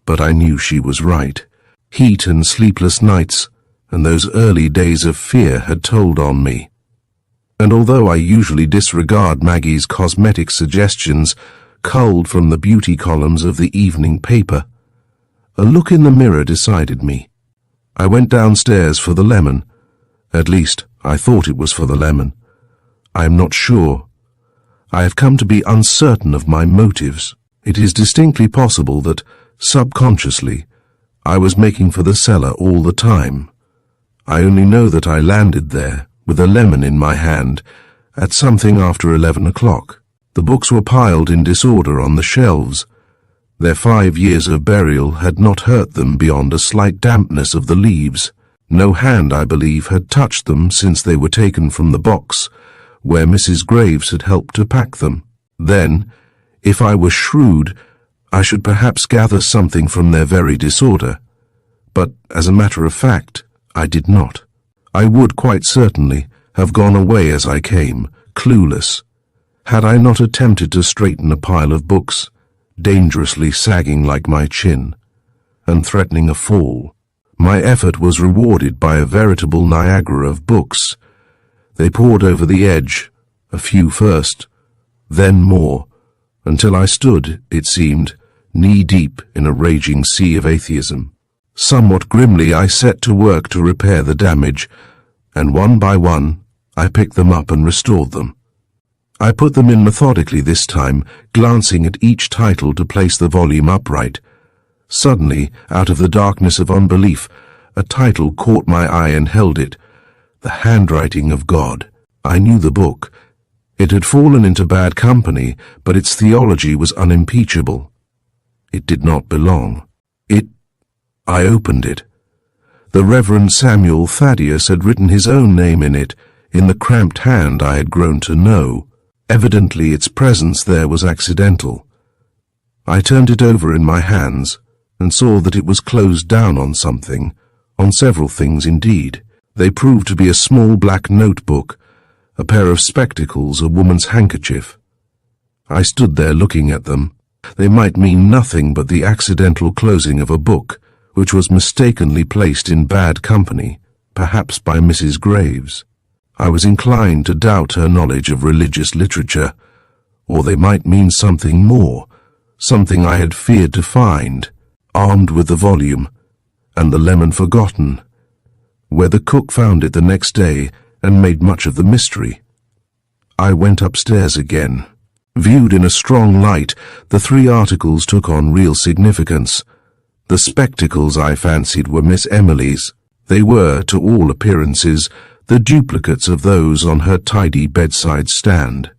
but I knew she was right. Heat and sleepless nights, and those early days of fear had told on me. And although I usually disregard Maggie's cosmetic suggestions culled from the beauty columns of the evening paper, a look in the mirror decided me. I went downstairs for the lemon. At least, I thought it was for the lemon. I am not sure. I have come to be uncertain of my motives. It is distinctly possible that, subconsciously, I was making for the cellar all the time. I only know that I landed there, with a lemon in my hand, at something after 11 o'clock. The books were piled in disorder on the shelves. Their 5 years of burial had not hurt them beyond a slight dampness of the leaves. No hand, I believe, had touched them since they were taken from the box, where Mrs. Graves had helped to pack them. Then, if I were shrewd, I should perhaps gather something from their very disorder. But, as a matter of fact, I did not. I would quite certainly have gone away as I came, clueless, had I not attempted to straighten a pile of books, dangerously sagging like my chin. and threatening a fall. My effort was rewarded by a veritable Niagara of books. They poured over the edge, a few first, then more, until I stood, it seemed, knee-deep in a raging sea of atheism. Somewhat grimly I set to work to repair the damage, and one by one I picked them up and restored them. I put them in methodically this time, glancing at each title to place the volume upright. Suddenly, out of the darkness of unbelief, a title caught my eye and held it. The Handwriting of God. I knew the book. It had fallen into bad company, but its theology was unimpeachable. It did not belong. I opened it. The Reverend Samuel Thaddeus had written his own name in it, in the cramped hand I had grown to know. Evidently its presence there was accidental. I turned it over in my hands, and saw that it was closed down on something, on several things indeed. They proved to be a small black notebook, a pair of spectacles, a woman's handkerchief. I stood there looking at them. They might mean nothing but the accidental closing of a book, which was mistakenly placed in bad company, perhaps by Mrs. Graves. I was inclined to doubt her knowledge of religious literature, or they might mean something more, something I had feared to find, armed with the volume, and the lemon forgotten, where the cook found it the next day and made much of the mystery. I went upstairs again. Viewed in a strong light, the 3 articles took on real significance. The spectacles, I fancied, were Miss Emily's. They were, to all appearances, the duplicates of those on her tidy bedside stand.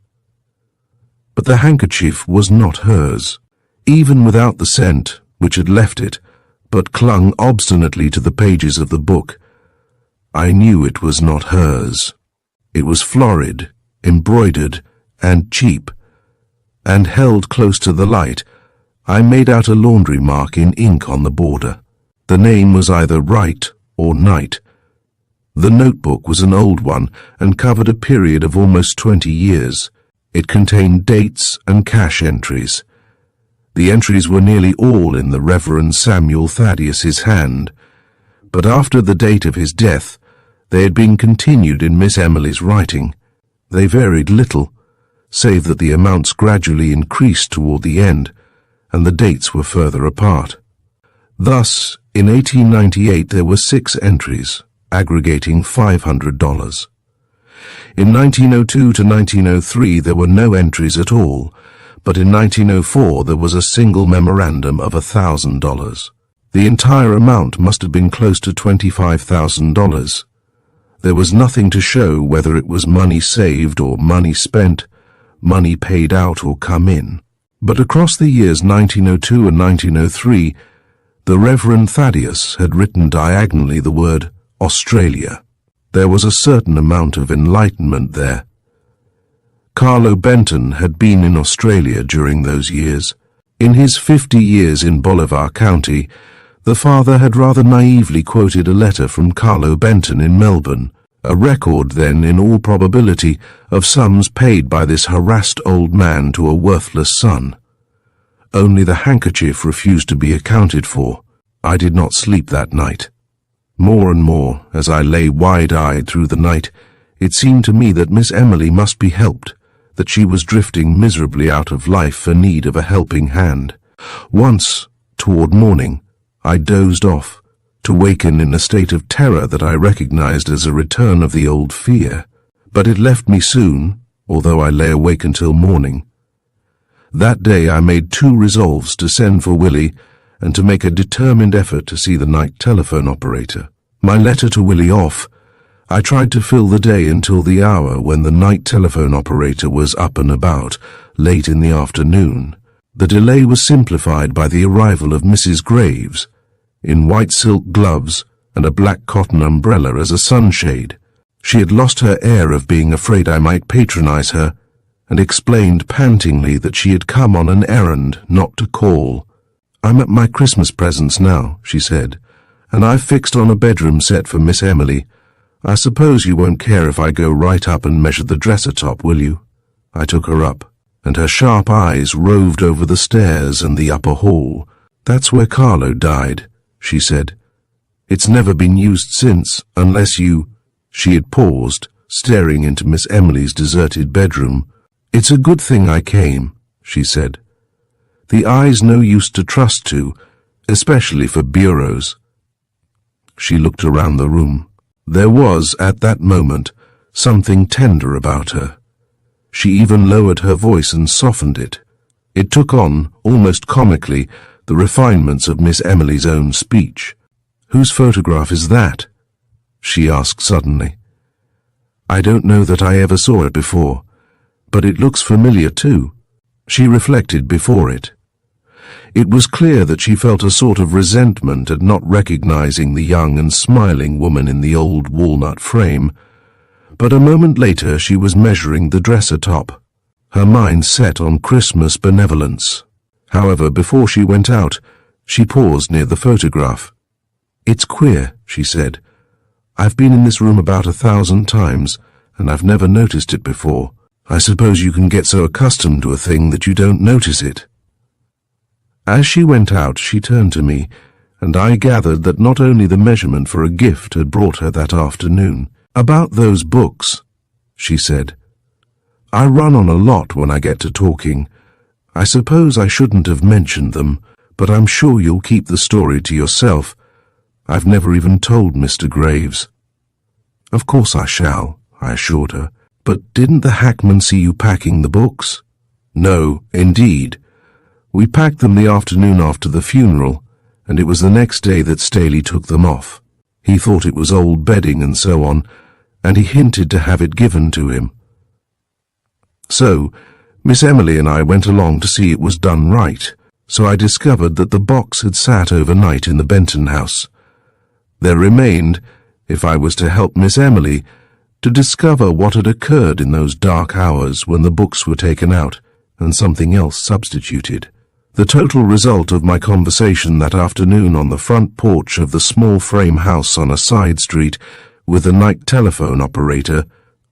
But the handkerchief was not hers. Even without the scent, which had left it, but clung obstinately to the pages of the book, I knew it was not hers. It was florid, embroidered, and cheap, and held close to the light. I made out a laundry mark in ink on the border. The name was either Wright or Knight. The notebook was an old one and covered a period of almost 20 years. It contained dates and cash entries. The entries were nearly all in the Reverend Samuel Thaddeus's hand, but after the date of his death, they had been continued in Miss Emily's writing. They varied little, save that the amounts gradually increased toward the end, and the dates were further apart. Thus, in 1898 there were 6 entries, aggregating $500. In 1902 to 1903 there were no entries at all, but in 1904 there was a single memorandum of $1,000. The entire amount must have been close to $25,000. There was nothing to show whether it was money saved or money spent, money paid out or come in. But across the years 1902 and 1903, the Reverend Thaddeus had written diagonally the word Australia. There was a certain amount of enlightenment there. Carlo Benton had been in Australia during those years. In his 50 years in Bolivar County, the father had rather naively quoted a letter from Carlo Benton in Melbourne, a record then, in all probability, of sums paid by this harassed old man to a worthless son. Only the handkerchief refused to be accounted for. I did not sleep that night. More and more, as I lay wide-eyed through the night, it seemed to me that Miss Emily must be helped, that she was drifting miserably out of life for need of a helping hand. Once, toward morning, I dozed off, to waken in a state of terror that I recognized as a return of the old fear. But it left me soon, although I lay awake until morning. That day I made 2 resolves: to send for Willie and to make a determined effort to see the night telephone operator. My letter to Willie off, I tried to fill the day until the hour when the night telephone operator was up and about, late in the afternoon. The delay was simplified by the arrival of Mrs. Graves, in white silk gloves and a black cotton umbrella as a sunshade. She had lost her air of being afraid I might patronize her, and explained pantingly that she had come on an errand, not to call. "I'm at my Christmas presents now," she said, "and I've fixed on a bedroom set for Miss Emily. I suppose you won't care if I go right up and measure the dresser top, will you?" I took her up, and her sharp eyes roved over the stairs and the upper hall. "That's where Carlo died," she said. "It's never been used since, unless you—" She had paused, staring into Miss Emily's deserted bedroom. "It's a good thing I came," she said. "The eye's no use to trust to, especially for bureaus." She looked around the room. There was, at that moment, something tender about her. She even lowered her voice and softened it. It took on, almost comically, the refinements of Miss Emily's own speech. "Whose photograph is that?" she asked suddenly. "I don't know that I ever saw it before, but it looks familiar too." She reflected before it. It was clear that she felt a sort of resentment at not recognizing the young and smiling woman in the old walnut frame, but a moment later she was measuring the dresser top, her mind set on Christmas benevolence. However, before she went out, she paused near the photograph. "It's queer," she said. "I've been in this room about 1,000 times, and I've never noticed it before. I suppose you can get so accustomed to a thing that you don't notice it." As she went out, she turned to me, and I gathered that not only the measurement for a gift had brought her that afternoon. "About those books," she said. "I run on a lot when I get to talking. I suppose I shouldn't have mentioned them, but I'm sure you'll keep the story to yourself. I've never even told Mr. Graves." "Of course I shall," I assured her. "But didn't the hackman see you packing the books?" "No, indeed. We packed them the afternoon after the funeral, and it was the next day that Staley took them off. He thought it was old bedding and so on, and he hinted to have it given to him. So, Miss Emily and I went along to see it was done right, so I discovered that the box had sat overnight in the Benton house. There remained, if I was to help Miss Emily, to discover what had occurred in those dark hours when the books were taken out and something else substituted. The total result of my conversation that afternoon on the front porch of the small frame house on a side street with the night telephone operator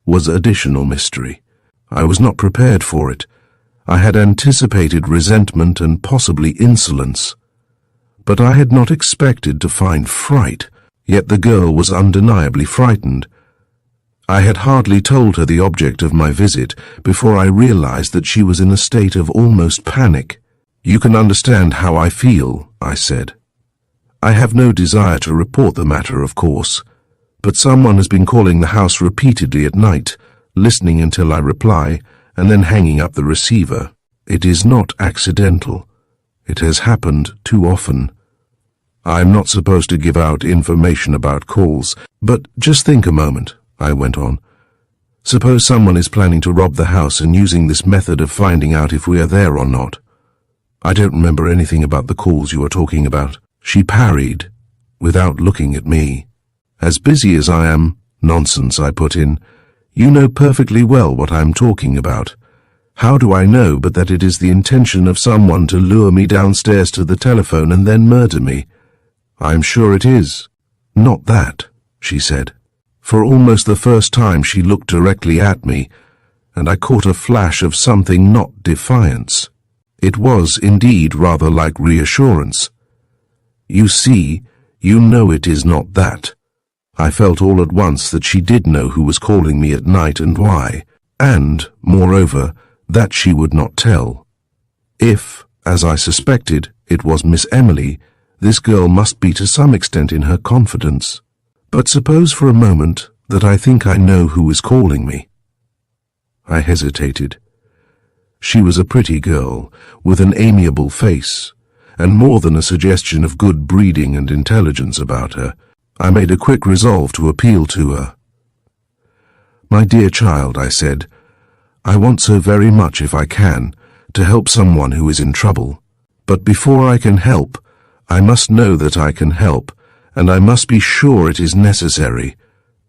was additional mystery. I was not prepared for it. I had anticipated resentment and possibly insolence. But I had not expected to find fright, yet the girl was undeniably frightened. I had hardly told her the object of my visit before I realized that she was in a state of almost panic. "You can understand how I feel," I said. "I have no desire to report the matter, of course, but someone has been calling the house repeatedly at night, listening until I reply, and then hanging up the receiver. It is not accidental. It has happened too often. I am not supposed to give out information about calls, but just think a moment," I went on. "Suppose someone is planning to rob the house and using this method of finding out if we are there or not. I don't remember anything about the calls you are talking about." She parried, without looking at me. "As busy as I am—" "Nonsense," I put in. "You know perfectly well what I'm talking about. How do I know but that it is the intention of someone to lure me downstairs to the telephone and then murder me?" "I'm sure it is." "Not that," she said. For almost the first time she looked directly at me, and I caught a flash of something not defiance. It was indeed rather like reassurance. "You see, you know it is not that." I felt all at once that she did know who was calling me at night and why, and, moreover, that she would not tell. If, as I suspected, it was Miss Emily, this girl must be to some extent in her confidence. But suppose for a moment that I think I know who is calling me. I hesitated. She was a pretty girl, with an amiable face, and more than a suggestion of good breeding and intelligence about her. I made a quick resolve to appeal to her. "My dear child," I said, "I want so very much, if I can, to help someone who is in trouble. But before I can help, I must know that I can help, and I must be sure it is necessary.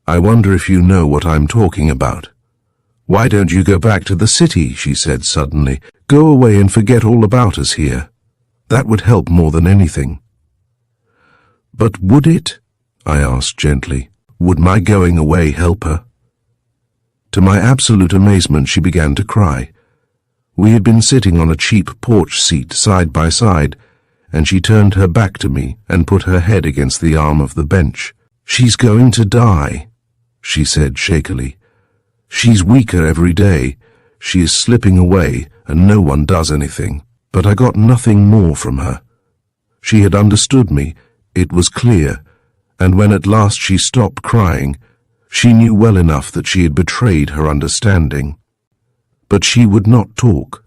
I wonder if you know what I'm talking about." "Why don't you go back to the city?" she said suddenly. "Go away and forget all about us here. That would help more than anything." "But would it?" I asked gently. "Would my going away help her?" To my absolute amazement, she began to cry. We had been sitting on a cheap porch seat side by side, and she turned her back to me and put her head against the arm of the bench. "She's going to die," she said shakily. "She's weaker every day. She is slipping away, and no one does anything." But I got nothing more from her. She had understood me, it was clear, and when at last she stopped crying, she knew well enough that she had betrayed her understanding. But she would not talk.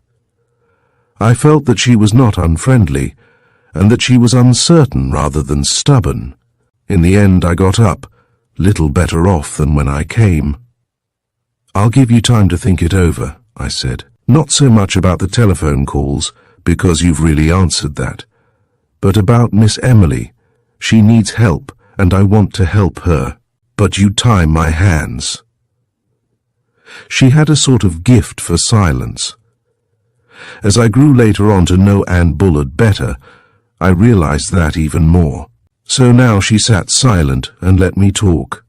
I felt that she was not unfriendly, and that she was uncertain rather than stubborn. In the end I got up, little better off than when I came. "I'll give you time to think it over," I said. "Not so much about the telephone calls, because you've really answered that, but about Miss Emily. She needs help, and I want to help her. But you tie my hands." She had a sort of gift for silence. As I grew later on to know Anne Bullard better, I realized that even more. So now she sat silent and let me talk.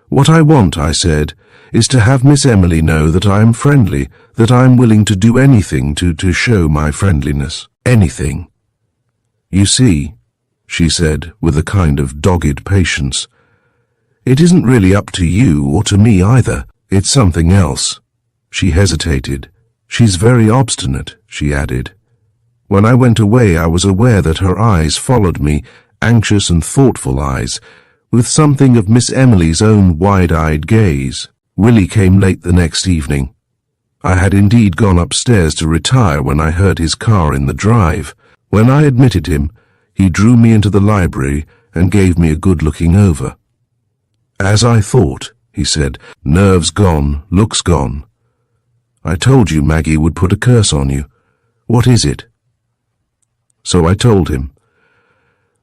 "What I want," I said, "is to have Miss Emily know that I am friendly, that I am willing to do anything to show my friendliness. Anything." "You see," she said with a kind of dogged patience, "it isn't really up to you or to me either. It's something else." She hesitated. "She's very obstinate," she added. When I went away, I was aware that her eyes followed me, anxious and thoughtful eyes, with something of Miss Emily's own wide-eyed gaze. Willie came late the next evening. I had indeed gone upstairs to retire when I heard his car in the drive. When I admitted him, he drew me into the library and gave me a good looking over. "As I thought," he said, "nerves gone, looks gone. I told you Maggie would put a curse on you. What is it?" So I told him.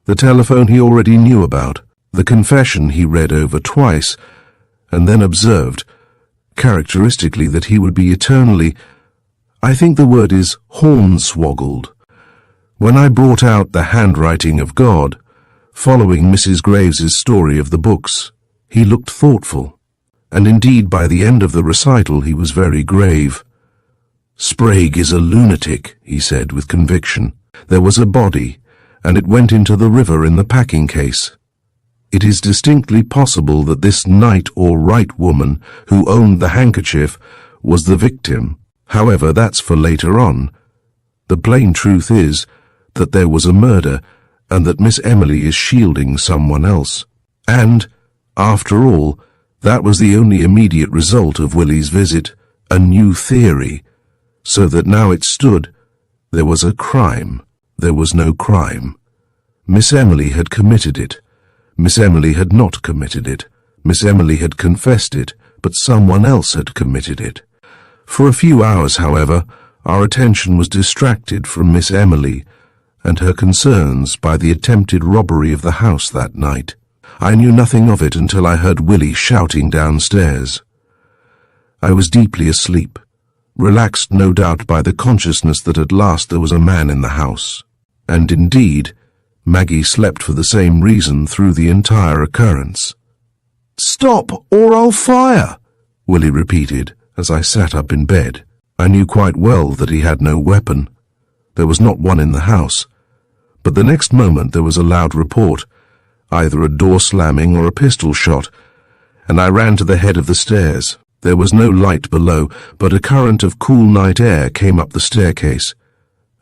The telephone he already knew about, the confession he read over twice, and then observed, characteristically, that he would be eternally, I think the word is hornswoggled. When I brought out the handwriting of God, following Mrs. Graves's story of the books, he looked thoughtful, and indeed by the end of the recital he was very grave. "Sprague is a lunatic," he said with conviction. "There was a body, and it went into the river in the packing case. It is distinctly possible that this knight or right woman who owned the handkerchief was the victim. However, that's for later on. The plain truth is that there was a murder, and that Miss Emily is shielding someone else. And, after all, that was the only immediate result of Willie's visit, a new theory, so that now it stood, there was a crime, there was no crime. Miss Emily had committed it. Miss Emily had not committed it. Miss Emily had confessed it, but someone else had committed it. For a few hours, however, our attention was distracted from Miss Emily and her concerns by the attempted robbery of the house that night. I knew nothing of it until I heard Willie shouting downstairs. I was deeply asleep, relaxed no doubt by the consciousness that at last there was a man in the house. And indeed, Maggie slept for the same reason through the entire occurrence. "Stop, or I'll fire," Willie repeated as I sat up in bed. I knew quite well that he had no weapon. There was not one in the house. But the next moment there was a loud report, either a door slamming or a pistol shot, and I ran to the head of the stairs. There was no light below, but a current of cool night air came up the staircase,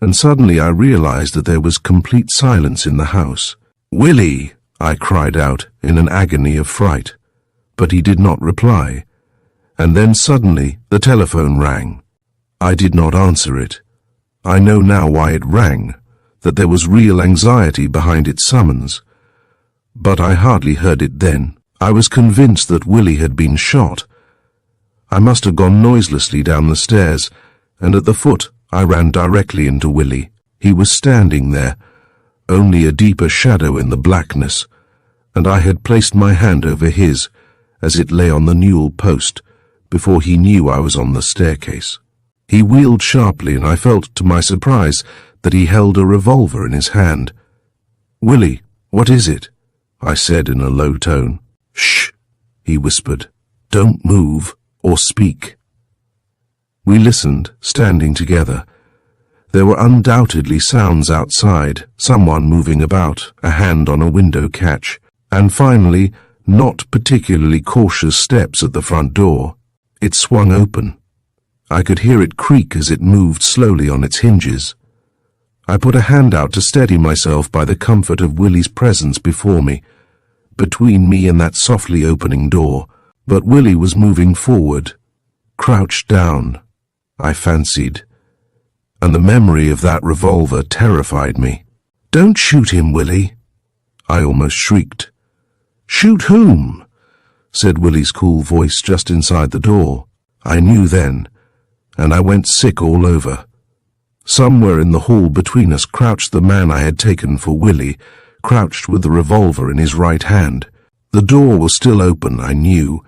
and suddenly I realized that there was complete silence in the house. "Willie!" I cried out in an agony of fright, but he did not reply, and then suddenly the telephone rang. I did not answer it. I know now why it rang, that there was real anxiety behind its summons, but I hardly heard it then. I was convinced that Willie had been shot. I must have gone noiselessly down the stairs, and at the foot I ran directly into Willie. He was standing there, only a deeper shadow in the blackness, and I had placed my hand over his as it lay on the newel post before he knew I was on the staircase. He wheeled sharply, and I felt to my surprise that he held a revolver in his hand. "Willie, what is it?" I said in a low tone. "Shh," he whispered. "Don't move or speak." We listened, standing together. There were undoubtedly sounds outside, someone moving about, a hand on a window catch, and finally, not particularly cautious steps at the front door. It swung open. I could hear it creak as it moved slowly on its hinges. I put a hand out to steady myself by the comfort of Willie's presence before me, between me and that softly opening door, but Willie was moving forward, crouched down, I fancied, and the memory of that revolver terrified me. "Don't shoot him, Willie," I almost shrieked. "Shoot whom?" said Willie's cool voice just inside the door. I knew then, and I went sick all over. Somewhere in the hall between us crouched the man I had taken for Willie, crouched with the revolver in his right hand. The door was still open, I knew,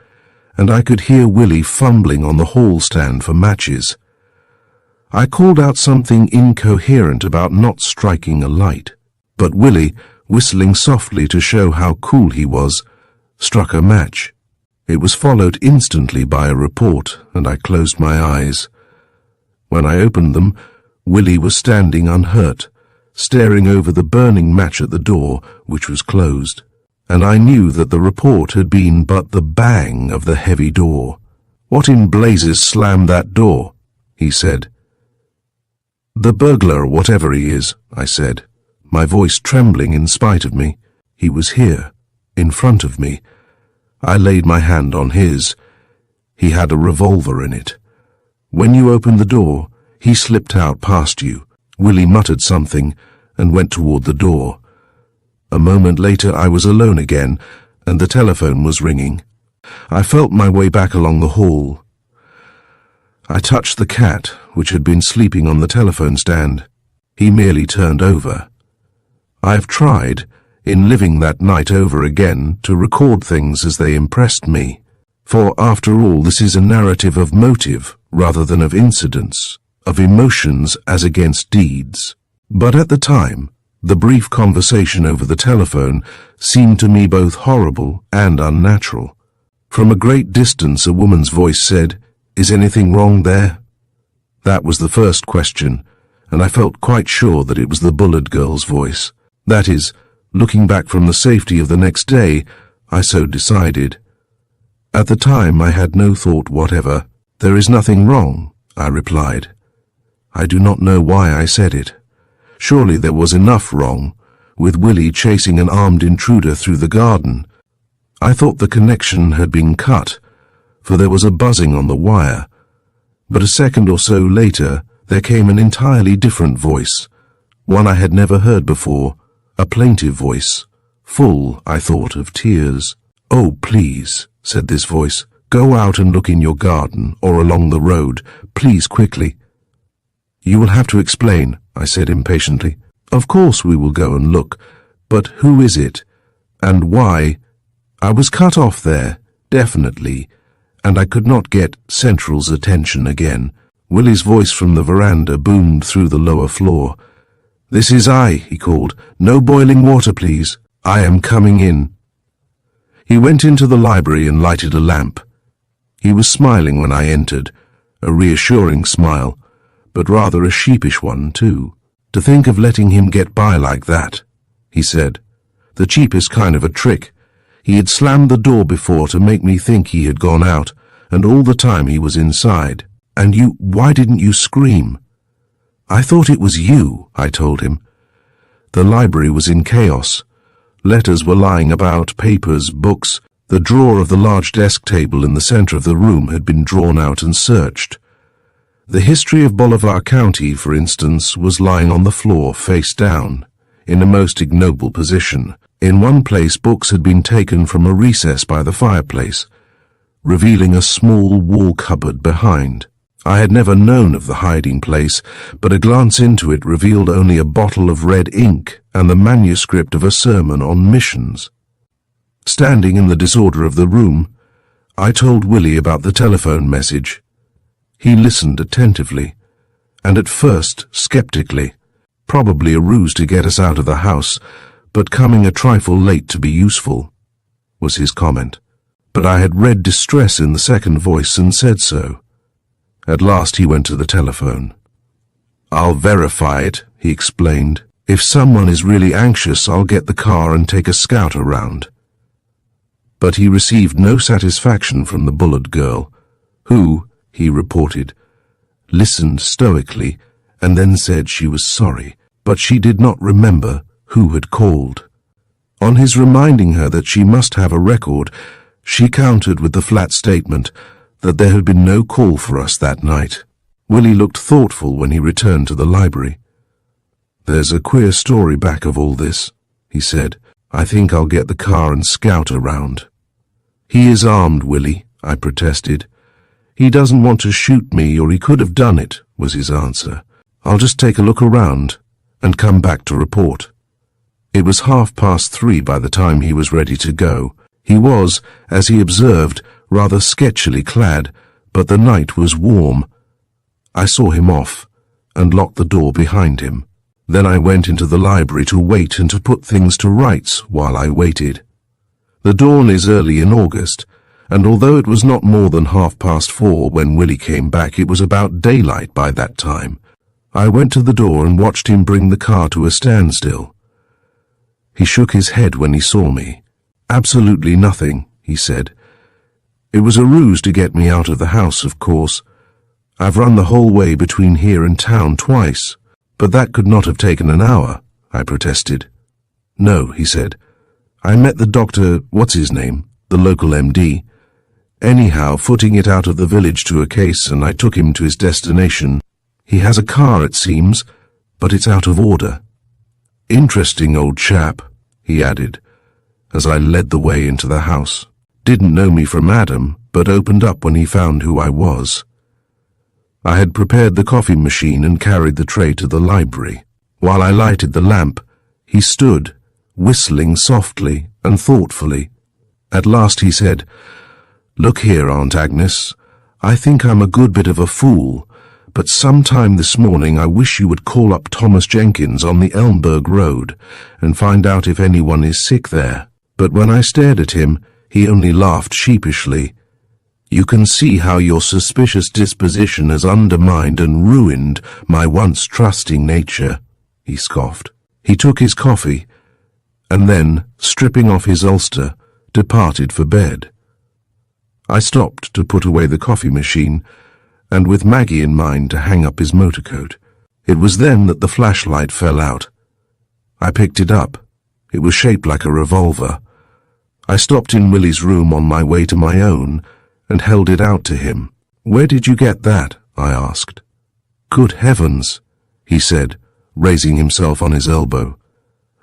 and I could hear Willie fumbling on the hall stand for matches. I called out something incoherent about not striking a light, but Willie, whistling softly to show how cool he was, struck a match. It was followed instantly by a report, and I closed my eyes. When I opened them, Willie was standing unhurt, staring over the burning match at the door, which was closed, and I knew that the report had been but the bang of the heavy door. "What in blazes slammed that door?" he said. "The burglar, whatever he is," I said, my voice trembling in spite of me. He was here, in front of me. I laid my hand on his. He had a revolver in it. "When you opened the door, he slipped out past you." Willie muttered something and went toward the door. A moment later I was alone again, and the telephone was ringing. I felt my way back along the hall. I touched the cat, which had been sleeping on the telephone stand. He merely turned over. I have tried, in living that night over again, to record things as they impressed me. For, after all, this is a narrative of motive rather than of incidents, of emotions as against deeds. But at the time, the brief conversation over the telephone seemed to me both horrible and unnatural. From a great distance a woman's voice said, "Is anything wrong there?" That was the first question, and I felt quite sure that it was the Bullard girl's voice. That is, looking back from the safety of the next day, I so decided. At the time I had no thought whatever. "There is nothing wrong," I replied. I do not know why I said it. Surely there was enough wrong, with Willie chasing an armed intruder through the garden. I thought the connection had been cut, for there was a buzzing on the wire. But a second or so later there came an entirely different voice, one I had never heard before, a plaintive voice, full, I thought, of tears. "Oh, please," said this voice, "go out and look in your garden or along the road, please, quickly." "You will have to explain," I said impatiently. "Of course we will go and look, but who is it? And why?" I was cut off there, definitely, and I could not get Central's attention again. Willie's voice from the veranda boomed through the lower floor. "This is I," he called. "No boiling water, please. I am coming in." He went into the library and lighted a lamp. He was smiling when I entered, a reassuring smile, but rather a sheepish one, too. "To think of letting him get by like that," he said. "The cheapest kind of a trick. He had slammed the door before to make me think he had gone out, and all the time he was inside. And why didn't you scream?" "I thought it was you," I told him. The library was in chaos. Letters were lying about, papers, books. The drawer of the large desk table in the center of the room had been drawn out and searched. The history of Bolivar County, for instance, was lying on the floor face down, in a most ignoble position. In one place books had been taken from a recess by the fireplace, revealing a small wall cupboard behind. I had never known of the hiding place, but a glance into it revealed only a bottle of red ink and the manuscript of a sermon on missions. Standing in the disorder of the room, I told Willie about the telephone message. He listened attentively, and at first skeptically, probably a ruse to get us out of the house, but coming a trifle late to be useful, was his comment. But I had read distress in the second voice and said so. At last he went to the telephone. "I'll verify it," he explained. "If someone is really anxious, I'll get the car and take a scout around." But he received no satisfaction from the bullet girl, who, he reported, listened stoically and then said she was sorry, but she did not remember who had called. On his reminding her that she must have a record, she countered with the flat statement that there had been no call for us that night. Willie looked thoughtful when he returned to the library. "There's a queer story back of all this," he said. "I think I'll get the car and scout around." "He is armed, Willie," I protested. "He doesn't want to shoot me, or he could have done it," was his answer. "I'll just take a look around and come back to report." It was 3:30 by the time he was ready to go. He was, as he observed, rather sketchily clad, but the night was warm. I saw him off and locked the door behind him. Then I went into the library to wait and to put things to rights while I waited. The dawn is early in August, and although it was not more than 4:30 when Willie came back, it was about daylight by that time. I went to the door and watched him bring the car to a standstill. He shook his head when he saw me. "Absolutely nothing," he said. "It was a ruse to get me out of the house, of course. I've run the whole way between here and town twice, but that could not have taken an hour," I protested. "No," he said. "I met the doctor, what's his name, the local MD. Anyhow, footing it out of the village to a case, and I took him to his destination. He has a car, it seems, but it's out of order. Interesting old chap," he added, as I led the way into the house. "Didn't know me from Adam, but opened up when he found who I was." I had prepared the coffee machine and carried the tray to the library. While I lighted the lamp, he stood, whistling softly and thoughtfully. At last he said, "Look here, Aunt Agnes, I think I'm a good bit of a fool, but sometime this morning I wish you would call up Thomas Jenkins on the Elmberg Road and find out if anyone is sick there." But when I stared at him, he only laughed sheepishly. "You can see how your suspicious disposition has undermined and ruined my once trusting nature," he scoffed. He took his coffee, and then, stripping off his ulster, departed for bed. I stopped to put away the coffee machine, and with Maggie in mind to hang up his motorcoat. It was then that the flashlight fell out. I picked it up. It was shaped like a revolver. I stopped in Willie's room on my way to my own and held it out to him. "Where did you get that?" I asked. "Good heavens," he said, raising himself on his elbow.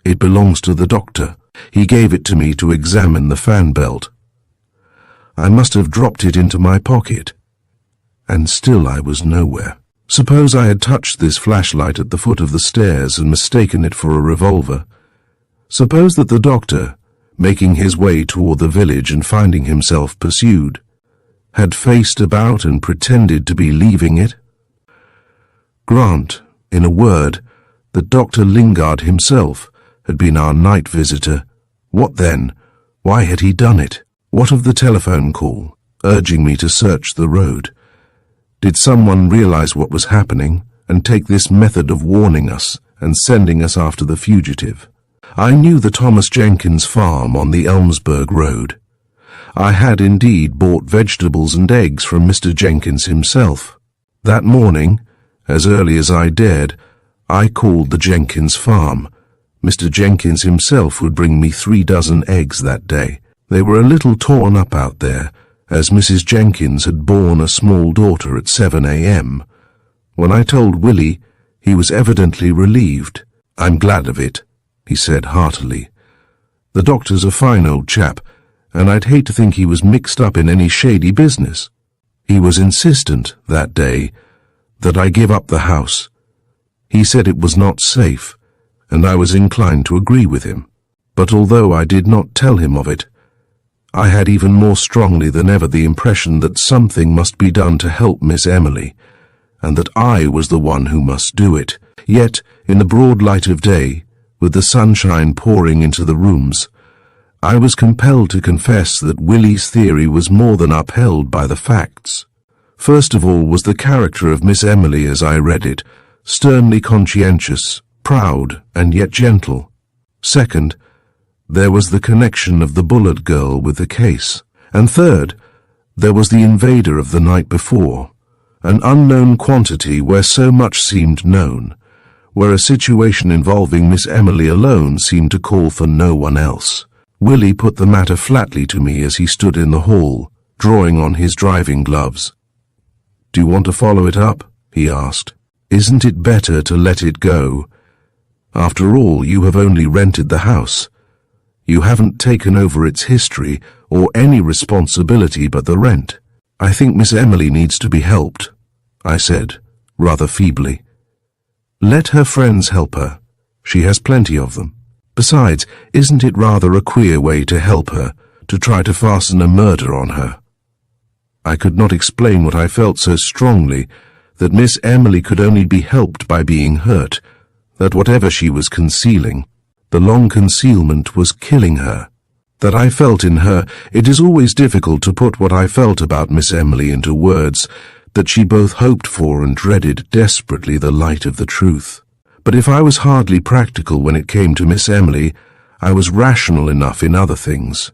"It belongs to the doctor. He gave it to me to examine the fan belt. I must have dropped it into my pocket." And still I was nowhere. Suppose I had touched this flashlight at the foot of the stairs and mistaken it for a revolver. Suppose that the doctor, making his way toward the village and finding himself pursued, had faced about and pretended to be leaving it. Grant, in a word, that Dr. Lingard himself had been our night visitor. What then? Why had he done it? What of the telephone call, urging me to search the road? Did someone realize what was happening and take this method of warning us and sending us after the fugitive? I knew the Thomas Jenkins farm on the Elmsburg Road. I had indeed bought vegetables and eggs from Mr. Jenkins himself. That morning, as early as I dared, I called the Jenkins farm. Mr. Jenkins himself would bring me 3 dozen eggs that day. They were a little torn up out there, as Mrs. Jenkins had borne a small daughter at 7 a.m. When I told Willie, he was evidently relieved. "I'm glad of it," he said heartily. "The doctor's a fine old chap, and I'd hate to think he was mixed up in any shady business. He was insistent, that day, that I give up the house. He said it was not safe, and I was inclined to agree with him. But although I did not tell him of it, I had even more strongly than ever the impression that something must be done to help Miss Emily, and that I was the one who must do it. Yet, in the broad light of day, with the sunshine pouring into the rooms, I was compelled to confess that Willie's theory was more than upheld by the facts. First of all was the character of Miss Emily as I read it, sternly conscientious, proud, and yet gentle. Second, there was the connection of the Bullard girl with the case. And third, there was the invader of the night before, an unknown quantity where so much seemed known, where a situation involving Miss Emily alone seemed to call for no one else. Willie put the matter flatly to me as he stood in the hall, drawing on his driving gloves. "Do you want to follow it up?" he asked. "Isn't it better to let it go? After all, you have only rented the house. You haven't taken over its history or any responsibility but the rent." "I think Miss Emily needs to be helped," I said, rather feebly. "Let her friends help her. She has plenty of them. Besides, isn't it rather a queer way to help her, to try to fasten a murder on her?" I could not explain what I felt so strongly, that Miss Emily could only be helped by being hurt, that whatever she was concealing, the long concealment was killing her. That I felt in her, it is always difficult to put what I felt about Miss Emily into words, that she both hoped for and dreaded desperately the light of the truth. But if I was hardly practical when it came to Miss Emily, I was rational enough in other things.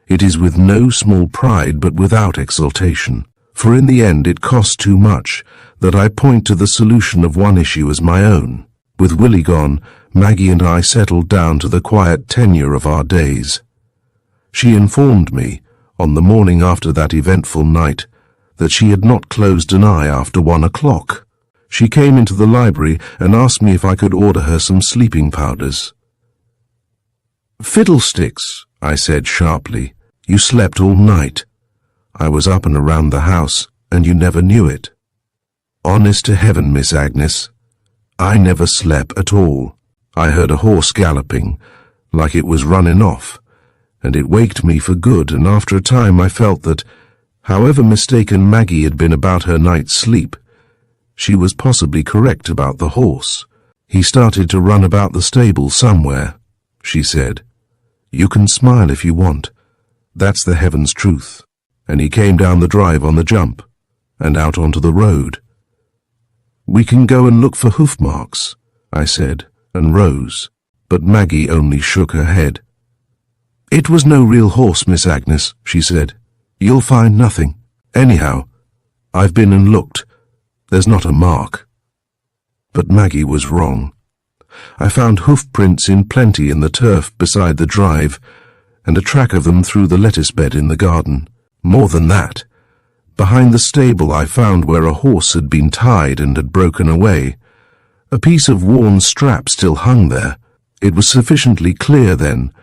It is with no small pride but without exultation, for in the end it cost too much, that I point to the solution of one issue as my own. With Willie gone, Maggie and I settled down to the quiet tenure of our days. She informed me, on the morning after that eventful night, that she had not closed an eye after 1 o'clock. She came into the library and asked me if I could order her some sleeping powders. "Fiddlesticks," I said sharply. "You slept all night. I was up and around the house, and you never knew it." "Honest to heaven, Miss Agnes, I never slept at all. I heard a horse galloping, like it was running off, and it waked me for good, and after a time I felt that, however mistaken Maggie had been about her night's sleep, she was possibly correct about the horse. He started to run about the stable somewhere," she said. "You can smile if you want. That's the heaven's truth. And he came down the drive on the jump, and out onto the road." "We can go and look for hoof marks," I said, and rose, but Maggie only shook her head. "It was no real horse, Miss Agnes," she said. "You'll find nothing. Anyhow, I've been and looked. There's not a mark." But Maggie was wrong. I found hoof prints in plenty in the turf beside the drive, and a track of them through the lettuce bed in the garden. More than that, behind the stable I found where a horse had been tied and had broken away. A piece of worn strap still hung there. It was sufficiently clear, then,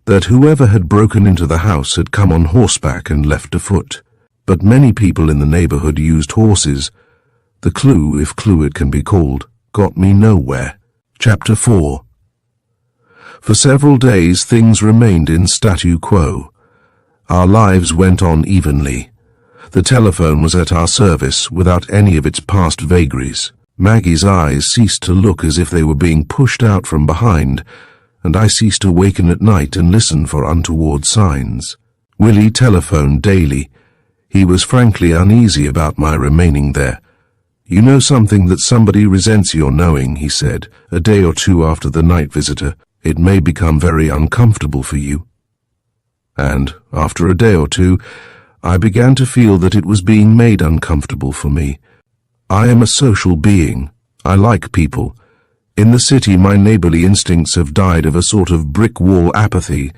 that whoever had broken into the house had come on horseback and left afoot. But many people in the neighborhood used horses. The clue, if clue it can be called, got me nowhere. Chapter 4. For several days things remained in statu quo. Our lives went on evenly. The telephone was at our service without any of its past vagaries. Maggie's eyes ceased to look as if they were being pushed out from behind, and I ceased to waken at night and listen for untoward signs. Willie telephoned daily. He was frankly uneasy about my remaining there. "You know something that somebody resents your knowing," he said, a day or two after the night visitor. "It may become very uncomfortable for you." And, after a day or two, I began to feel that it was being made uncomfortable for me. I am a social being. I like people. In the city my neighborly instincts have died of a sort of brick-wall apathy,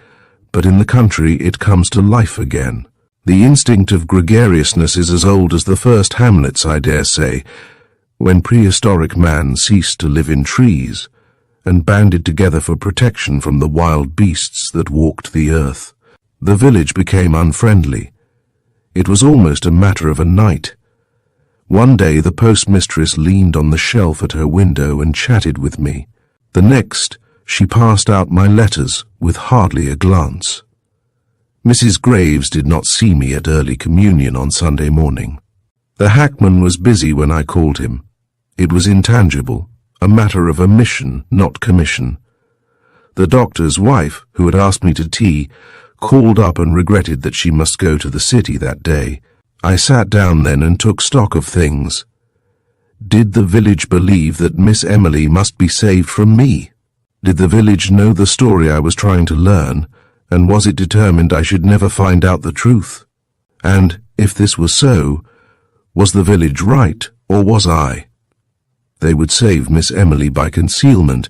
but in the country it comes to life again. The instinct of gregariousness is as old as the first hamlets, I dare say, when prehistoric man ceased to live in trees, and banded together for protection from the wild beasts that walked the earth. The village became unfriendly. It was almost a matter of a night. One day the postmistress leaned on the shelf at her window and chatted with me. The next, she passed out my letters with hardly a glance. Mrs. Graves did not see me at early communion on Sunday morning. The hackman was busy when I called him. It was intangible, a matter of omission, not commission. The doctor's wife, who had asked me to tea, called up and regretted that she must go to the city that day. I sat down then and took stock of things. Did the village believe that Miss Emily must be saved from me? Did the village know the story I was trying to learn, and was it determined I should never find out the truth? And, if this was so, was the village right, or was I? They would save Miss Emily by concealment,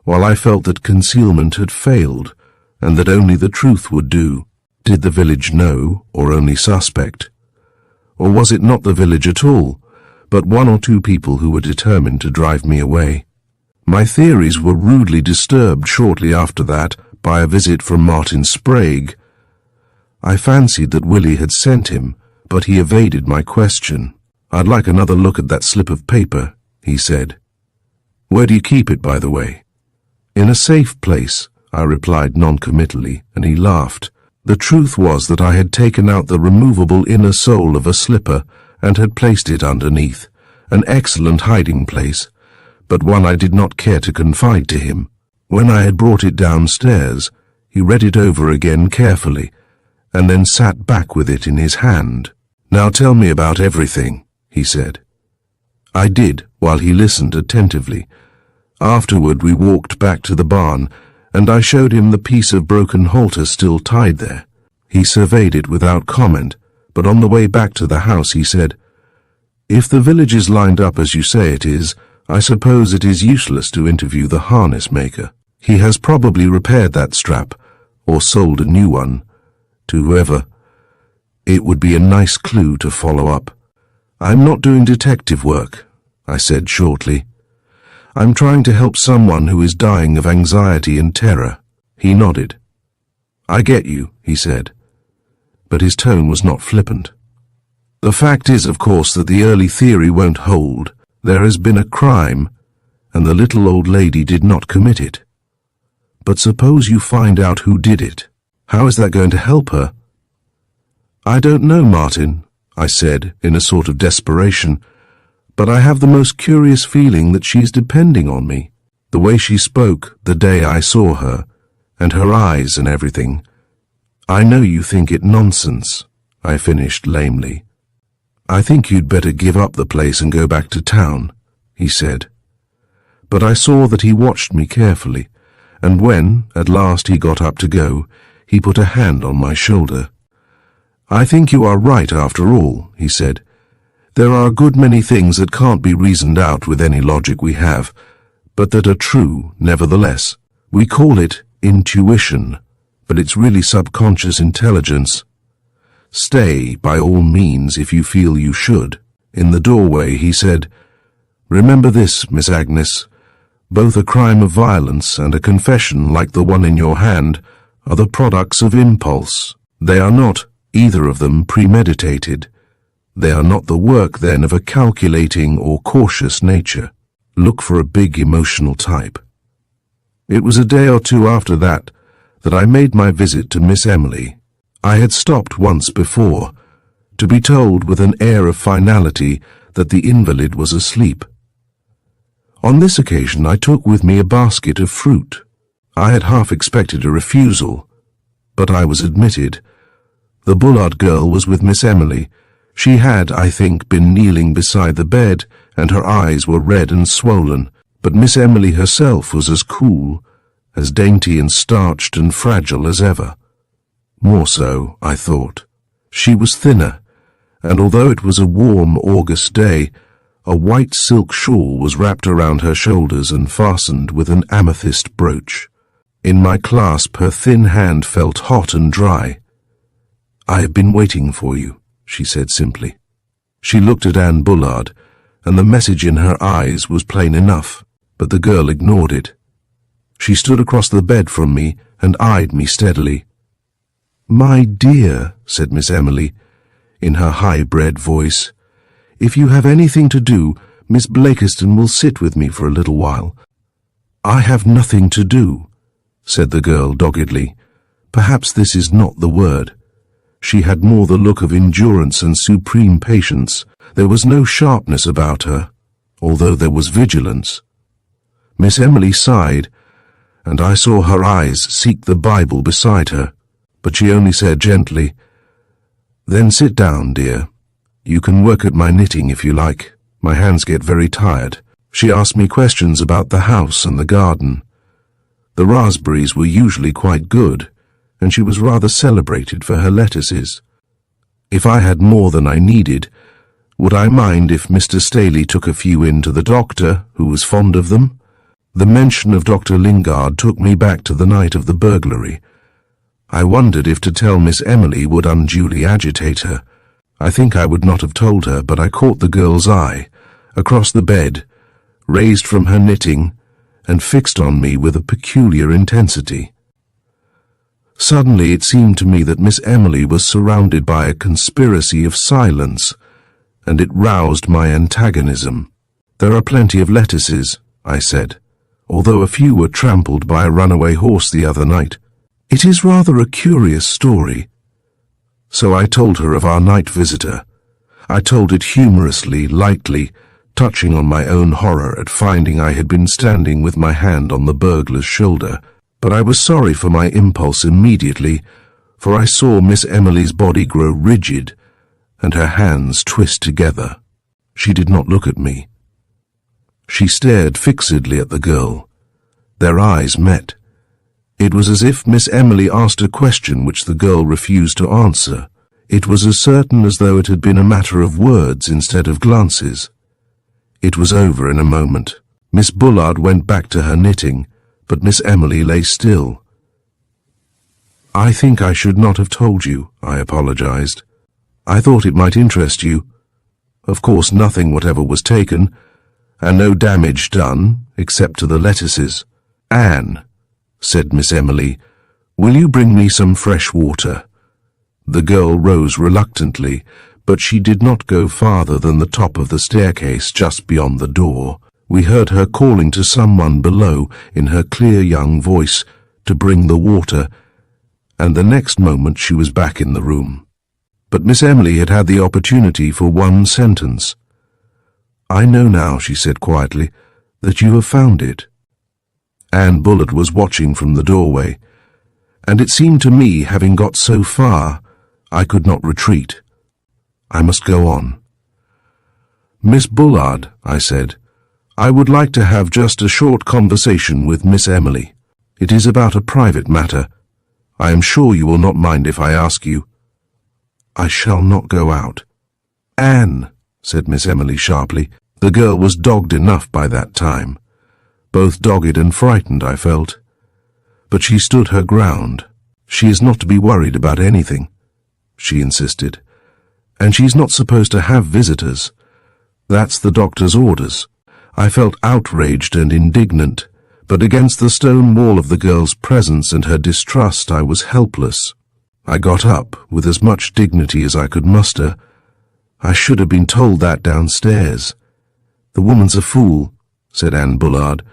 while I felt that concealment had failed, and that only the truth would do. Did the village know, or only suspect? Or was it not the village at all, but one or two people who were determined to drive me away? My theories were rudely disturbed shortly after that by a visit from Martin Sprague. I fancied that Willie had sent him, but he evaded my question. "I'd like another look at that slip of paper," he said. "Where do you keep it, by the way?" "In a safe place," I replied non-committally, and he laughed. The truth was that I had taken out the removable inner sole of a slipper and had placed it underneath, an excellent hiding place, but one I did not care to confide to him. When I had brought it downstairs, he read it over again carefully, and then sat back with it in his hand. "Now tell me about everything," he said. I did, while he listened attentively. Afterward we walked back to the barn, and I showed him the piece of broken halter still tied there. He surveyed it without comment, but on the way back to the house he said, "If the village is lined up as you say it is, I suppose it is useless to interview the harness maker. He has probably repaired that strap, or sold a new one, to whoever. It would be a nice clue to follow up." "I'm not doing detective work," I said shortly. "I'm trying to help someone who is dying of anxiety and terror." He nodded. "I get you," he said, but his tone was not flippant. "The fact is, of course, that the early theory won't hold. There has been a crime, and the little old lady did not commit it. But suppose you find out who did it. How is that going to help her?" "I don't know, Martin," I said in a sort of desperation, "but I have the most curious feeling that she is depending on me. The way she spoke the day I saw her, and her eyes and everything. I know you think it nonsense," I finished lamely. "I think you'd better give up the place and go back to town," he said. But I saw that he watched me carefully, and when, at last, he got up to go, he put a hand on my shoulder. "I think you are right after all," he said. "There are a good many things that can't be reasoned out with any logic we have, but that are true nevertheless. We call it intuition, but it's really subconscious intelligence. Stay, by all means, if you feel you should." In the doorway he said, "Remember this, Miss Agnes. Both a crime of violence and a confession like the one in your hand are the products of impulse. They are not, either of them, premeditated. They are not the work, then, of a calculating or cautious nature. Look for a big emotional type." It was a day or two after that I made my visit to Miss Emily. I had stopped once before, to be told with an air of finality that the invalid was asleep. On this occasion I took with me a basket of fruit. I had half expected a refusal, but I was admitted. The Bullard girl was with Miss Emily. She had, I think, been kneeling beside the bed, and her eyes were red and swollen, but Miss Emily herself was as cool, as dainty and starched and fragile as ever. More so, I thought. She was thinner, and although it was a warm August day, a white silk shawl was wrapped around her shoulders and fastened with an amethyst brooch. In my clasp her thin hand felt hot and dry. "I have been waiting for you," she said simply. She looked at Anne Bullard, and the message in her eyes was plain enough, but the girl ignored it. She stood across the bed from me and eyed me steadily. "My dear," said Miss Emily, in her high-bred voice, "if you have anything to do, Miss Blakiston will sit with me for a little while." "I have nothing to do," said the girl doggedly. Perhaps this is not the word. She had more the look of endurance and supreme patience. There was no sharpness about her, although there was vigilance. Miss Emily sighed, and I saw her eyes seek the Bible beside her, but she only said gently, "Then sit down, dear. You can work at my knitting if you like. My hands get very tired. She asked me questions about the house and the garden. The raspberries were usually quite good, and she was rather celebrated for her lettuces. If I had more than I needed, would I mind if Mr. Staley took a few in to the doctor, who was fond of them? The mention of Dr. Lingard took me back to the night of the burglary. I wondered if to tell Miss Emily would unduly agitate her. I think I would not have told her, but I caught the girl's eye, across the bed, raised from her knitting, and fixed on me with a peculiar intensity. Suddenly it seemed to me that Miss Emily was surrounded by a conspiracy of silence, and it roused my antagonism. "There are plenty of lettuces," I said, "although a few were trampled by a runaway horse the other night. It is rather a curious story." So I told her of our night visitor. I told it humorously, lightly, touching on my own horror at finding I had been standing with my hand on the burglar's shoulder. But I was sorry for my impulse immediately, for I saw Miss Emily's body grow rigid and her hands twist together. She did not look at me. She stared fixedly at the girl. Their eyes met. It was as if Miss Emily asked a question which the girl refused to answer. It was as certain as though it had been a matter of words instead of glances. It was over in a moment. Miss Bullard went back to her knitting, but Miss Emily lay still. "I think I should not have told you," I apologized. "I thought it might interest you. Of course nothing whatever was taken, and no damage done, except to the lettuces." "Anne," said Miss Emily, "will you bring me some fresh water?" The girl rose reluctantly, but she did not go farther than the top of the staircase just beyond the door. We heard her calling to someone below in her clear young voice to bring the water, and the next moment she was back in the room. But Miss Emily had had the opportunity for one sentence. "I know now," she said quietly, "that you have found it." Anne Bullard was watching from the doorway, and it seemed to me, having got so far, I could not retreat. I must go on. "Miss Bullard," I said, "I would like to have just a short conversation with Miss Emily. It is about a private matter. I am sure you will not mind if I ask you." "I shall not go out." "Anne," said Miss Emily sharply. The girl was dogged enough by that time. Both dogged and frightened, I felt. But she stood her ground. "She is not to be worried about anything," she insisted. "And she's not supposed to have visitors. That's the doctor's orders." I felt outraged and indignant, but against the stone wall of the girl's presence and her distrust I was helpless. I got up with as much dignity as I could muster. I should have been told that downstairs. "The woman's a fool," said Anne Bullard,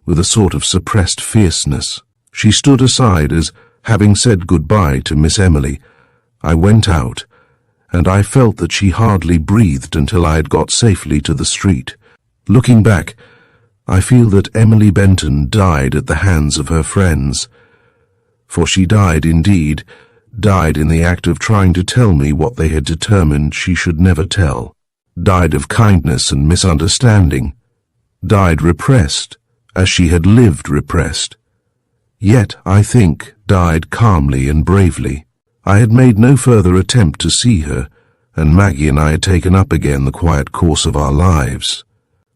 with a sort of suppressed fierceness. She stood aside as, having said goodbye to Miss Emily, I went out, and I felt that she hardly breathed until I had got safely to the street. Looking back, I feel that Emily Benton died at the hands of her friends. For she died indeed, died in the act of trying to tell me what they had determined she should never tell. Died of kindness and misunderstanding. Died repressed, as she had lived repressed. Yet, I think, died calmly and bravely. I had made no further attempt to see her, and Maggie and I had taken up again the quiet course of our lives.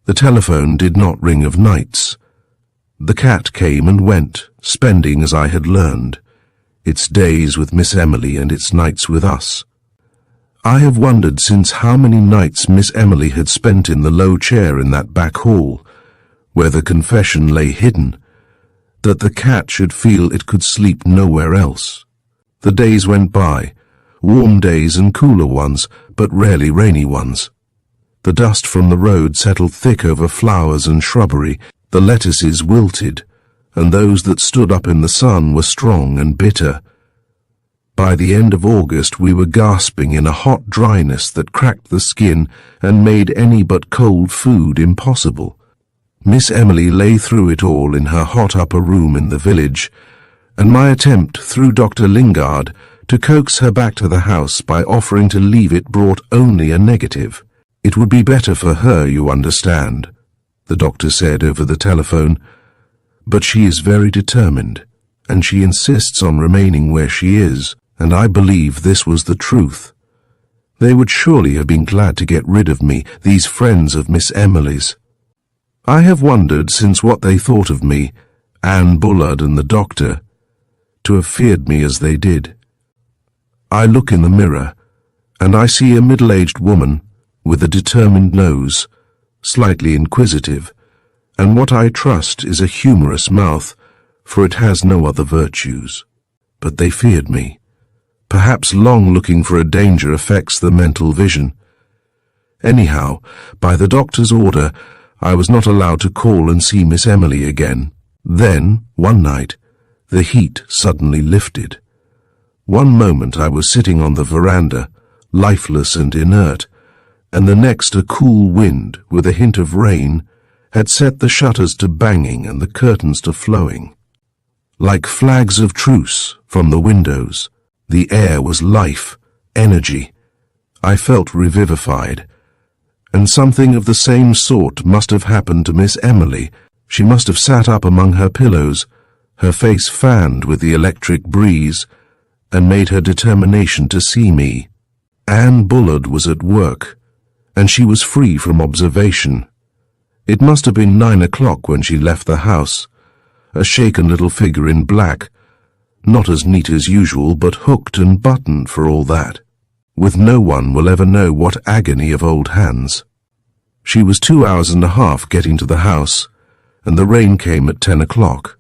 The telephone did not ring of nights. The cat came and went, spending as I had learned, its days with Miss Emily and its nights with us. I have wondered since how many nights Miss Emily had spent in the low chair in that back hall, where the confession lay hidden, that the cat should feel it could sleep nowhere else. The days went by, warm days and cooler ones, but rarely rainy ones. The dust from the road settled thick over flowers and shrubbery, the lettuces wilted, and those that stood up in the sun were strong and bitter. By the end of August we were gasping in a hot dryness that cracked the skin and made any but cold food impossible. Miss Emily lay through it all in her hot upper room in the village, and my attempt, through Dr. Lingard, to coax her back to the house by offering to leave it brought only a negative. "It would be better for her, you understand," the doctor said over the telephone, "but she is very determined, and she insists on remaining where she is, and I believe this was the truth. They would surely have been glad to get rid of me, these friends of Miss Emily's. I have wondered since what they thought of me, Anne Bullard and the doctor, to have feared me as they did. I look in the mirror, and I see a middle-aged woman with a determined nose, slightly inquisitive, and what I trust is a humorous mouth, for it has no other virtues. But they feared me. Perhaps long looking for a danger affects the mental vision. Anyhow, by the doctor's order, I was not allowed to call and see Miss Emily again. Then, one night, the heat suddenly lifted. One moment I was sitting on the veranda, lifeless and inert, and the next a cool wind, with a hint of rain, had set the shutters to banging and the curtains to flowing. Like flags of truce from the windows, the air was life, energy. I felt revivified, and something of the same sort must have happened to Miss Emily. She must have sat up among her pillows, her face fanned with the electric breeze, and made her determination to see me. Anne Bullard was at work, and she was free from observation. It must have been 9 o'clock when she left the house, a shaken little figure in black, not as neat as usual, but hooked and buttoned for all that, with no one will ever know what agony of old hands. She was 2 hours and a half getting to the house, and the rain came at 10 o'clock.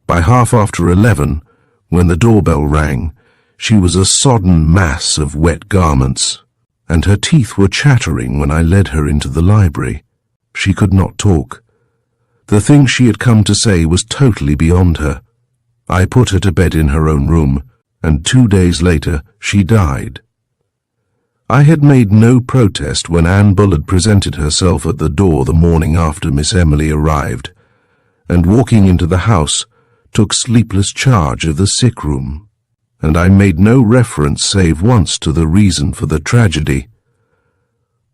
By 11:30, when the doorbell rang, she was a sodden mass of wet garments, and her teeth were chattering when I led her into the library. She could not talk. The thing she had come to say was totally beyond her. I put her to bed in her own room, and 2 days later she died. I had made no protest when Anne Bullard presented herself at the door the morning after Miss Emily arrived, and walking into the house, took sleepless charge of the sick room, and I made no reference save once to the reason for the tragedy.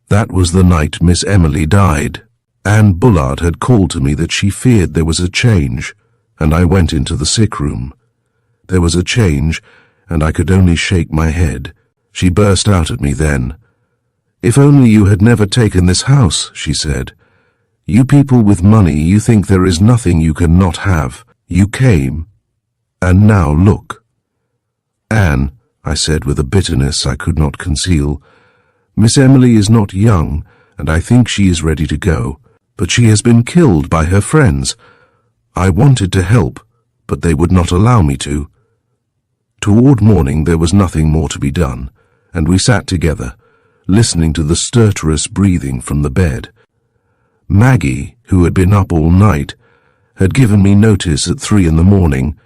That was the night Miss Emily died. Anne Bullard had called to me that she feared there was a change, and I went into the sick room. There was a change, and I could only shake my head. She burst out at me then. "If only you had never taken this house," she said. "You people with money, you think there is nothing you can not have. You came, and now look." "Anne," I said with a bitterness I could not conceal, "Miss Emily is not young, and I think she is ready to go, but she has been killed by her friends. I wanted to help, but they would not allow me to." Toward morning there was nothing more to be done, and we sat together, listening to the stertorous breathing from the bed. Maggie, who had been up all night, had given me notice at 3 in the morning,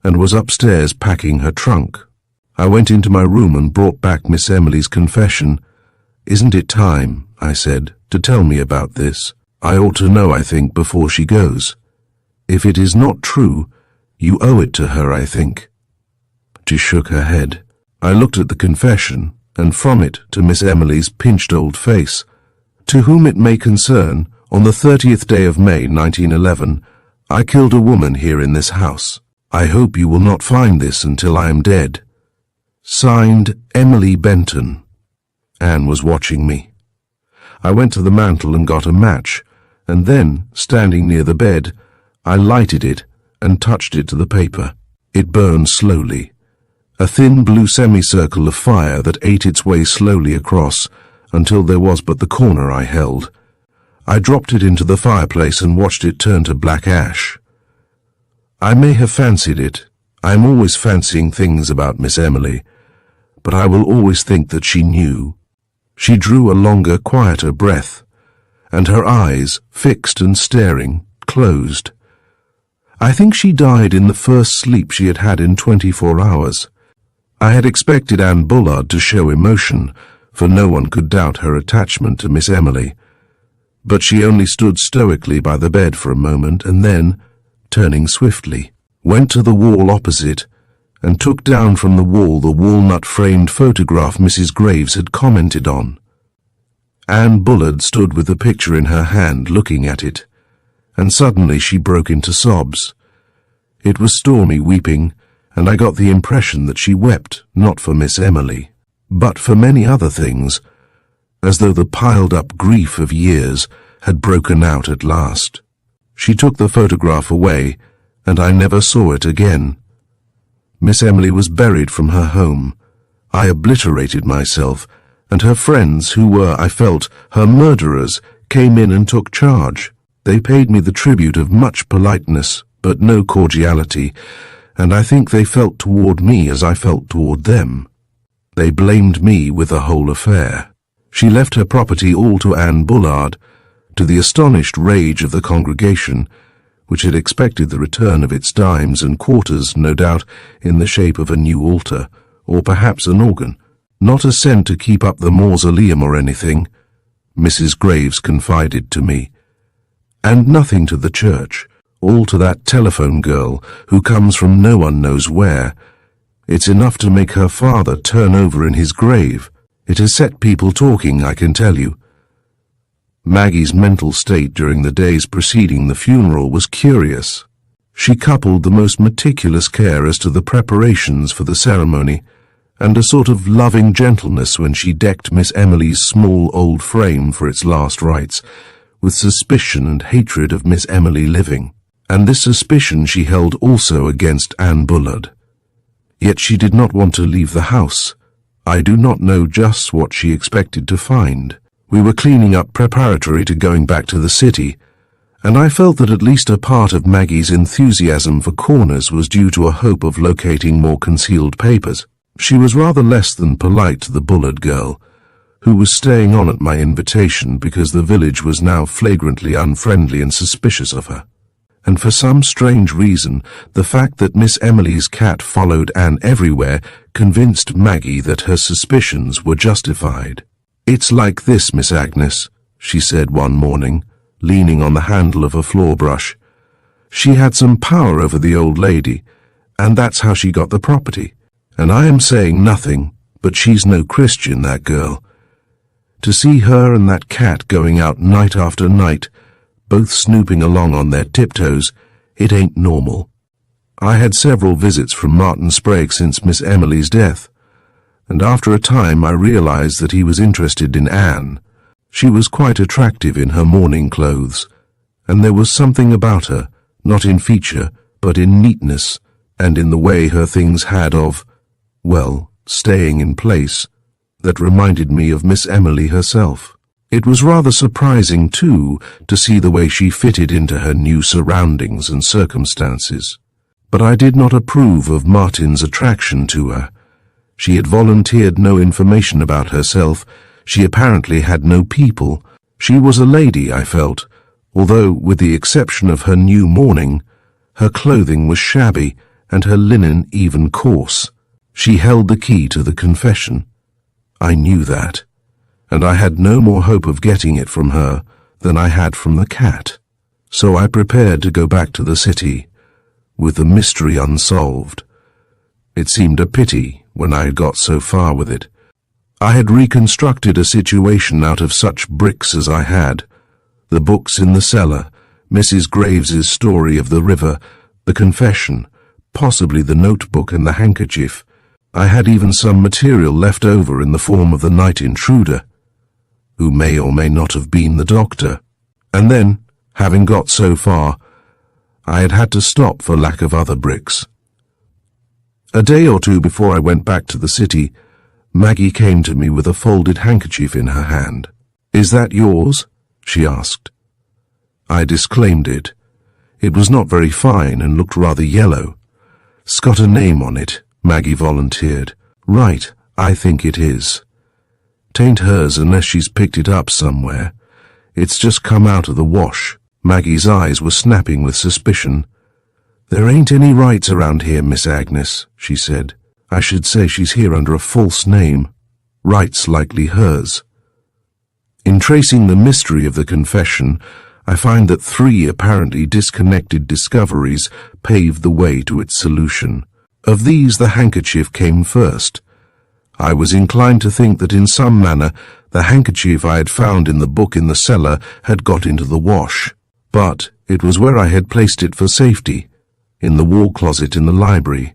and was upstairs packing her trunk. I went into my room and brought back Miss Emily's confession. "Isn't it time," I said, "to tell me about this? I ought to know, I think, before she goes. If it is not true, you owe it to her, I think." She shook her head. I looked at the confession, and from it to Miss Emily's pinched old face. "To whom it may concern, on the 30th day of May, 1911, I killed a woman here in this house. I hope you will not find this until I am dead. Signed, Emily Benton." Anne was watching me. I went to the mantel and got a match, and then, standing near the bed, I lighted it and touched it to the paper. It burned slowly, a thin blue semicircle of fire that ate its way slowly across until there was but the corner I held. I dropped it into the fireplace and watched it turn to black ash. I may have fancied it. I am always fancying things about Miss Emily, but I will always think that she knew. She drew a longer, quieter breath, and her eyes, fixed and staring, closed. I think she died in the first sleep she had had in 24 hours. I had expected Anne Bullard to show emotion, for no one could doubt her attachment to Miss Emily. But she only stood stoically by the bed for a moment, and then, turning swiftly, went to the wall opposite and took down from the wall the walnut-framed photograph Mrs. Graves had commented on. Anne Bullard stood with the picture in her hand looking at it, and suddenly she broke into sobs. It was Stormy weeping, and I got the impression that she wept not for Miss Emily, but for many other things, as though the piled-up grief of years had broken out at last. She took the photograph away, and I never saw it again. Miss Emily was buried from her home. I obliterated myself, and her friends, who were, I felt, her murderers, came in and took charge. They paid me the tribute of much politeness, but no cordiality, and I think they felt toward me as I felt toward them. They blamed me with the whole affair. She left her property all to Anne Bullard, to the astonished rage of the congregation, which had expected the return of its dimes and quarters, no doubt, in the shape of a new altar, or perhaps an organ. Not a cent to keep up the mausoleum or anything, Mrs. Graves confided to me. And nothing to the church, all to that telephone girl who comes from no one knows where. It's enough to make her father turn over in his grave. It has set people talking, I can tell you. Maggie's mental state during the days preceding the funeral was curious. She coupled the most meticulous care as to the preparations for the ceremony, and a sort of loving gentleness when she decked Miss Emily's small old frame for its last rites, with suspicion and hatred of Miss Emily living, and this suspicion she held also against Anne Bullard. Yet she did not want to leave the house. I do not know just what she expected to find. We were cleaning up preparatory to going back to the city, and I felt that at least a part of Maggie's enthusiasm for corners was due to a hope of locating more concealed papers. She was rather less than polite to the Bullard girl, who was staying on at my invitation because the village was now flagrantly unfriendly and suspicious of her. And for some strange reason, the fact that Miss Emily's cat followed Anne everywhere convinced Maggie that her suspicions were justified. "It's like this, Miss Agnes," she said one morning, leaning on the handle of a floor brush. "She had some power over the old lady, and that's how she got the property. And I am saying nothing, but she's no Christian, that girl. To see her and that cat going out night after night, both snooping along on their tiptoes, it ain't normal. I had several visits from Martin Sprague since Miss Emily's death, and after a time I realized that he was interested in Anne. She was quite attractive in her mourning clothes, and there was something about her, not in feature, but in neatness, and in the way her things had of, well, staying in place, that reminded me of Miss Emily herself. It was rather surprising, too, to see the way she fitted into her new surroundings and circumstances. But I did not approve of Martin's attraction to her. She had volunteered no information about herself. She apparently had no people. She was a lady, I felt, although, with the exception of her new mourning, her clothing was shabby and her linen even coarse. She held the key to the confession. I knew that, and I had no more hope of getting it from her than I had from the cat. So I prepared to go back to the city, with the mystery unsolved. It seemed a pity when I had got so far with it. I had reconstructed a situation out of such bricks as I had: the books in the cellar, Mrs. Graves's story of the river, the confession, possibly the notebook and the handkerchief. I had even some material left over in the form of the night intruder, who may or may not have been the doctor. And then, having got so far, I had had to stop for lack of other bricks. A day or two before I went back to the city, Maggie came to me with a folded handkerchief in her hand. "Is that yours?" she asked. I disclaimed it. It was not very fine and looked rather yellow. "It's got a name on it," Maggie volunteered. "Right, I think it is. 'Tain't hers unless she's picked it up somewhere. It's just come out of the wash." Maggie's eyes were snapping with suspicion. "There ain't any rights around here, Miss Agnes," she said. "I should say she's here under a false name. Rights likely hers." In tracing the mystery of the confession, I find that 3 apparently disconnected discoveries paved the way to its solution. Of these, the handkerchief came first. I was inclined to think that in some manner The handkerchief I had found in the book in the cellar had got into the wash, but it was where I had placed it for safety, in the wall closet in the library.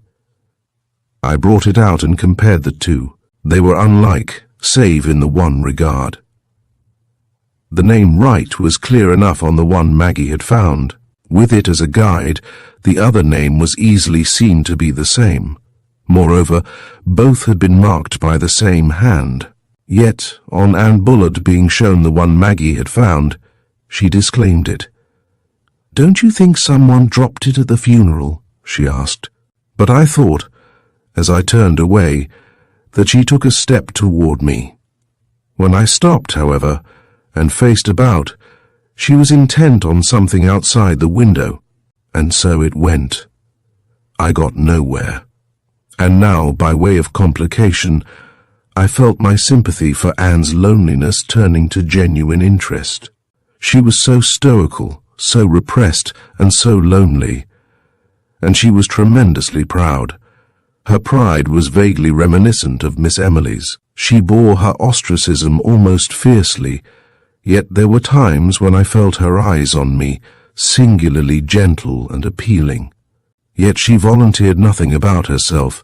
I brought it out and compared the two. They were unlike, save in the one regard. The name Wright was clear enough on the one Maggie had found. With it as a guide, the other name was easily seen to be the same. Moreover, both had been marked by the same hand. Yet, on Anne Bullard being shown the one Maggie had found, she disclaimed it. "Don't you think someone dropped it at the funeral?" she asked. But I thought, as I turned away, that she took a step toward me. When I stopped, however, and faced about, she was intent on something outside the window, and so it went. I got nowhere. And now, by way of complication, I felt my sympathy for Anne's loneliness turning to genuine interest. She was so stoical, so repressed, and so lonely. And she was tremendously proud. Her pride was vaguely reminiscent of Miss Emily's. She bore her ostracism almost fiercely, yet there were times when I felt her eyes on me, singularly gentle and appealing. Yet she volunteered nothing about herself.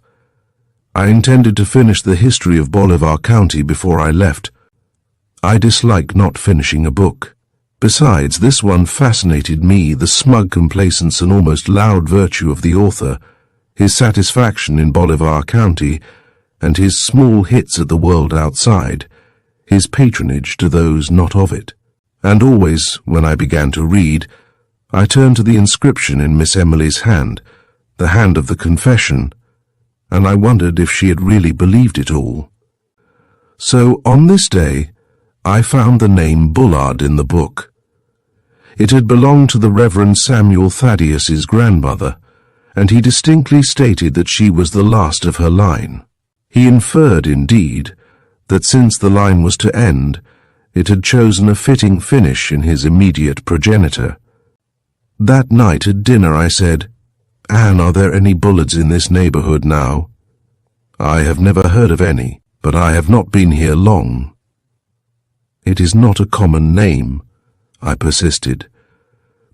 I intended to finish the history of Bolivar County before I left. I dislike not finishing a book. Besides, this one fascinated me, the smug complacence and almost loud virtue of the author, his satisfaction in Bolivar County, and his small hits at the world outside, his patronage to those not of it. And always, when I began to read, I turned to the inscription in Miss Emily's hand, the hand of the confession, and I wondered if she had really believed it all. So, on this day, I found the name Bullard in the book. It had belonged to the Reverend Samuel Thaddeus's grandmother, and he distinctly stated that she was the last of her line. He inferred, indeed, that since the line was to end, it had chosen a fitting finish in his immediate progenitor. That night at dinner I said, "Anne, are there any Bullards in this neighborhood now?" "I have never heard of any, but I have not been here long." "It is not a common name," I persisted,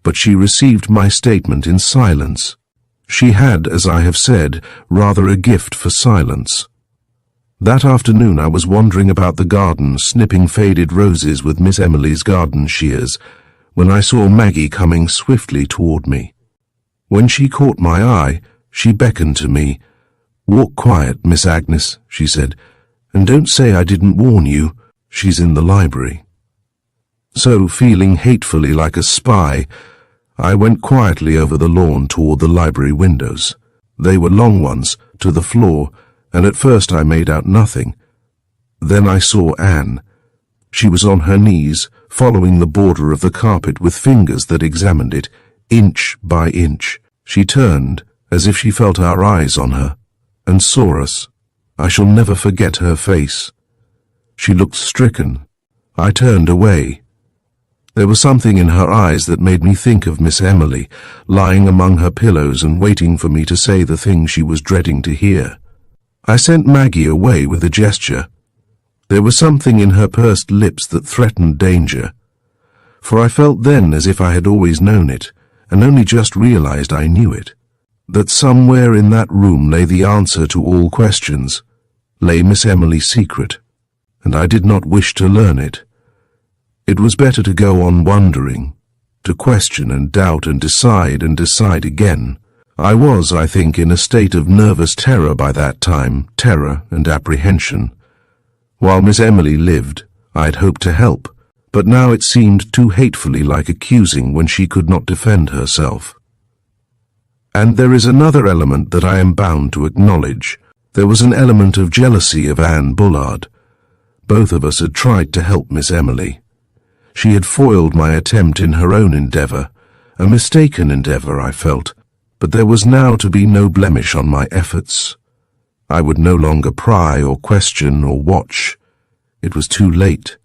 but she received my statement in silence. She had, as I have said, rather a gift for silence. That afternoon I was wandering about the garden, snipping faded roses with Miss Emily's garden shears, when I saw Maggie coming swiftly toward me. When she caught my eye, she beckoned to me. "Walk quiet, Miss Agnes," she said, "and don't say I didn't warn you. She's in the library." So, feeling hatefully like a spy, I went quietly over the lawn toward the library windows. They were long ones, to the floor, and at first I made out nothing. Then I saw Anne. She was on her knees, following the border of the carpet with fingers that examined it, inch by inch. She turned, as if she felt our eyes on her, and saw us. I shall never forget her face. She looked stricken. I turned away. There was something in her eyes that made me think of Miss Emily, lying among her pillows and waiting for me to say the thing she was dreading to hear. I sent Maggie away with a gesture. There was something in her pursed lips that threatened danger, for I felt then as if I had always known it, and only just realized I knew it, that somewhere in that room lay the answer to all questions, lay Miss Emily's secret, and I did not wish to learn it. It was better to go on wondering, to question and doubt and decide again. I was, I think, in a state of nervous terror by that time, terror and apprehension. While Miss Emily lived, I had hoped to help, but now it seemed too hatefully like accusing when she could not defend herself. And there is another element that I am bound to acknowledge. There was an element of jealousy of Anne Bullard. Both of us had tried to help Miss Emily. She had foiled my attempt in her own endeavour, a mistaken endeavour, I felt, but there was now to be no blemish on my efforts. I would no longer pry or question or watch. It was too late.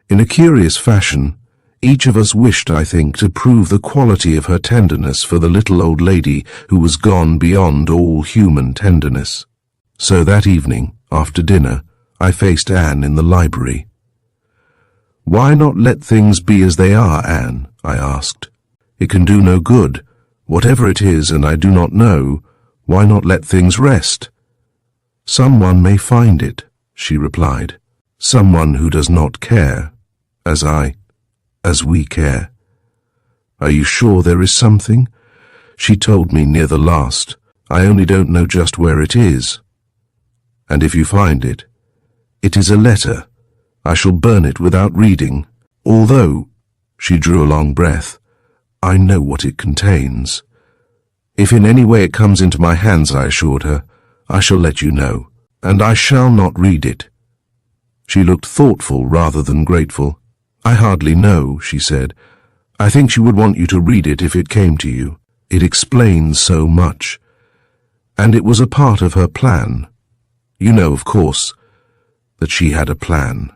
In a curious fashion, each of us wished, I think, to prove the quality of her tenderness for the little old lady who was gone beyond all human tenderness. So that evening, after dinner, I faced Anne in the library. "Why not let things be as they are, Anne?" I asked. "It can do no good. Whatever it is, and I do not know, why not let things rest?" "Someone may find it," she replied. "Someone who does not care, as we care." "Are you sure there is something?" "She told me near the last. I only don't know just where it is." "And if you find it?" "It is a letter. I shall burn it without reading. Although," she drew a long breath, "I know what it contains." "If in any way it comes into my hands," I assured her, "I shall let you know, and I shall not read it." She looked thoughtful rather than grateful. "I hardly know," she said. "I think she would want you to read it if it came to you. It explains so much. And it was a part of her plan. You know, of course, that she had a plan.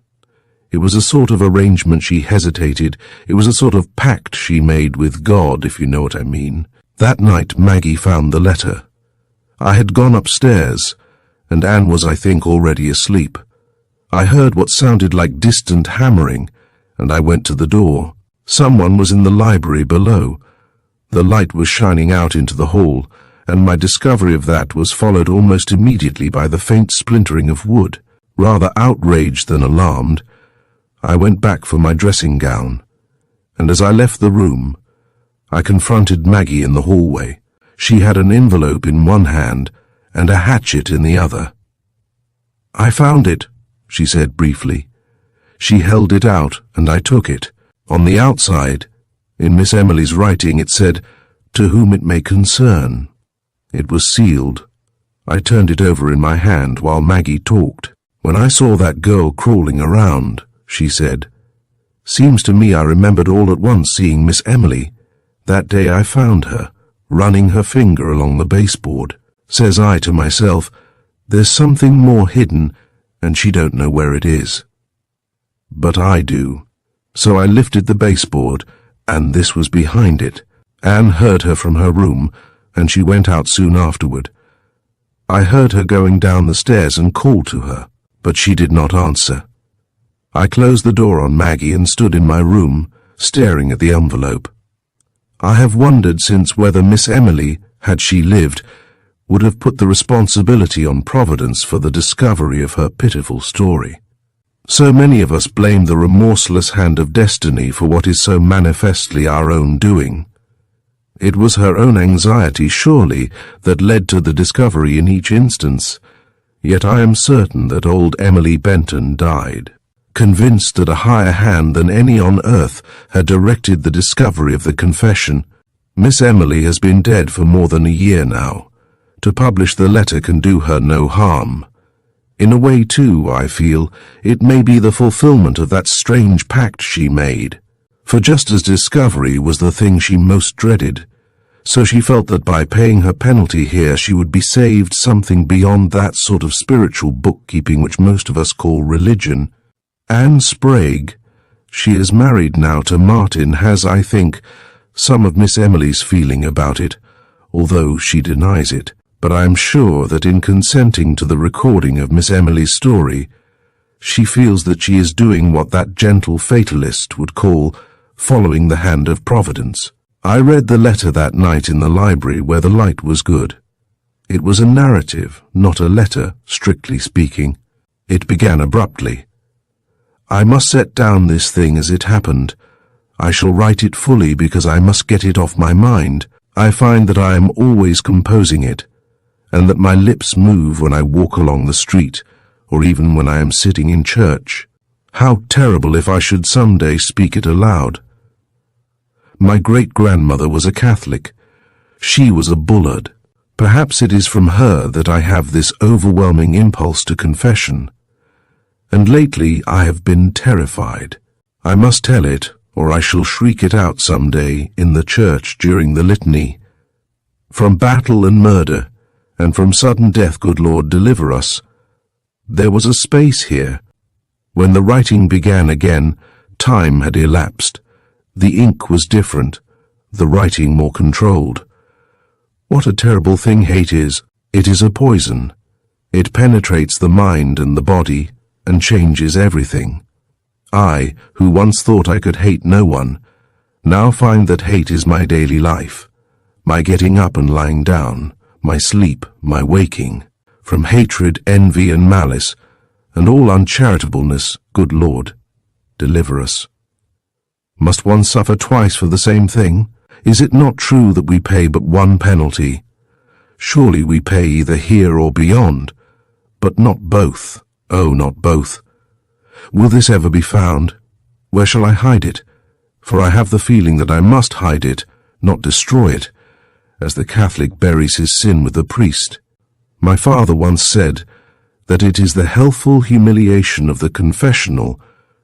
It was a sort of arrangement she hesitated. It was a sort of pact she made with God, if you know what I mean. That night Maggie found the letter. I had gone upstairs, and Anne was, I think, already asleep. I heard what sounded like distant hammering, and I went to the door. Someone was in the library below. The light was shining out into the hall, and my discovery of that was followed almost immediately by the faint splintering of wood. Rather outraged than alarmed, I went back for my dressing gown, and as I left the room, I confronted Maggie in the hallway. She had an envelope in one hand and a hatchet in the other. "I found it," she said briefly. She held it out, and I took it. On the outside, in Miss Emily's writing, it said, "To whom it may concern." It was sealed. I turned it over in my hand while Maggie talked. "When I saw that girl crawling around," she said, "seems to me I remembered all at once seeing Miss Emily. That day I found her, running her finger along the baseboard. Says I to myself, there's something more hidden, and she don't know where it is. But I do. So I lifted the baseboard, and this was behind it. Anne heard her from her room, and she went out soon afterward. I heard her going down the stairs and called to her, but she did not answer. I closed the door on Maggie and stood in my room, staring at the envelope. I have wondered since whether Miss Emily, had she lived, would have put the responsibility on Providence for the discovery of her pitiful story. So many of us blame the remorseless hand of destiny for what is so manifestly our own doing. It was her own anxiety, surely, that led to the discovery in each instance. Yet I am certain that old Emily Benton died, convinced that a higher hand than any on earth had directed the discovery of the confession. Miss Emily has been dead for more than a year now. To publish the letter can do her no harm. In a way, too, I feel, it may be the fulfillment of that strange pact she made. For just as discovery was the thing she most dreaded, so she felt that by paying her penalty here she would be saved something beyond that sort of spiritual bookkeeping which most of us call religion. Anne Sprague, she is married now to Martin, has, I think, some of Miss Emily's feeling about it, although she denies it. But I am sure that in consenting to the recording of Miss Emily's story, she feels that she is doing what that gentle fatalist would call following the hand of Providence. I read the letter that night in the library where the light was good. It was a narrative, not a letter, strictly speaking. It began abruptly. I must set down this thing as it happened. I shall write it fully because I must get it off my mind. I find that I am always composing it, and that my lips move when I walk along the street, or even when I am sitting in church. How terrible if I should some day speak it aloud. My great-grandmother was a Catholic. She was a Bullard. Perhaps it is from her that I have this overwhelming impulse to confession. And lately I have been terrified. I must tell it, or I shall shriek it out some day in the church during the litany. From battle and murder, and from sudden death, good Lord, deliver us. There was a space here. When the writing began again, time had elapsed. The ink was different, the writing more controlled. What a terrible thing hate is. It is a poison. It penetrates the mind and the body, and changes everything. I, who once thought I could hate no one, now find that hate is my daily life, my getting up and lying down, my sleep, my waking. From hatred, envy, and malice, and all uncharitableness, good Lord, deliver us. Must one suffer twice for the same thing? Is it not true that we pay but one penalty? Surely we pay either here or beyond, but not both. Oh, not both. Will this ever be found? Where shall I hide it? For I have the feeling that I must hide it, not destroy it, as the Catholic buries his sin with the priest. My father once said that it is the healthful humiliation of the confessional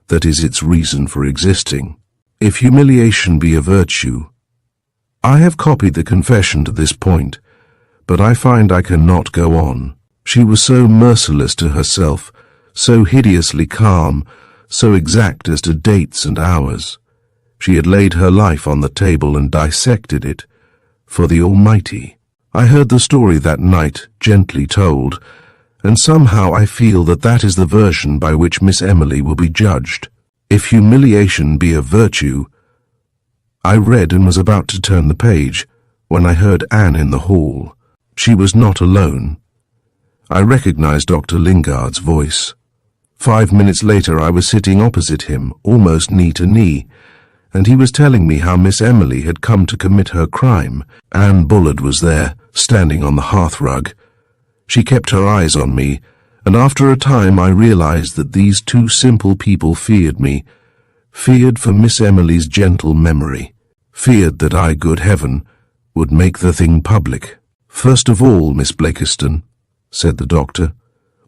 that is its reason for existing. If humiliation be a virtue, I have copied the confession to this point, but I find I cannot go on. She was so merciless to herself, so hideously calm, so exact as to dates and hours. She had laid her life on the table and dissected it for the Almighty. I heard the story that night, gently told, and somehow I feel that that is the version by which Miss Emily will be judged. If humiliation be a virtue, I read and was about to turn the page when I heard Anne in the hall. She was not alone. I recognized Dr. Lingard's voice. 5 minutes later I was sitting opposite him, almost knee to knee, and he was telling me how Miss Emily had come to commit her crime. Anne Bullard was there, standing on the hearthrug. She kept her eyes on me, and after a time I realized that these two simple people feared me, feared for Miss Emily's gentle memory, feared that I, good heaven, would make the thing public. First of all, Miss Blakiston, said the doctor,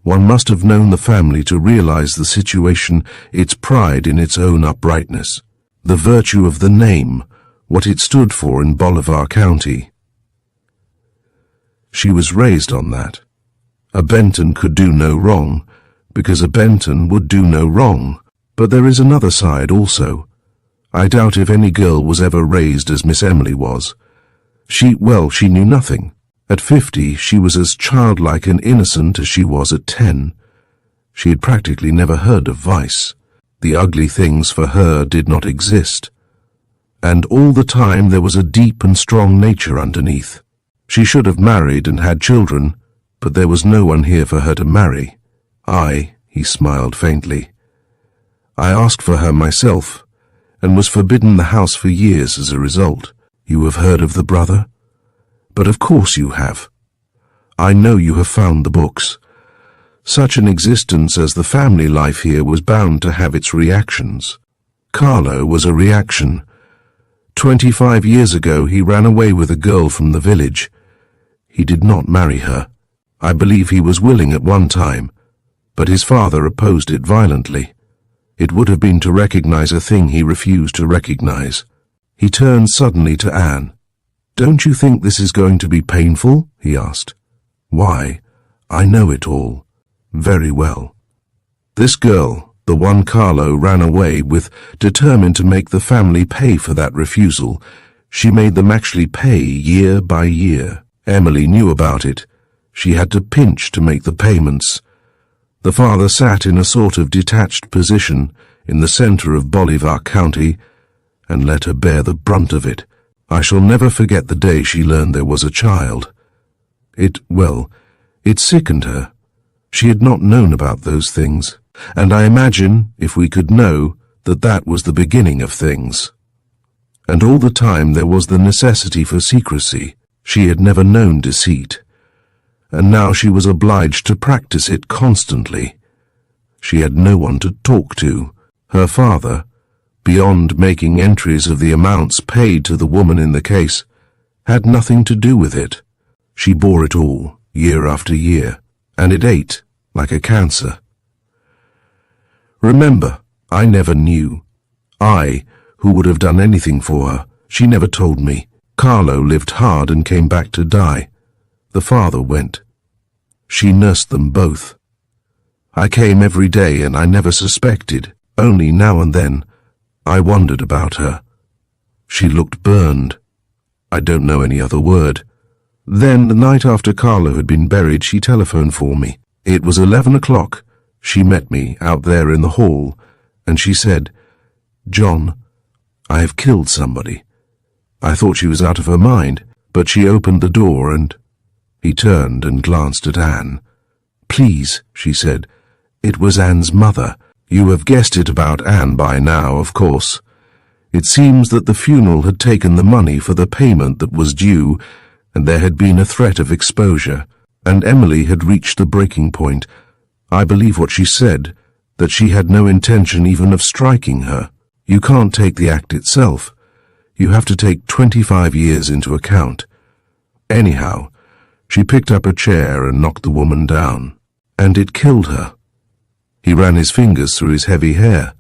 one must have known the family to realize the situation, its pride in its own uprightness, the virtue of the name, what it stood for in Bolivar County. She was raised on that. A Benton could do no wrong, because a Benton would do no wrong. But there is another side also. I doubt if any girl was ever raised as Miss Emily was. She knew nothing. At 50, she was as childlike and innocent as she was at 10. She had practically never heard of vice. The ugly things for her did not exist. And all the time there was a deep and strong nature underneath. She should have married and had children, but there was no one here for her to marry. He smiled faintly. I asked for her myself, and was forbidden the house for years as a result. You have heard of the brother? But of course you have. I know you have found the books. Such an existence as the family life here was bound to have its reactions. Carlo was a reaction. 25 years ago he ran away with a girl from the village. He did not marry her. I believe he was willing at one time, but his father opposed it violently. It would have been to recognize a thing he refused to recognize. He turned suddenly to Anne. Don't you think this is going to be painful? He asked. Why? I know it all. Very well. This girl, the one Carlo ran away with, determined to make the family pay for that refusal. She made them actually pay year by year. Emily knew about it. She had to pinch to make the payments. The father sat in a sort of detached position in the center of Bolivar County and let her bear the brunt of it. I shall never forget the day she learned there was a child. It sickened her. She had not known about those things, and I imagine, if we could know, that that was the beginning of things. And all the time there was the necessity for secrecy. She had never known deceit, and now she was obliged to practice it constantly. She had no one to talk to. Her father, beyond making entries of the amounts paid to the woman in the case, had nothing to do with it. She bore it all, year after year, and it ate like a cancer. Remember, I never knew. I, who would have done anything for her, she never told me. Carlo lived hard and came back to die. The father went. She nursed them both. I came every day and I never suspected. Only now and then I wondered about her. She looked burned. I don't know any other word. Then, the night after Carlo had been buried, she telephoned for me. It was 11 o'clock. She met me out there in the hall, and she said, "John, I have killed somebody." I thought she was out of her mind, but she opened the door and... He turned and glanced at Anne. "Please," she said, "it was Anne's mother. You have guessed it about Anne by now, of course. It seems that the funeral had taken the money for the payment that was due, and there had been a threat of exposure, and Emily had reached the breaking point. I believe what she said, that she had no intention even of striking her. You can't take the act itself. You have to take 25 years into account. Anyhow, she picked up a chair and knocked the woman down, and it killed her." He ran his fingers through his heavy hair.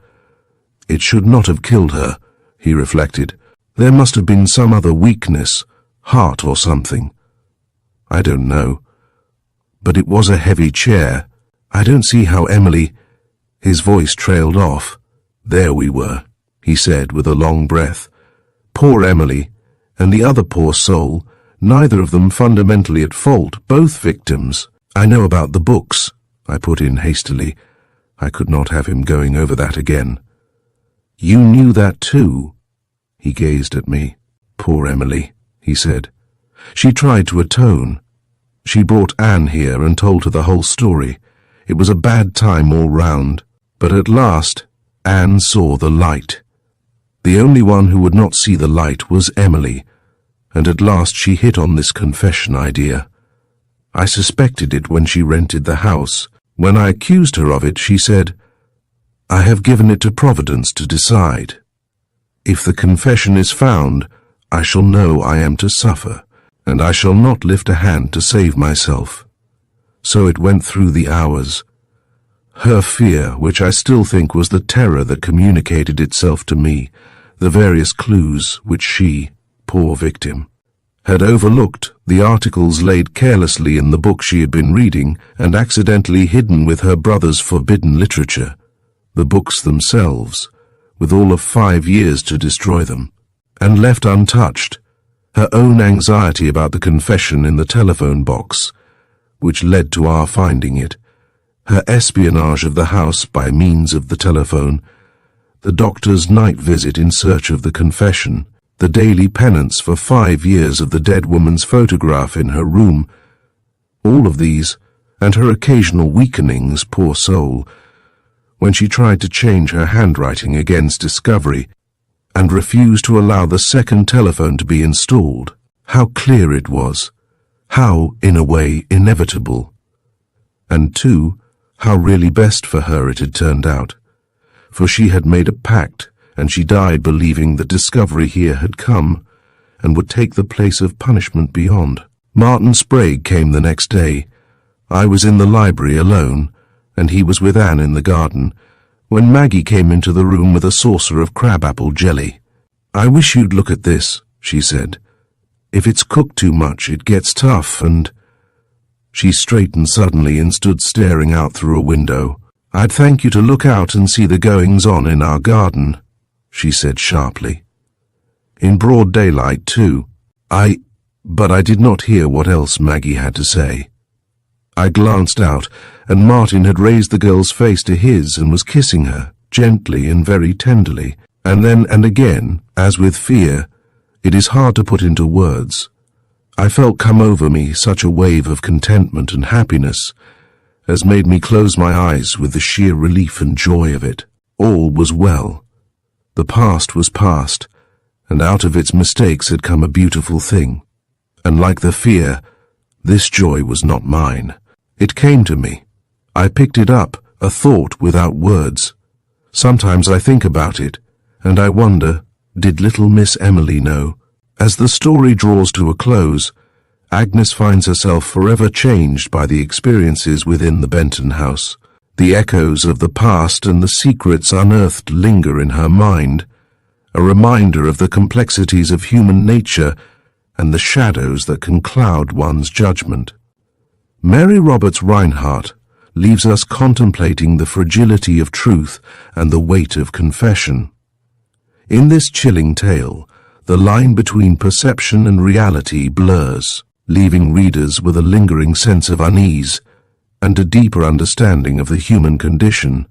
"It should not have killed her," he reflected. "There must have been some other weakness, heart or something. I don't know. But it was a heavy chair. I don't see how Emily—" His voice trailed off. "There we were," he said with a long breath. "Poor Emily, and the other poor soul, neither of them fundamentally at fault, both victims. I know about the books," I put in hastily. I could not have him going over that again. "You knew that too?" He gazed at me. "Poor Emily," he said. "She tried to atone. She brought Anne here and told her the whole story. It was a bad time all round. But at last, Anne saw the light. The only one who would not see the light was Emily, and at last she hit on this confession idea. I suspected it when she rented the house. When I accused her of it, she said, 'I have given it to Providence to decide. If the confession is found, I shall know I am to suffer, and I shall not lift a hand to save myself.' So it went through the hours. Her fear, which I still think was the terror that communicated itself to me, the various clues which she, poor victim, had overlooked, the articles laid carelessly in the book she had been reading and accidentally hidden with her brother's forbidden literature, the books themselves, with all of 5 years to destroy them, and left untouched, her own anxiety about the confession in the telephone box, which led to our finding it, her espionage of the house by means of the telephone, the doctor's night visit in search of the confession, the daily penance for 5 years of the dead woman's photograph in her room. All of these, and her occasional weakenings, poor soul, when she tried to change her handwriting against discovery, and refused to allow the second telephone to be installed. How clear it was, how, in a way, inevitable. And too, how really best for her it had turned out, for she had made a pact, and she died believing that discovery here had come, and would take the place of punishment beyond. Martin Sprague came the next day. I was in the library alone, and he was with Anne in the garden, when Maggie came into the room with a saucer of crabapple jelly. "I wish you'd look at this," she said. "If it's cooked too much, it gets tough, and—" She straightened suddenly and stood staring out through a window. "I'd thank you to look out and see the goings-on in our garden," she said sharply. "In broad daylight, too. But I did not hear what else Maggie had to say. I glanced out, and Martin had raised the girl's face to his and was kissing her, gently and very tenderly, and then and again, as with fear, it is hard to put into words. I felt come over me such a wave of contentment and happiness as made me close my eyes with the sheer relief and joy of it. All was well. The past was past, and out of its mistakes had come a beautiful thing. And like the fear, this joy was not mine. It came to me. I picked it up, a thought without words. Sometimes I think about it, and I wonder, did little Miss Emily know? As the story draws to a close, Agnes finds herself forever changed by the experiences within the Benton house. The echoes of the past and the secrets unearthed linger in her mind, a reminder of the complexities of human nature and the shadows that can cloud one's judgment. Mary Roberts Rinehart leaves us contemplating the fragility of truth and the weight of confession. In this chilling tale, the line between perception and reality blurs, leaving readers with a lingering sense of unease and a deeper understanding of the human condition.